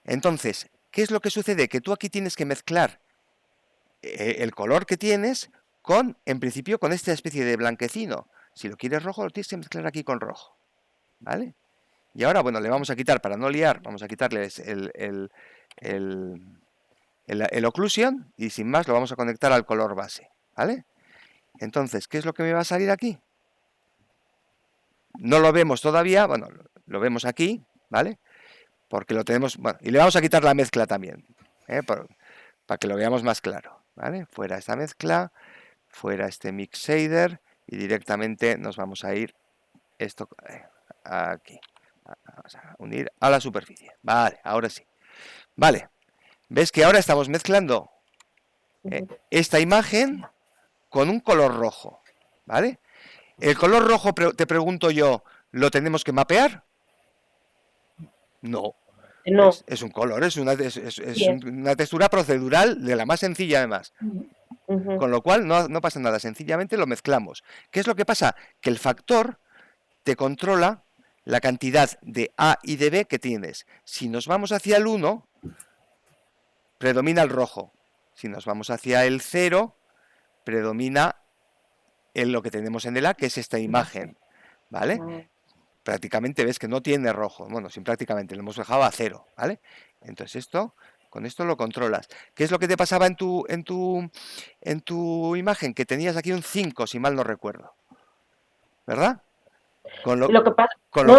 Entonces, ¿qué es lo que sucede? Que tú aquí tienes que mezclar el color que tienes en principio, con esta especie de blanquecino. Si lo quieres rojo, lo tienes que mezclar aquí con rojo, ¿vale? Y ahora, bueno, le vamos a quitar, para no liar, vamos a quitarles el occlusion y sin más lo vamos a conectar al color base, ¿vale? Entonces, ¿qué es lo que me va a salir aquí? No lo vemos todavía, bueno, lo vemos aquí, ¿vale? Porque lo tenemos, bueno, y le vamos a quitar la mezcla también, para que lo veamos más claro, ¿vale? Fuera esta mezcla, fuera este mix shader y directamente nos vamos a ir esto aquí. Vamos a unir a la superficie. Vale, ahora sí. Vale, ves que ahora estamos mezclando esta imagen con un color rojo, ¿vale? El color rojo, te pregunto yo, ¿lo tenemos que mapear? No. No. Es un color, es una textura procedural de la más sencilla además. Con lo cual no pasa nada, sencillamente lo mezclamos. ¿Qué es lo que pasa? Que el factor te controla la cantidad de A y de B que tienes. Si nos vamos hacia el 1, predomina el rojo. Si nos vamos hacia el 0, predomina lo que tenemos en el A, que es esta imagen, ¿vale? Prácticamente ves que no tiene rojo. Bueno, sin prácticamente, lo hemos dejado a 0, ¿vale? Entonces con esto lo controlas. ¿Qué es lo que te pasaba en tu imagen? Que tenías aquí un 5, si mal no recuerdo. ¿Verdad? Con lo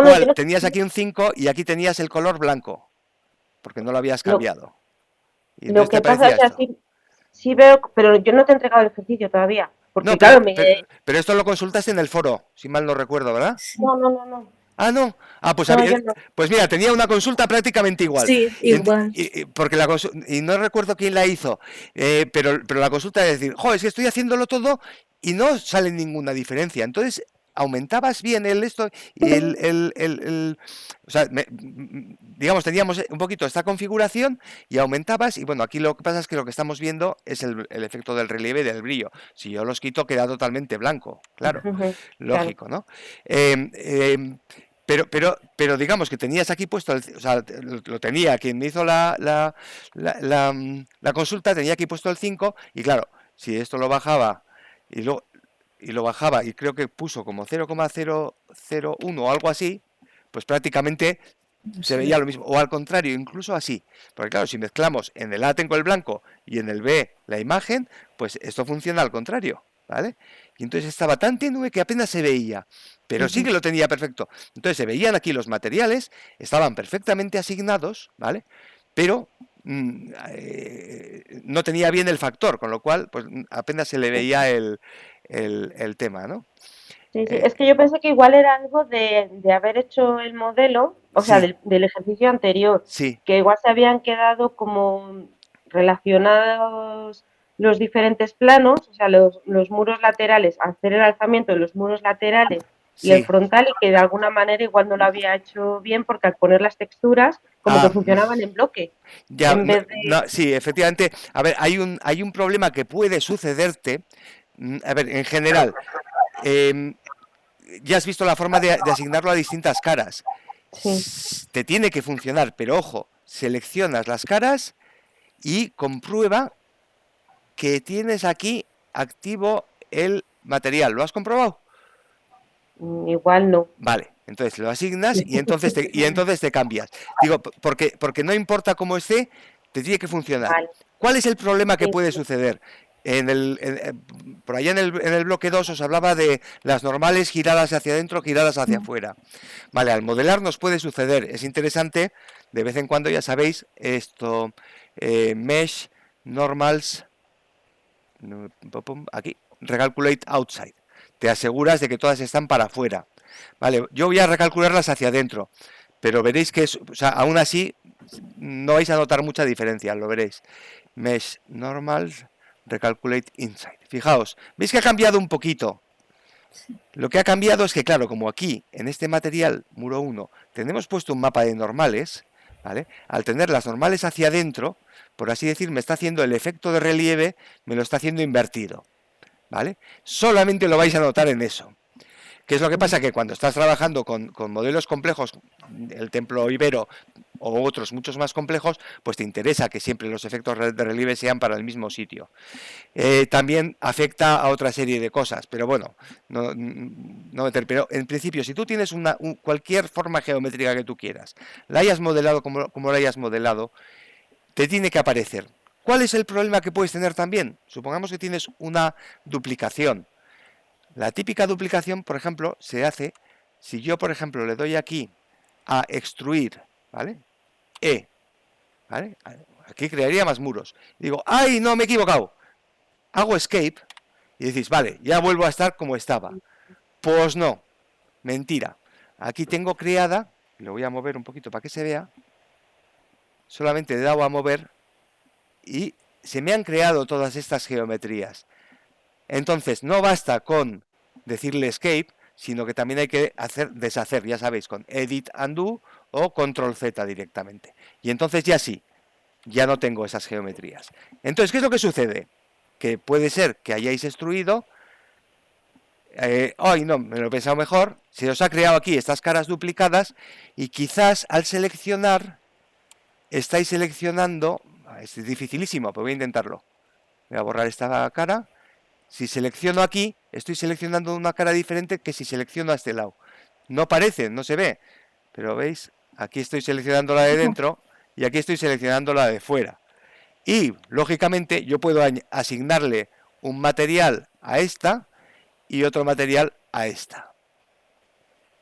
cual tenías aquí un 5 y aquí tenías el color blanco, porque no lo habías cambiado. Lo que pasa es que sí veo, pero yo no te he entregado el ejercicio todavía. Porque, no, claro, pero esto lo consultaste en el foro, si mal no recuerdo, ¿verdad? No. Ah, ¿no? Ah, pues, no. Pues mira, tenía una consulta prácticamente igual. Sí, igual. Y no recuerdo quién la hizo, pero la consulta es decir, es que estoy haciéndolo todo, y no sale ninguna diferencia. Entonces aumentabas bien esto y o sea, digamos, teníamos un poquito esta configuración y aumentabas, y bueno, aquí lo que pasa es que lo que estamos viendo es el efecto del relieve y del brillo. Si yo los quito queda totalmente blanco, claro, lógico, ¿no? Pero digamos que tenías aquí puesto, o sea, lo tenía, quien me hizo la consulta tenía aquí puesto el 5 y claro, si esto lo bajaba y lo bajaba y creo que puso como 0,001 o algo así, pues prácticamente se veía lo mismo, o al contrario, incluso así, porque claro, si mezclamos en el A tengo el blanco y en el B la imagen, pues esto funciona al contrario, ¿vale? Y entonces estaba tan tenue que apenas se veía, pero sí que lo tenía perfecto. Entonces se veían aquí los materiales, estaban perfectamente asignados, ¿vale? Pero no tenía bien el factor, con lo cual pues apenas se le veía el tema, ¿no? Sí, sí, es que yo pensé que igual era algo de haber hecho el modelo, o sea, del ejercicio anterior, que igual se habían quedado como relacionados los diferentes planos, o sea, los muros laterales, hacer el alzamiento de los muros laterales y el frontal, y que de alguna manera igual no lo había hecho bien porque al poner las texturas como que funcionaban en bloque. Ya, en vez de... sí, efectivamente, a ver, hay un problema que puede sucederte, a ver, en general, ya has visto la forma de asignarlo a distintas caras. Sí. Te tiene que funcionar, pero ojo, seleccionas las caras y comprueba que tienes aquí activo el material. ¿Lo has comprobado? Igual no. Vale, entonces lo asignas y entonces te cambias. Digo, porque no importa cómo esté, te tiene que funcionar. Vale. ¿Cuál es el problema que puede suceder? Por allá en el bloque 2 os hablaba de las normales giradas hacia adentro, giradas hacia afuera. Vale, al modelar nos puede suceder. Es interesante, de vez en cuando, ya sabéis, esto, mesh, normals, aquí, recalculate outside. Te aseguras de que todas están para afuera. Vale, yo voy a recalcularlas hacia adentro, pero veréis que, o sea, aún así, no vais a notar mucha diferencia, lo veréis. Mesh, normals, recalculate inside. Fijaos, veis que ha cambiado un poquito. Lo que ha cambiado es que, claro, como aquí, en este material, muro 1, tenemos puesto un mapa de normales, ¿vale? Al tener las normales hacia adentro, por así decir, me está haciendo el efecto de relieve, me lo está haciendo invertido, ¿vale? Solamente lo vais a notar en eso. ¿Qué es lo que pasa? Que cuando estás trabajando con modelos complejos, el templo ibero o otros muchos más complejos, pues te interesa que siempre los efectos de relieve sean para el mismo sitio. También afecta a otra serie de cosas, pero bueno, pero en principio, si tú tienes cualquier forma geométrica que tú quieras, la hayas modelado como la hayas modelado, te tiene que aparecer. ¿Cuál es el problema que puedes tener también? Supongamos que tienes una duplicación. La típica duplicación, por ejemplo, se hace si yo, por ejemplo, le doy aquí a extruir, ¿vale? ¿Vale? Aquí crearía más muros. Y digo, ¡ay, no, me he equivocado! Hago escape y decís, vale, ya vuelvo a estar como estaba. Pues no, mentira. Aquí tengo creada, lo voy a mover un poquito para que se vea, solamente he dado a mover y se me han creado todas estas geometrías. Entonces, no basta con decirle escape, sino que también hay que deshacer, ya sabéis, con edit undo o control Z directamente. Y entonces ya sí, ya no tengo esas geometrías. Entonces, ¿qué es lo que sucede? Que puede ser que hayáis extruido, no, me lo he pensado mejor, se os ha creado aquí estas caras duplicadas y quizás al seleccionar, estáis seleccionando, es dificilísimo, pero voy a intentarlo. Voy a borrar esta cara. Si selecciono aquí, estoy seleccionando una cara diferente que si selecciono a este lado. No parece, no se ve, pero veis, aquí estoy seleccionando la de dentro y aquí estoy seleccionando la de fuera. Y, lógicamente, yo puedo asignarle un material a esta y otro material a esta.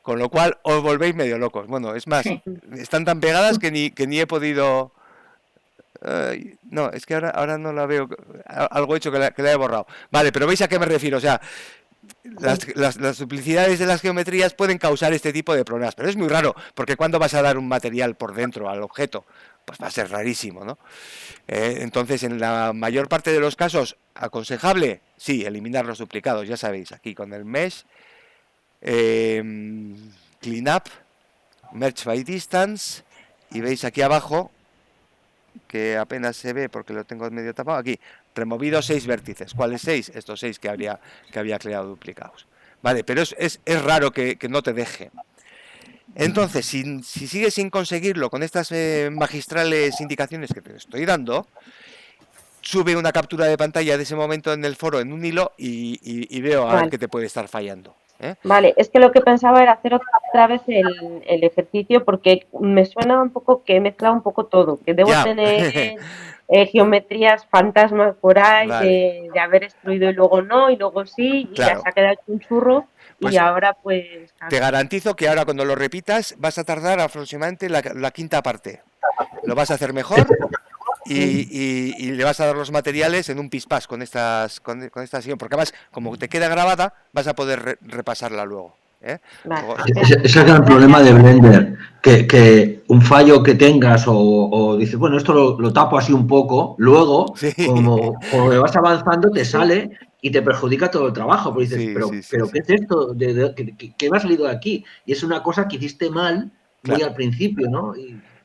Con lo cual, os volvéis medio locos. Bueno, es más, están tan pegadas que ni he podido... no, es que ahora no la veo. Algo hecho que la he borrado. Vale, pero ¿veis a qué me refiero? O sea, las duplicidades de las geometrías pueden causar este tipo de problemas, pero es muy raro, porque ¿cuándo vas a dar un material por dentro al objeto? pues va a ser rarísimo, ¿no? Entonces, en la mayor parte de los casos, aconsejable, sí, eliminar los duplicados, ya sabéis, aquí con el mesh, cleanup, merge by distance, y veis aquí abajo, que apenas se ve porque lo tengo medio tapado, aquí, removido 6 vértices. ¿Cuáles 6? Estos 6 que había creado duplicados. Vale, pero es raro que no te deje. Entonces, si sigues sin conseguirlo con estas magistrales indicaciones que te estoy dando, sube una captura de pantalla de ese momento en el foro en un hilo y veo a ver qué te puede estar fallando. Vale, es que lo que pensaba era hacer otra vez el ejercicio porque me suena un poco que he mezclado un poco todo, que debo tener geometrías fantasmas por ahí de haber extruido y luego no, y luego sí, y ya se ha quedado un churro. Pues, y ahora pues... Te garantizo que ahora cuando lo repitas vas a tardar aproximadamente la quinta parte. Lo vas a hacer mejor y le vas a dar los materiales en un pispás con esta sesión, porque además como te queda grabada vas a poder repasarla luego. Vale. Ese es el gran problema de Blender, que un fallo que tengas o dices, bueno, esto lo tapo así un poco, luego, como vas avanzando, te sale y te perjudica todo el trabajo, porque dices, pero ¿qué es esto? ¿Qué me ha salido de aquí? Y es una cosa que hiciste mal muy al principio, ¿no?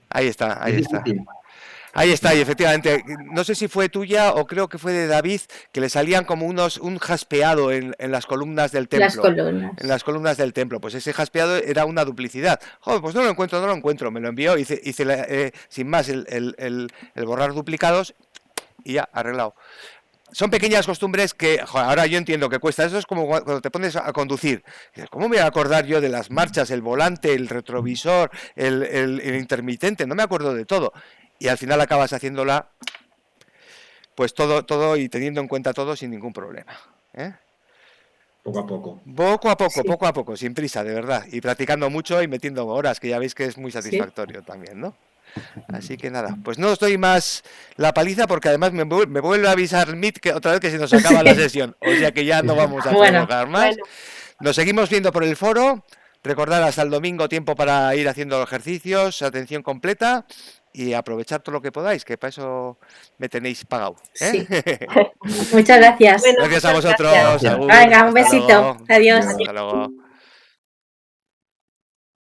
Ahí está. Ahí está, y efectivamente, no sé si fue tuya o creo que fue de David, que le salían como un jaspeado en las columnas del templo. En las columnas del templo. Pues ese jaspeado era una duplicidad. Joder, pues no lo encuentro. Me lo envió, hice sin más el borrar duplicados y ya, arreglado. Son pequeñas costumbres que, joder, ahora yo entiendo que cuesta. Eso es como cuando te pones a conducir. ¿Cómo me voy a acordar yo de las marchas, el volante, el retrovisor, el intermitente? No me acuerdo de todo. Y al final acabas haciéndola, pues todo y teniendo en cuenta todo sin ningún problema. Poco a poco. Poco a poco, sin prisa, de verdad. Y practicando mucho y metiendo horas, que ya veis que es muy satisfactorio también, ¿no? Así que nada, pues no os doy más la paliza porque además me vuelve a avisar Meet que otra vez que se nos acaba la sesión. O sea que ya no vamos a prolongar más. Nos seguimos viendo por el foro. Recordad hasta el domingo tiempo para ir haciendo ejercicios, atención completa. Y aprovechar todo lo que podáis, que para eso me tenéis pagado. Sí. Muchas gracias. Gracias a vosotros. Gracias. Agur. Venga, un besito. Luego. Adiós. Hasta luego.